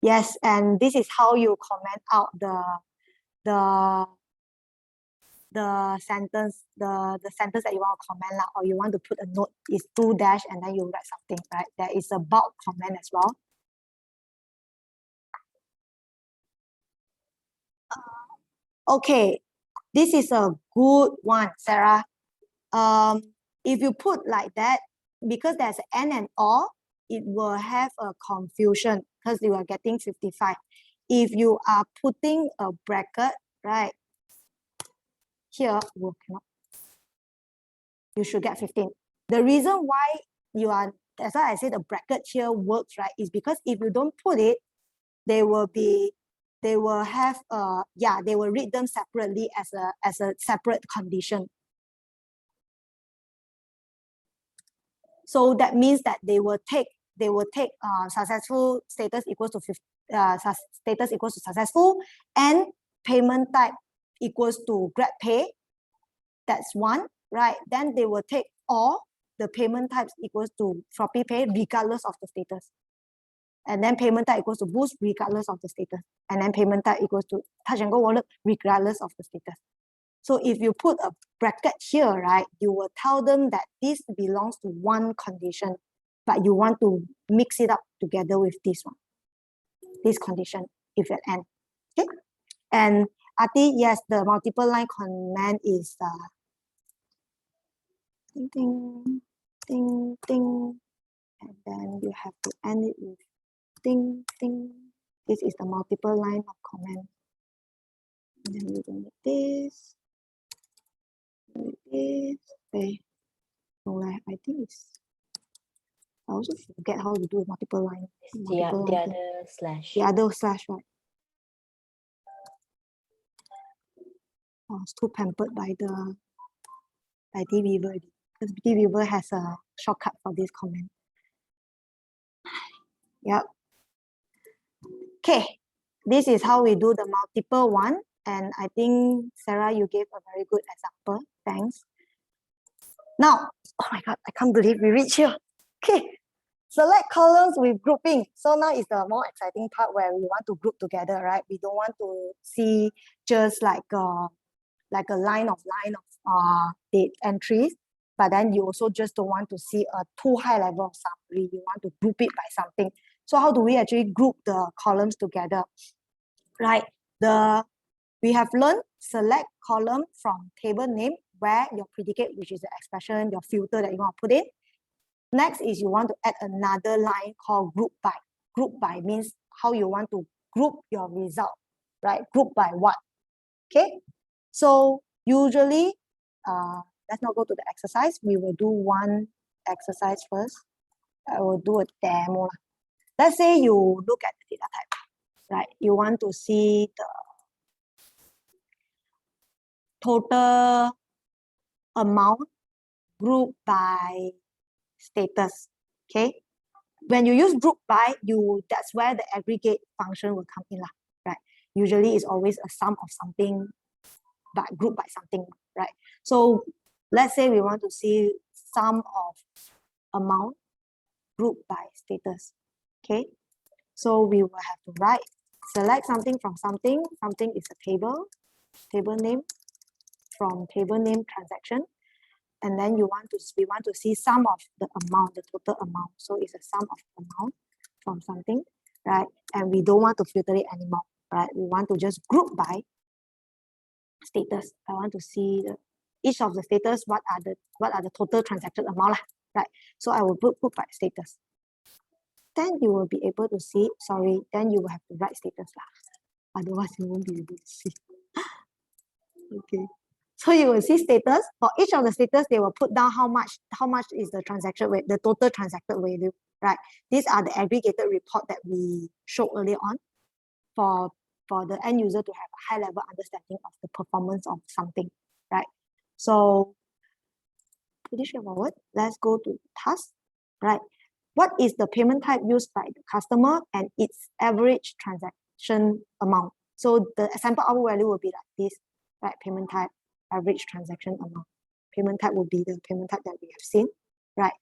Yes, and this is how you comment out the sentence, the sentence that you want to comment, or you want to put a note is 2 dash and then you write something, right? There is a bulk comment as well. Okay, this is a good one, Sarah. If you put like that, because there's an and or, it will have a confusion because you are getting 55. If you are putting a bracket, right, here, you should get 15. The reason why you are, that's why I say the bracket here works, right, is because if you don't put it, they will have they will read them separately as a separate condition. So that means that they will take successful status equals to status equals to successful and payment type equals to Grab Pay. That's one, right? Then they will take all the payment types equals to Shopee Pay regardless of the status. And then payment type equals to Boost regardless of the status. And then payment type equals to Touch and Go Wallet regardless of the status. So if you put a bracket here, right, you will tell them that this belongs to one condition, but you want to mix it up together with this one, this condition, if at n. Okay. And Ati, yes, the multiple line command is ding, ding, ding, ding. And then you have to end it with ding, ding. This is the multiple line of command. And then you do this. This. Okay. So I think it's, I also forget how to do multiple line. The other slash. The other slash, right? I was too pampered by dweaver, because dweaver has a shortcut for this command. Yep. Okay, this is how we do the multiple one, and I think Sarah, you gave a very good example. Thanks. Now, oh my God, I can't believe we reached here. Okay, select columns with grouping. So now is the more exciting part where we want to group together, right? We don't want to see just like a line of date entries, but then you also just don't want to see a too high level of summary. You want to group it by something. So how do we actually group the columns together? Right, we have learned select column from table name where your predicate, which is the expression, your filter that you want to put in. Next is you want to add another line called group by. Group by means how you want to group your result, right? Group by what? Okay, so usually, let's not go to the exercise. We will do one exercise first. I will do a demo. Let's say you look at the data type, right? You want to see the total amount grouped by status, okay? When you use group by, that's where the aggregate function will come in, right? Usually it's always a sum of something, but grouped by something, right? So let's say we want to see sum of amount grouped by status, okay? So we will have to write, select something from something. Something is a table name from table name transaction. And then we want to see sum of the amount, the total amount. So it's a sum of amount from something, right? And we don't want to filter it anymore, right? We want to just group by status. I want to see each of the status, what are the total transaction amount, right? So I will put by status. Then you will be able to see, then you will have to write status. Otherwise you won't be able to see. Okay. So you will see status. For each of the status, they will put down how much is the transaction rate, the total transacted value, right? These are the aggregated report that we showed earlier on for the end user to have a high level understanding of the performance of something, right? So pretty straightforward. Let's go to task, right? What is the payment type used by the customer and its average transaction amount? So the sample output value will be like this, right? Payment type, average transaction amount. Payment type will be the payment type that we have seen, right?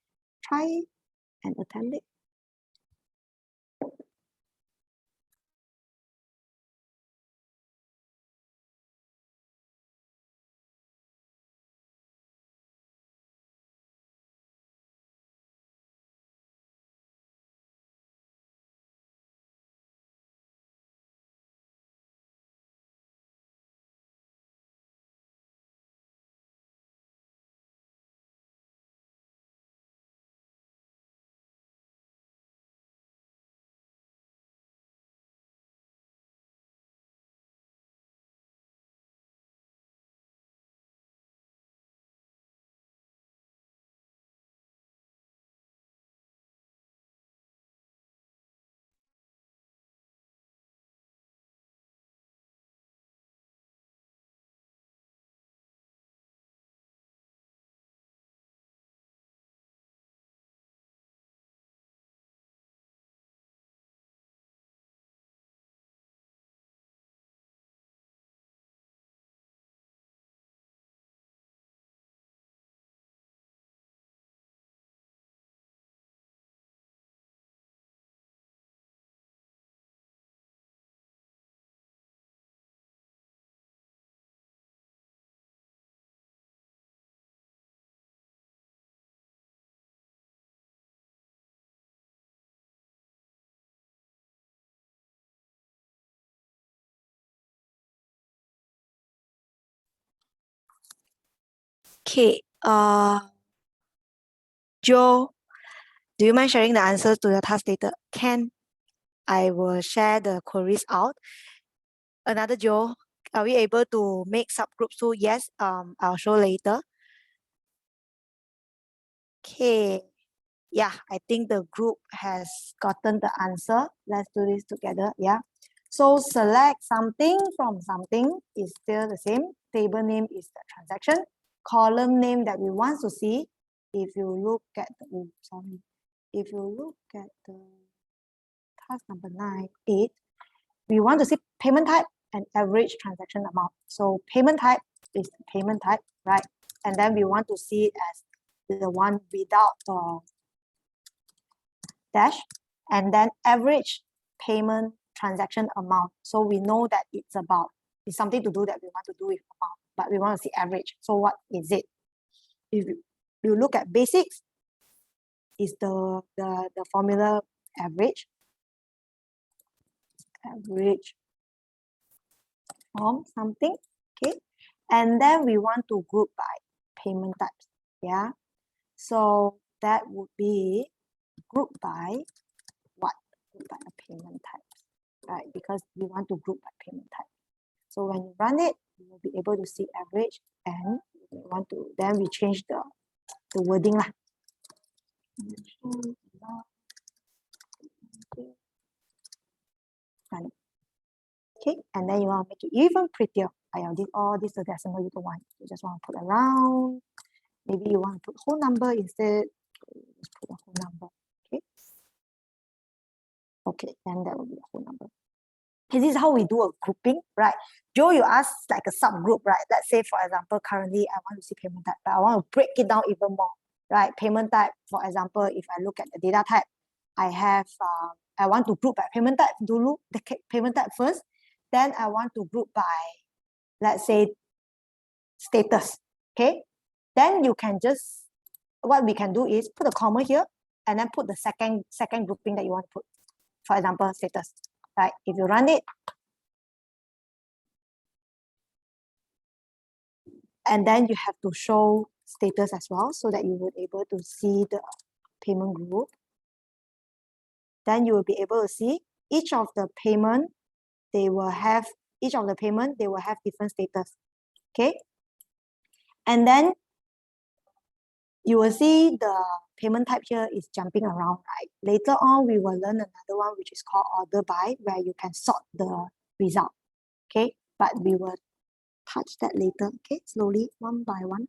Try and attempt it. Okay. Joe, do you mind sharing the answers to your task data? Can I will share the queries out. Another Joe, are we able to make subgroups too? Yes, I'll show later. Okay. Yeah, I think the group has gotten the answer. Let's do this together. Yeah. So select something from something is still the same. Table name is the transaction. Column name that we want to see. If you look at the, if you look at the task number 9, 8, we want to see payment type and average transaction amount. So payment type is the payment type, right? And then we want to see it as the one without dash, and then average payment transaction amount. So we know that it's something to do that we want to do with amount, but we want to see average. So what is it? If you look at basics, is the formula average from something, okay? And then we want to group by payment types, yeah? So that would be group by what? Group by a payment types, right? Because we want to group by payment type. So when you run it, you will be able to see average, and we want to, then we change the wording lah. Okay, and then you want to make it even prettier. I did all this the decimal you don't want. You just want to put around. Maybe you want to put whole number instead. Just put a whole number. Okay. Okay, then that will be a whole number. Okay, this is how we do a grouping, right? Joe, you ask like a subgroup, right? Let's say, for example, currently I want to see payment type, but I want to break it down even more, right? Payment type, for example, if I look at the data type, I have, I want to group by payment type, dulu, the payment type first. Then I want to group by, let's say, status, okay? Then you can just, what we can do is put a comma here and then put the second grouping that you want to put. For example, status, right? If you run it, and then you have to show status as well so that you will be able to see the payment group. Then you will be able to see each of the payment, they will have different status, okay? And then you will see the payment type here is jumping around, right? Later on, we will learn another one, which is called order by, where you can sort the result, okay? But we will touch that later, okay? Slowly, one by one.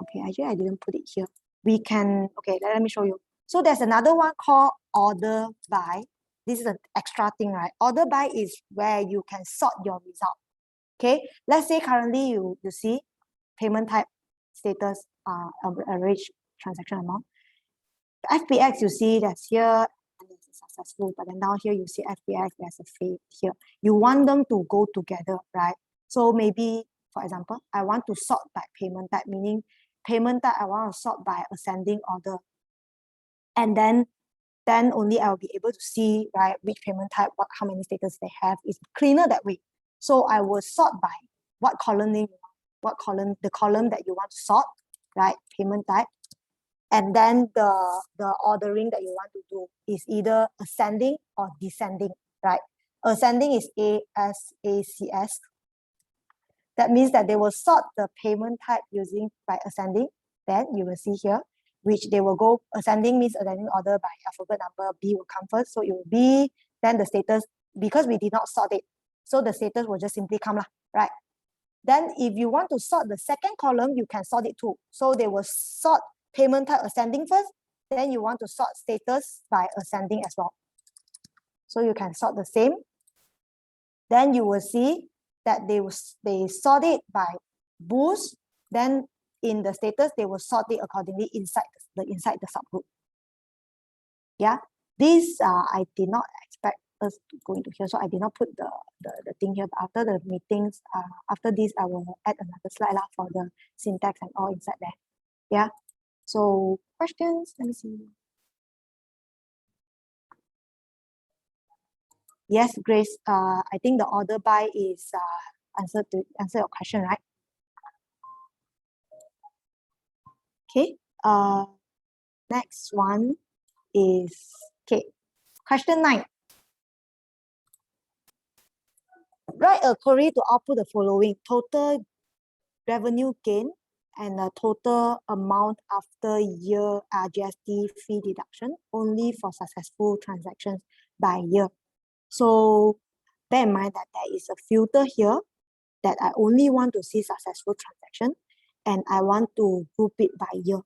Okay, actually, I didn't put it here. We can, okay, let me show you. So there's another one called order by. This is an extra thing, right? Order by is where you can sort your result, okay? Let's say currently you see payment type, status, average transaction amount. FPX, you see that's here, and it's successful, but then down here you see FPX, there's a fail here. You want them to go together, right? So maybe, for example, I want to sort by payment type, meaning payment type I want to sort by ascending order. And then only I will be able to see, right, which payment type, how many status they have. It's cleaner that way. So I will sort by what column name you want, the column that you want to sort, right, payment type. And then the ordering that you want to do is either ascending or descending, right? Ascending is ASACS. That means that they will sort the payment type using by ascending. Then you will see here, which they will go, ascending means ascending order by alphabet number, B will come first. So it will be, then the status, because we did not sort it, so the status will just simply come, right? Then if you want to sort the second column, you can sort it too. So they will sort payment type ascending first, then you want to sort status by ascending as well. So you can sort the same. Then you will see that they sort it by boost, then in the status, they will sort it accordingly inside the subgroup. Yeah, this I did not expect us to go into here, so I did not put the thing here. But after the meetings, after this, I will add another slide for the syntax and all inside there. Yeah. So questions? Let me see. Yes, Grace. I think the order by is answer your question, right? Okay. Next one is, okay, question 9. Write a query to output the following: total revenue gain and the total amount after year GST fee deduction only for successful transactions by year. So bear in mind that there is a filter here that I only want to see successful transaction and I want to group it by year.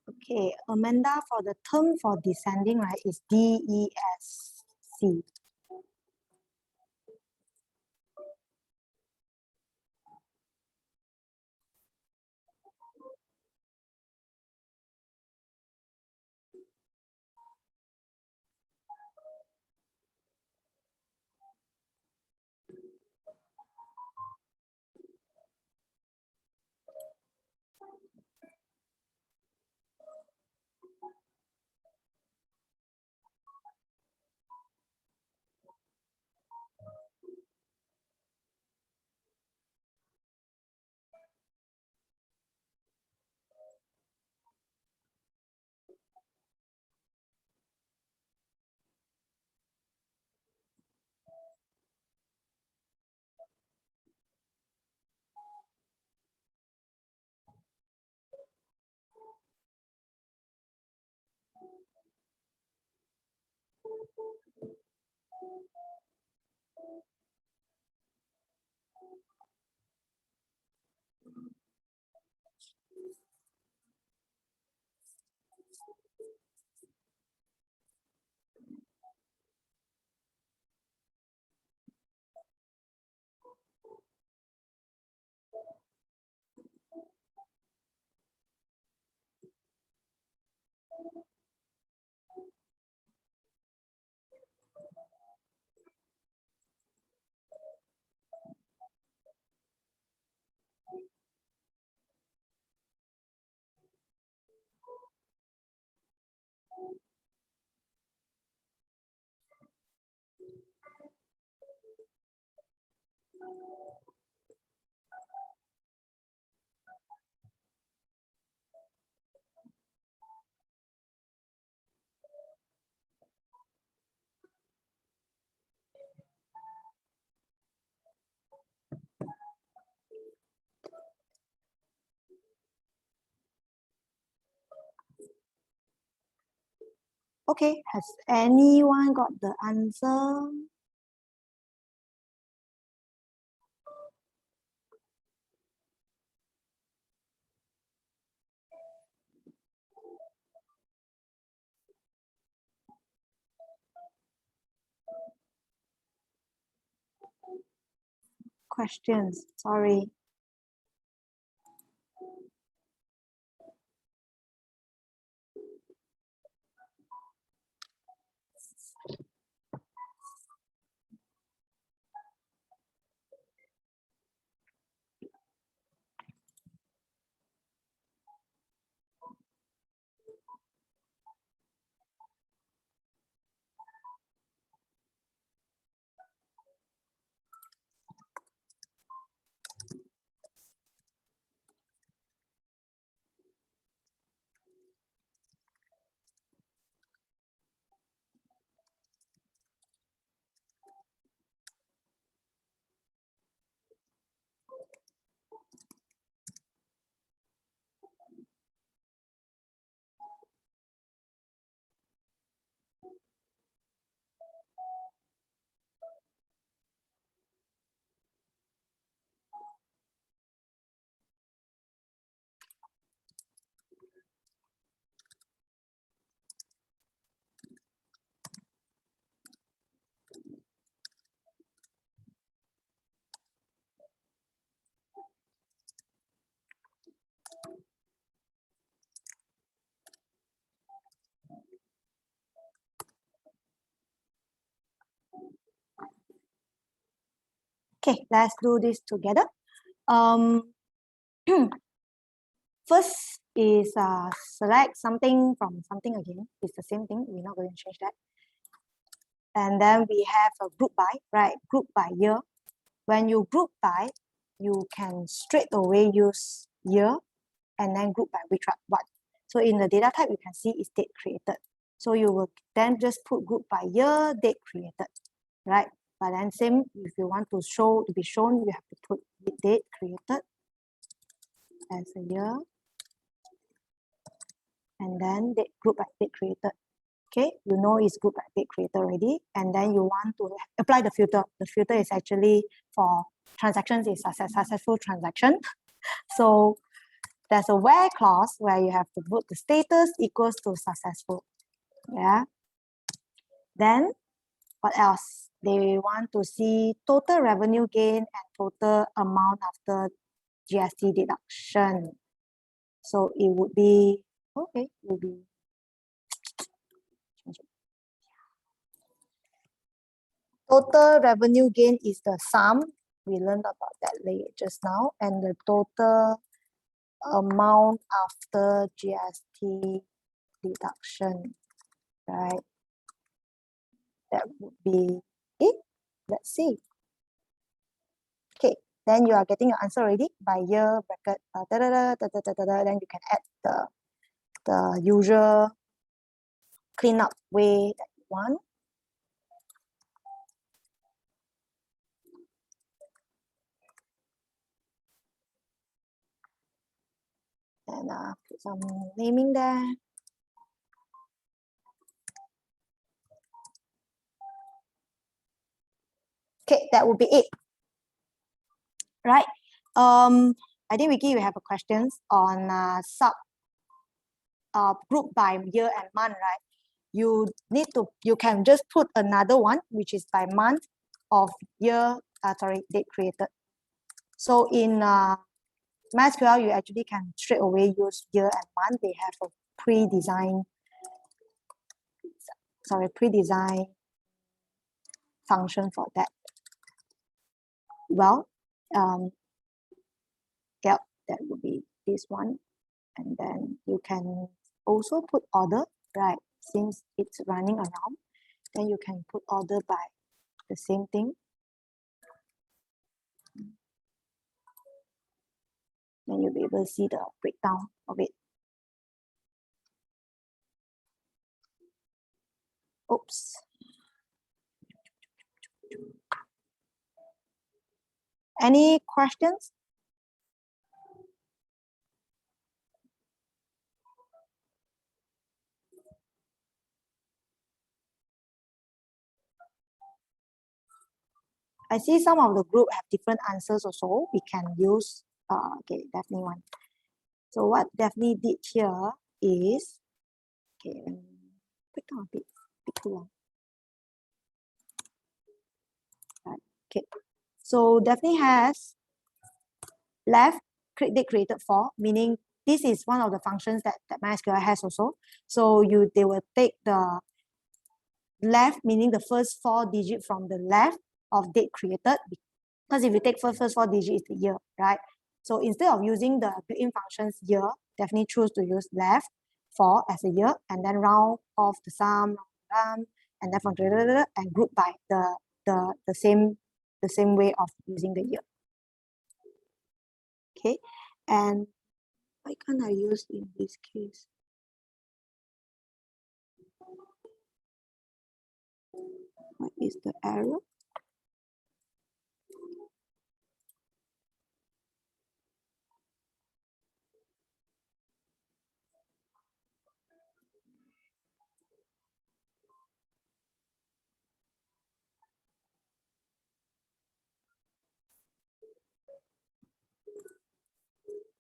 Okay, Amanda, for the term for descending, right, is DESC. Okay, has anyone got the answer? Questions, sorry. Okay, let's do this together. First is select something from something again. It's the same thing. We're not going to change that. And then we have a group by, right? Group by year. When you group by, you can straight away use year and then group by which one. So in the data type, you can see it's date created. So you will then just put group by year, date created, right? But then same, if you want to be shown, you have to put date created as a year, and then date group by date created. Okay, you know it's group by date created already, and then you want to apply the filter. The filter is actually for transactions is successful transaction. So there's a where clause where you have to put the status equals to successful. Yeah. Then what else? They want to see total revenue gain and total amount after GST deduction. So it would be, okay, it would be, total revenue gain is the sum. We learned about that later just now. And the total amount after GST deduction, right? That would be it. Let's see. Okay, then you are getting your answer already by year bracket. Then you can add the usual cleanup way that you want. And put some naming there. Okay, that would be it. Right. I think Vicky, you have a questions on group by year and month, right? You can just put another one, which is by month of year, date created. So in MySQL, you actually can straight away use year and month. They have a pre-designed function for that. Well, yep, that would be this one. And then you can also put order, right? Since it's running around, then you can put order by the same thing. Then you'll be able to see the breakdown of it. Oops. Any questions? I see some of the group have different answers also. We can use, okay, Daphne one. So what Daphne did here is, okay, break down a bit too long. Right, okay, so Daphne has left date created for, meaning this is one of the functions that MySQL has also. So they will take the left, meaning the first 4 digits from the left of date created, because if you take first 4 digits, it's the year, right? So instead of using the built-in functions year, definitely choose to use left for as a year, and then round off the sum, and then from and group by the same way of using the year. Okay, and why can't I use in this case? What is the error?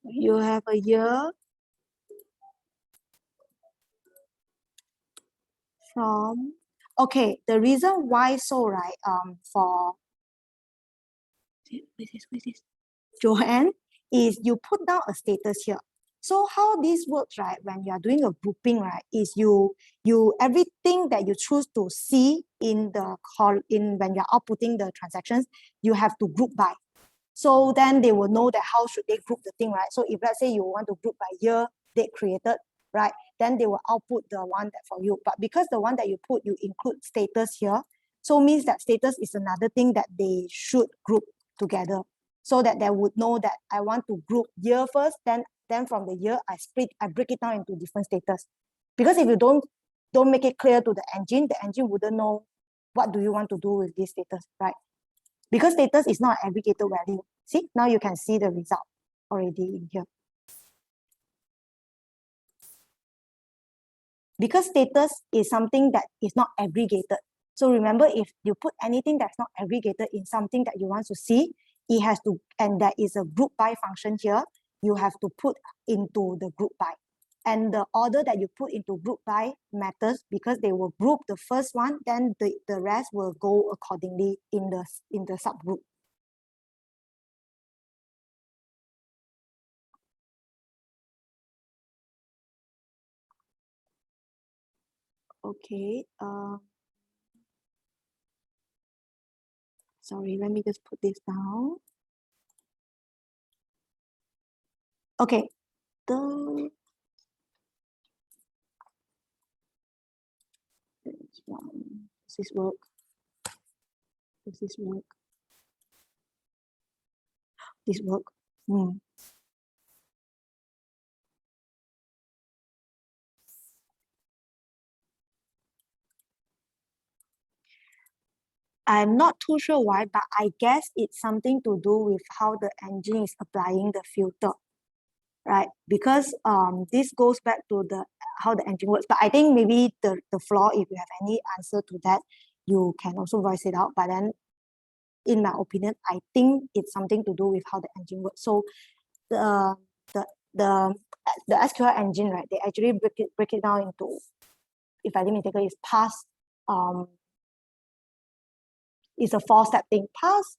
You have a year from, okay, the reason why so, right, for Joanne, is you put down a status here. So how this works, right, when you are doing a grouping, right, is you everything that you choose to see in the call in when you're outputting the transactions, you have to group by. So then they will know that how should they group the thing, right? So if let's say you want to group by year, date created, right, then they will output the one that for you. But because the one that you put, you include status here, so means that status is another thing that they should group together, so that they would know that I want to group year first, then from the year I break it down into different status. Because if you don't make it clear to the engine wouldn't know what do you want to do with this status, right? Because status is not an aggregated value. See, now you can see the result already in here. Because status is something that is not aggregated. So remember, if you put anything that's not aggregated in something that you want to see, it has to, and there is a group by function here, you have to put into the group by. And the order that you put into group by matters because they will group the first one, then the rest will go accordingly in the subgroup. Okay. Sorry, let me just put this down. Okay. Does this work? Does this work? This work? I'm not too sure why, but I guess it's something to do with how the engine is applying the filter, right? Because this goes back to how the engine works. But I think maybe the flaw, if you have any answer to that, you can also voice it out. But then, in my opinion, I think it's something to do with how the engine works. So the SQL engine, right? They actually break it down into, if I didn't take it, is pass. It's a 4-step thing. Pass,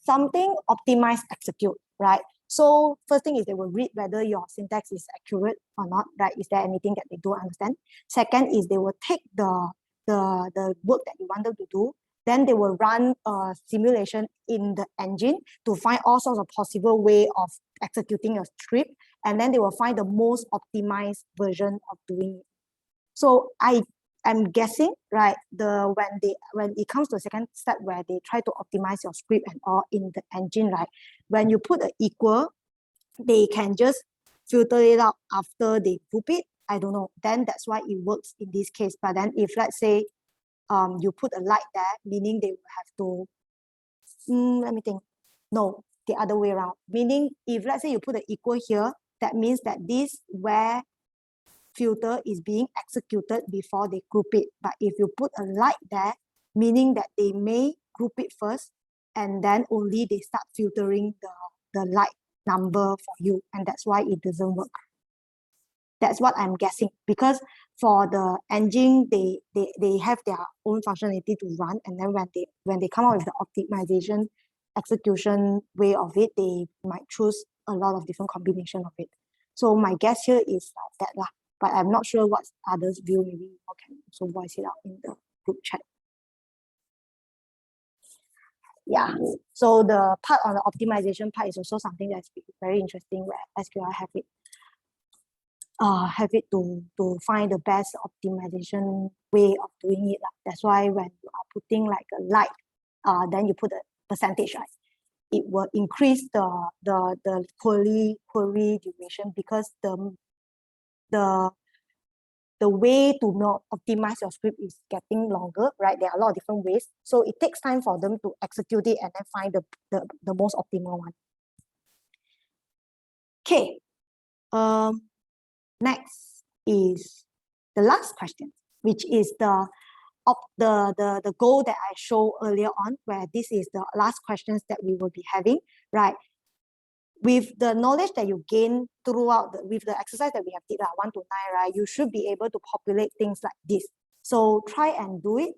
something, optimize, execute, right? So first thing is they will read whether your syntax is accurate or not, right? Is there anything that they don't understand? Second is they will take the work that you want them to do. Then they will run a simulation in the engine to find all sorts of possible way of executing a script. And then they will find the most optimized version of doing it. So I'm guessing, right, when it comes to the second step where they try to optimize your script and all in the engine, right, when you put an equal, they can just filter it out after they group it. I don't know. Then that's why it works in this case. But then if let's say you put a like there, meaning they will have to, let me think. No, the other way around. Meaning if let's say you put an equal here, that means that this where filter is being executed before they group it. But if you put a like there, meaning that they may group it first and then only they start filtering the like number for you, and that's why it doesn't work. That's what I'm guessing, because for the engine, they have their own functionality to run, and then when they come out with the optimization execution way of it, they might choose a lot of different combination of it. So my guess here is like that lah. But I'm not sure what others view. Maybe you can also voice it out in the group chat. Yeah, so the part on the optimization part is also something that's very interesting, where SQL have it to find the best optimization way of doing it. That's why when you are putting like a like, then you put a percentage, right? It will increase the query duration, because the way to not optimize your script is getting longer, right? There are a lot of different ways. So it takes time for them to execute it and then find the most optimal one. Okay. Next is the last question, which is the goal that I showed earlier on, where this is the last questions that we will be having, right? With the knowledge that you gain throughout, with the exercise that we have did, 1 to 9, right, you should be able to populate things like this. So try and do it.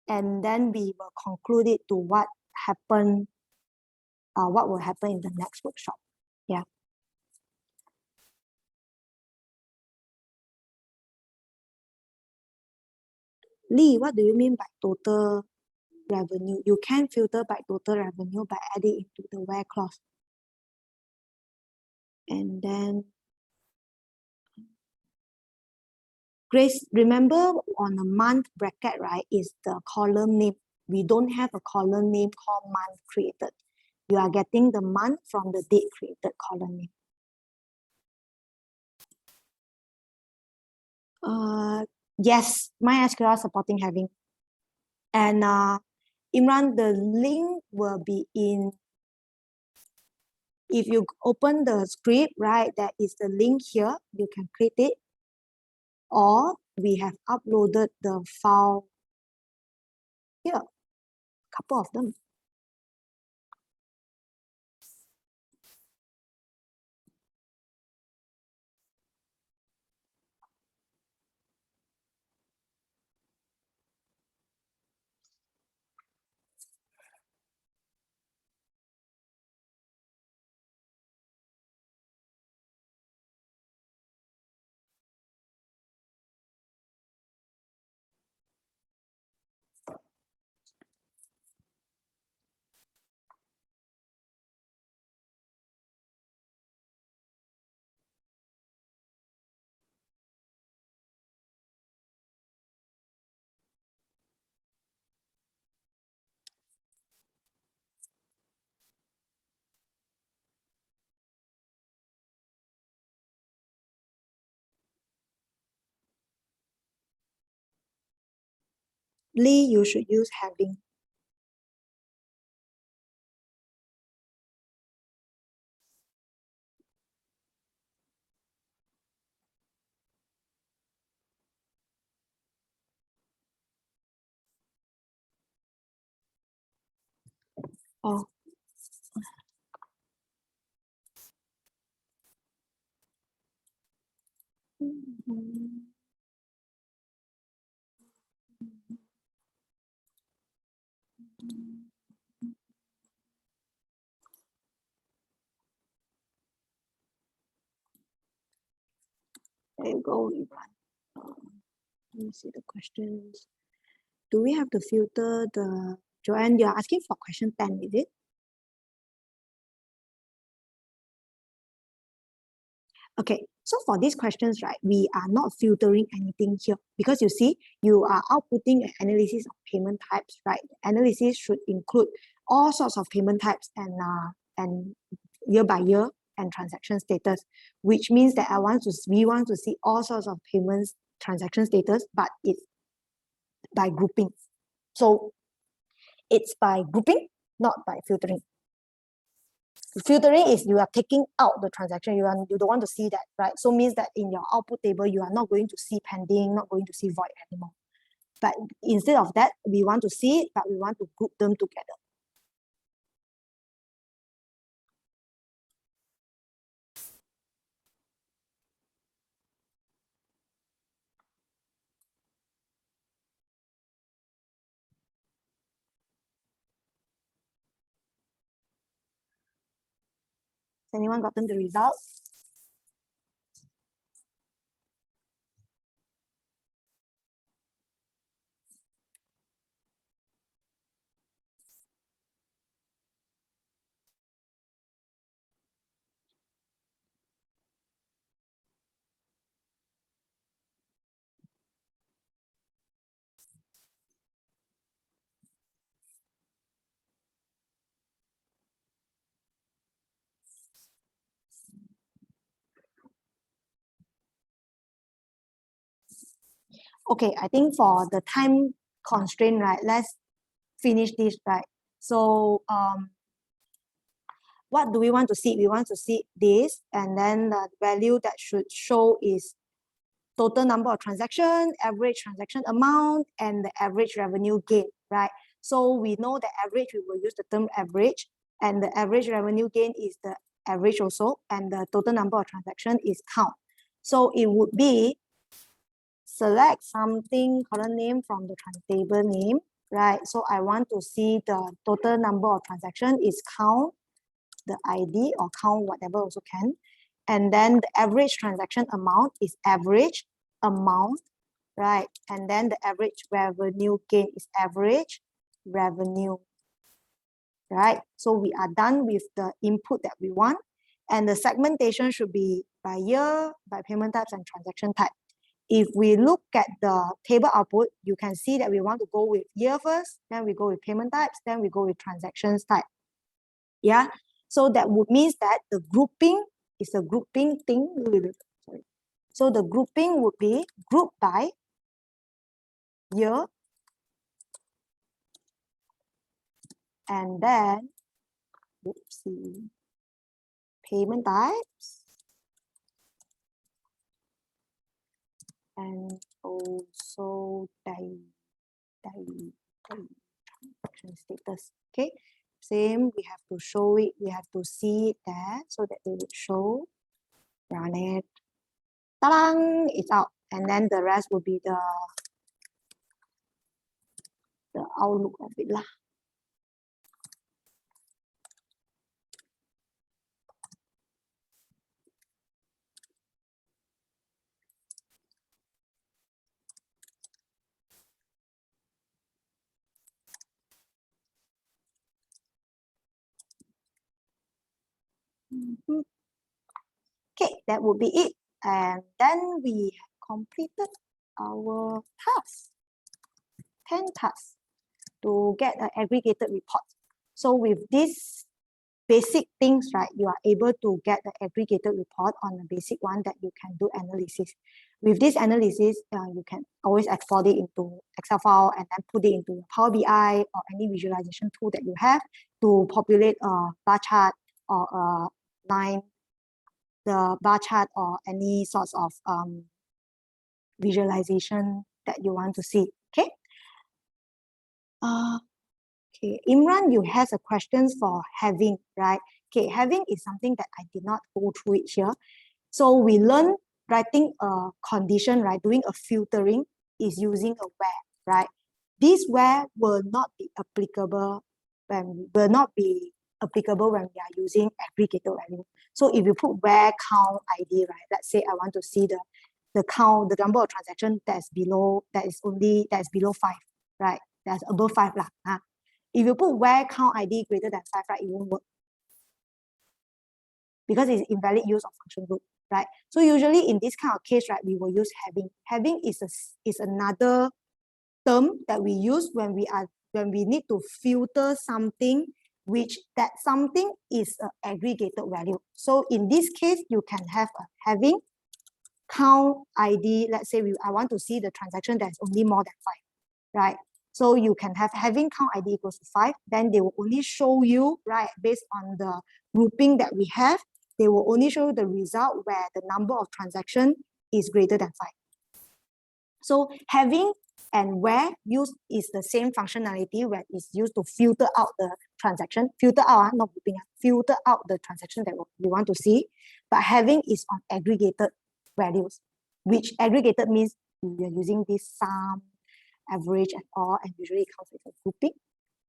And then we will conclude it to what will happen in the next workshop. Yeah. Lee, what do you mean by total revenue? You can filter by total revenue by adding into the where clause. And then Grace, remember on a month bracket, right, is the column name. We don't have a column name called month created. You are getting the month from the date created column name. Yes, MySQL supporting having. And Imran, the link will be in, if you open the script, right, that is the link here, you can click it. Or we have uploaded the file here, a couple of them. Lee, you should use having. Oh. There you go, Imran. Let me see the questions. Do we have to filter the, Joanne, you're asking for question 10, is it? Okay, so for these questions, right, we are not filtering anything here because you see, you are outputting an analysis of payment types, right? Analysis should include all sorts of payment types and year by year and transaction status, which means that we want to see all sorts of payments transaction status, but it's by grouping. So it's by grouping, not by filtering. Filtering is you are taking out the transaction. You don't want to see that, right? So means that in your output table, you are not going to see pending, not going to see void anymore. But instead of that, we want to see it, but we want to group them together. Has anyone gotten the results? Okay, I think for the time constraint, right, let's finish this, right? So what do we want to see? We want to see this, and then the value that should show is total number of transactions, average transaction amount, and the average revenue gain, right? So we know the average, we will use the term average, and the average revenue gain is the average also, and the total number of transactions is count. So it would be select something, column name from the table name, right? So I want to see the total number of transactions is count the ID or count, whatever also can. And then the average transaction amount is average amount, right? And then the average revenue gain is average revenue, right? So we are done with the input that we want. And the segmentation should be by year, by payment types and transaction type. If we look at the table output, you can see that we want to go with year first, then we go with payment types, then we go with transactions type. Yeah, so that would means that the grouping is a grouping thing. Sorry. So the grouping would be grouped by year, and then, oopsie, payment types, and also transaction status. Okay, same, we have to show it, we have to see it there so that they would show. Run it, ta-dang, it's out. And then the rest will be the outlook of it lah. Okay, that would be it. And then we have completed our task, 10 tasks to get an aggregated report. So with these basic things, right, you are able to get the aggregated report on the basic one that you can do analysis. With this analysis, you can always export it into Excel file and then put it into Power BI or any visualization tool that you have to populate a bar chart or a line, the bar chart or any sorts of visualization that you want to see. Okay. Okay, Imran, you has a questions for having, right? Okay, having is something that I did not go through it here. So we learn writing a condition, right? Doing a filtering is using a where, right? This where will not be applicable when we are using aggregated value. So if you put where count ID, right? Let's say I want to see the count, the number of transactions that's below 5, right? That's above 5 lah. If you put where count ID greater than 5, right, it won't work because it's invalid use of function group, right? So usually in this kind of case, right, we will use having. Having is another term that we use when we need to filter something which that something is an aggregated value. So in this case, you can have a having count ID. Let's say I want to see the transaction that's only more than 5, right? So you can have having count ID equals to 5, then they will only show you, right, based on the grouping that we have, they will only show you the result where the number of transactions is greater than 5. So having and where used is the same functionality where it's used to filter out the transaction, filter out, not grouping, filter out the transaction that we want to see. But having is on aggregated values, which aggregated means we are using this sum, average and all, and usually it comes with a grouping,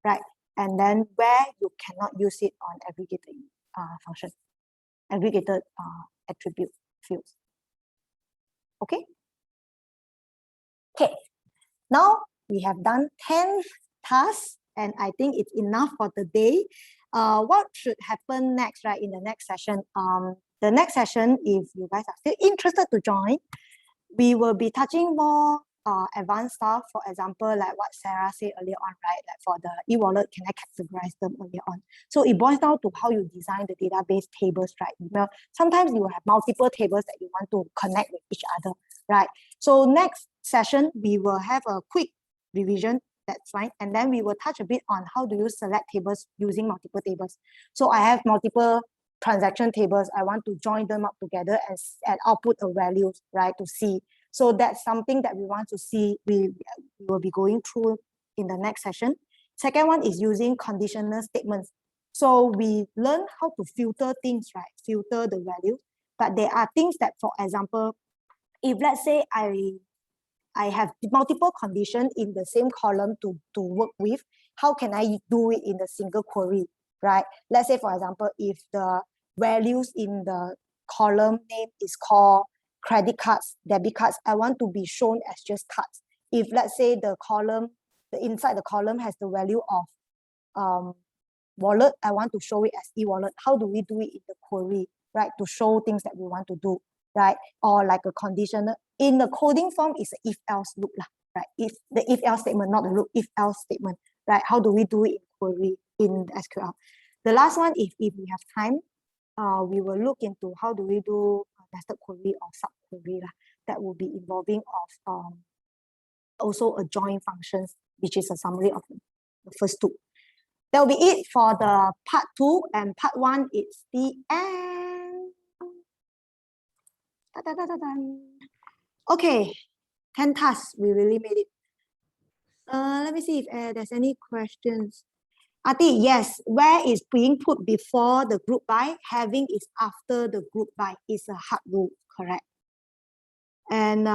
right? And then where you cannot use it on aggregated function, aggregated attribute fields. Okay. Okay. Now we have done 10 tasks, and I think it's enough for the day. What should happen next, right? In the next session, the next session, if you guys are still interested to join, we will be touching more advanced stuff. For example, like what Sarah said earlier on, right? Like for the e-wallet, can I categorize them earlier on? So it boils down to how you design the database tables, right? Well, sometimes you will have multiple tables that you want to connect with each other, right? So next session, we will have a quick revision, that's fine. And then we will touch a bit on how do you select tables using multiple tables. So I have multiple transaction tables. I want to join them up together and output a value, right, to see. So that's something that we want to see. We will be going through in the next session. Second one is using conditional statements. So we learn how to filter things, right? Filter the value. But there are things that, for example, if let's say I have multiple conditions in the same column to work with, how can I do it in a single query, right? Let's say, for example, if the values in the column name is called credit cards, debit cards, I want to be shown as just cards. If let's say the inside the column has the value of wallet, I want to show it as e-wallet. How do we do it in the query, right? To show things that we want to do, right? Or like a conditional. In the coding form, is an if-else loop, right? If the if-else statement, not the loop, if-else statement, right? How do we do it in query in SQL? The last one, if we have time, we will look into how do we do nested query or sub-query that will be involving of also a join functions, which is a summary of the first two. That will be it for the part 2, and part 1 is the end. Da, da, da, da, da. Okay, 10 tasks, we really made it. Let me see if there's any questions. Ati, yes, where is being put before the group by, having is after the group by is a hard rule, correct? And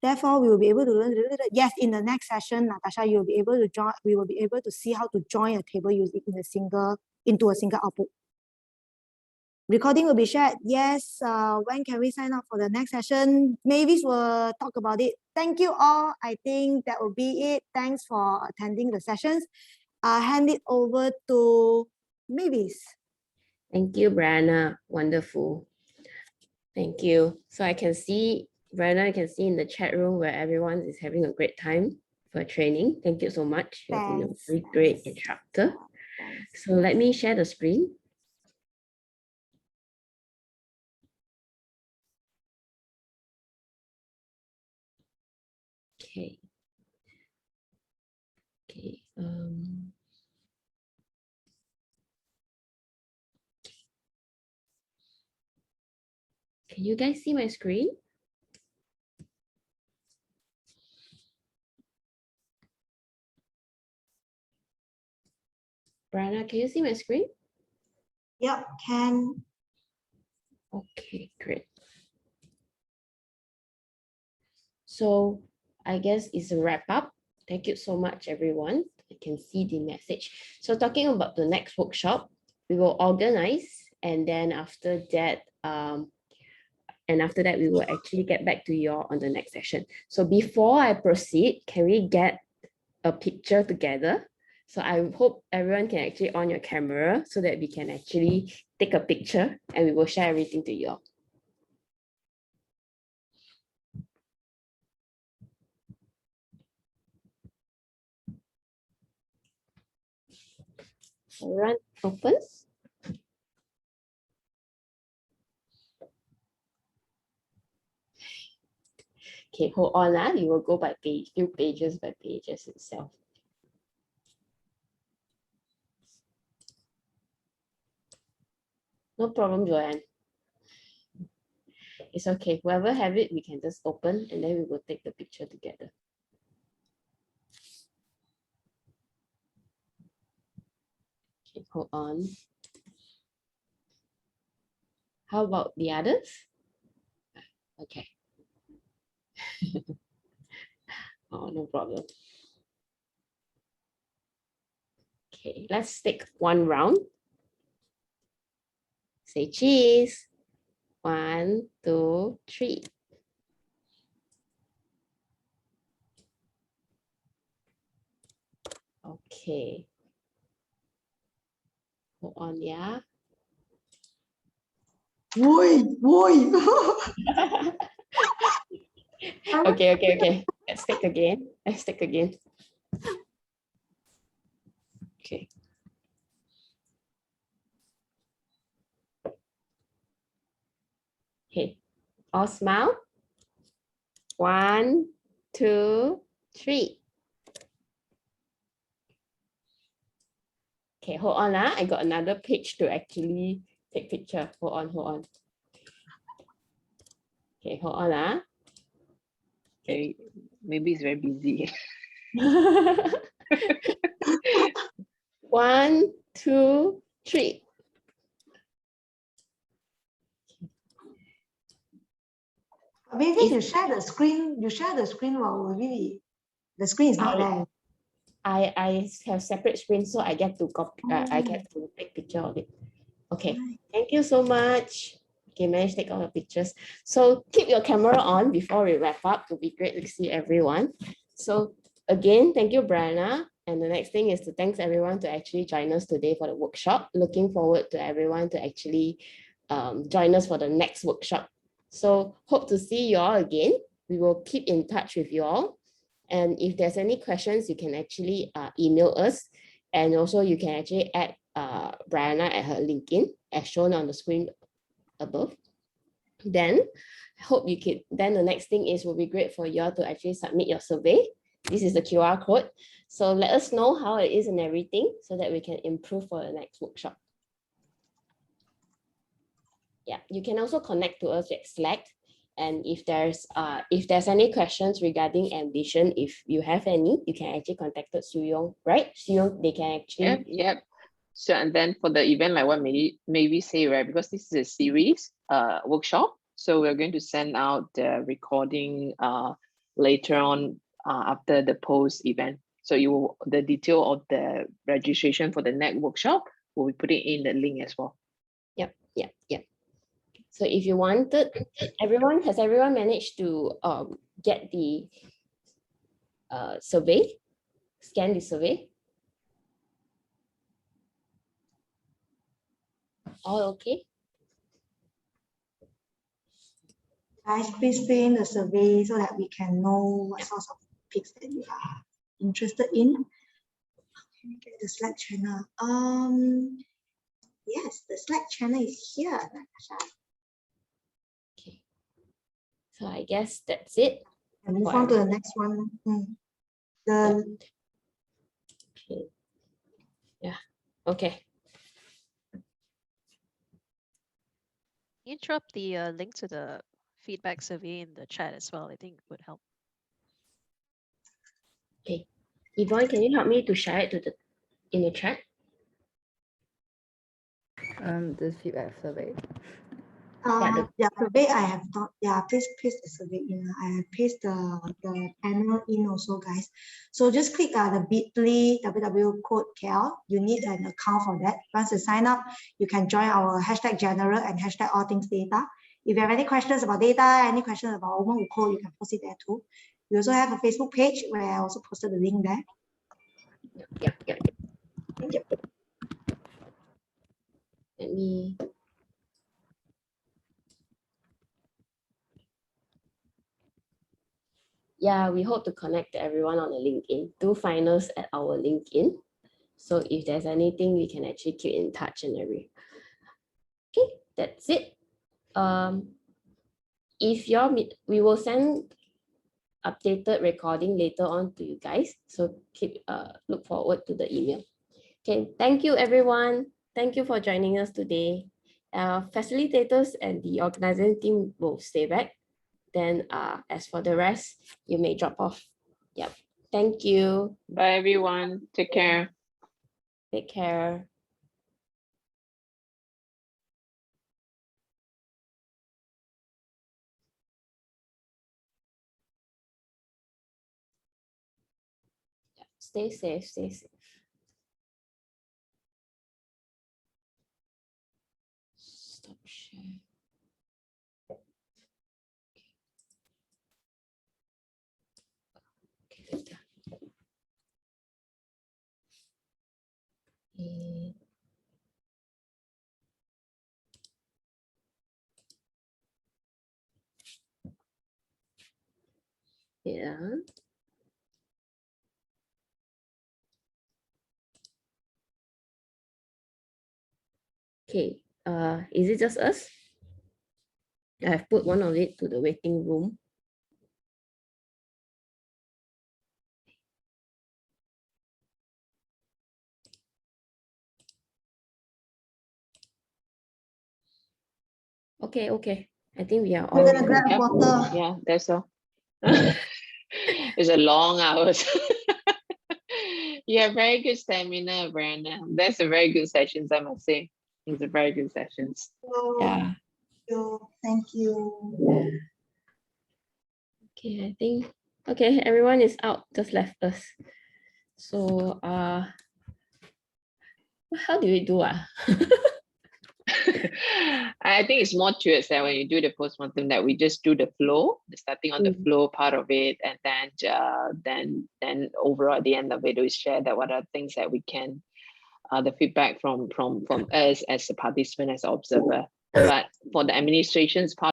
therefore, we will be able to learn. Yes, in the next session, Natasha, you'll be able to join. We will be able to see how to join a table using into a single output. Recording will be shared. Yes. When can we sign up for the next session? Mavis will talk about it. Thank you all. I think that will be it. Thanks for attending the sessions. I'll hand it over to Mavis. Thank you, Brianna. Wonderful. Thank you. So I can see, Brianna, I can see in the chat room where everyone is having a great time for training. Thank you so much. You have been a very great instructor. So let me share the screen. Okay. Okay. Can you guys see my screen? Brianna, can you see my screen? Yep, can. Okay, great. So I guess it's a wrap up. Thank you so much, everyone. I can see the message. So talking about the next workshop, we will organize, and then after that, we will actually get back to you all on the next session. So before I proceed, can we get a picture together? So I hope everyone can actually on your camera so that we can actually take a picture and we will share everything to you all. Everyone opens. Okay, hold on. You will go by page, few pages by pages itself. No problem, Joanne. It's okay. Whoever have it, we can just open and then we will take the picture together. Okay, hold on. How about the others? Okay. Oh, no problem. Okay, let's take one round. Say cheese. 1, 2, 3. Okay. Hold on, yeah. Okay. Let's take again. Okay. Okay. All smile. 1, 2, 3. Okay, hold on. I got another page to actually take picture. Hold on. Okay, hold on. Okay, maybe it's very busy. 1, 2, 3. Maybe you share the screen while we The screen is not there. I have separate screens, so I get to copy. I get to take picture of it. Okay, thank you so much. Okay, managed to take all the pictures. So keep your camera on before we wrap up. It would be great to see everyone. So again, thank you, Brianna. And the next thing is to thanks everyone to actually join us today for the workshop. Looking forward to everyone to actually join us for the next workshop. So hope to see you all again. We will keep in touch with you all. And if there's any questions, you can actually email us. And also you can actually add Brianna at her LinkedIn as shown on the screen above. Then I hope you can, then the next thing is will be great for you all to actually submit your survey. This is the QR code. So let us know how it is and everything so that we can improve for the next workshop. Yeah, you can also connect to us with Slack. And if there's any questions regarding Ambition, if you have any, you can actually contact Suyong, right? Suyong, they can actually. Yep. So and then for the event, like what maybe say, right? Because this is a series workshop, so we're going to send out the recording later on after the post event. So the detail of the registration for the next workshop will be putting in the link as well. Yep. So if you wanted, has everyone managed to get the survey, scan the survey? All okay? Guys, please fill in the survey so that we can know what sorts of topics that you are interested in. Can we get the Slack channel? Yes, the Slack channel is here, Natasha. Okay. So I guess that's it. And move on to the next one. Okay. Yeah. Okay. Can you drop the link to the feedback survey in the chat as well? I think it would help. Okay. Yvonne, can you help me to share it in the chat? The feedback survey. Survey I have not. Yeah, please paste the survey in. I have pasted the panel in also, guys. So just click the bit.ly WWCODE KL. You need an account for that. Once you sign up, you can join our #general and #allthingsdata. If you have any questions about data, any questions about Women Who Code, you can post it there too. We also have a Facebook page where I also posted the link there. Yep. Let me. Yeah, we hope to connect everyone on the LinkedIn. Do find us at our LinkedIn. So if there's anything, we can actually keep in touch and everything. Okay, that's it. We will send updated recording later on to you guys. So look forward to the email. Okay, thank you everyone. Thank you for joining us today. Facilitators and the organizing team will stay back. Then as for the rest, you may drop off. Yep. Thank you. Bye everyone. Take care. Take care. Stay safe. Stay safe. Stop sharing. Yeah. Okay. Is it just us? I have put one of it to the waiting room. Okay. I think we are all. We're gonna grab water. Yeah, that's all. It's a long hours. You have very good stamina, Brandon. That's a very good sessions, I must say. It's a very good sessions. Yeah. Thank you. Okay, I think Okay, everyone is out, just left us. So how do we do I think it's more towards that when you do the postmortem that we just do the flow, starting on the flow part of it, and then overall at the end of it, we share that what are things that we can, the feedback from us as a participant, as an observer. But for the administration's part,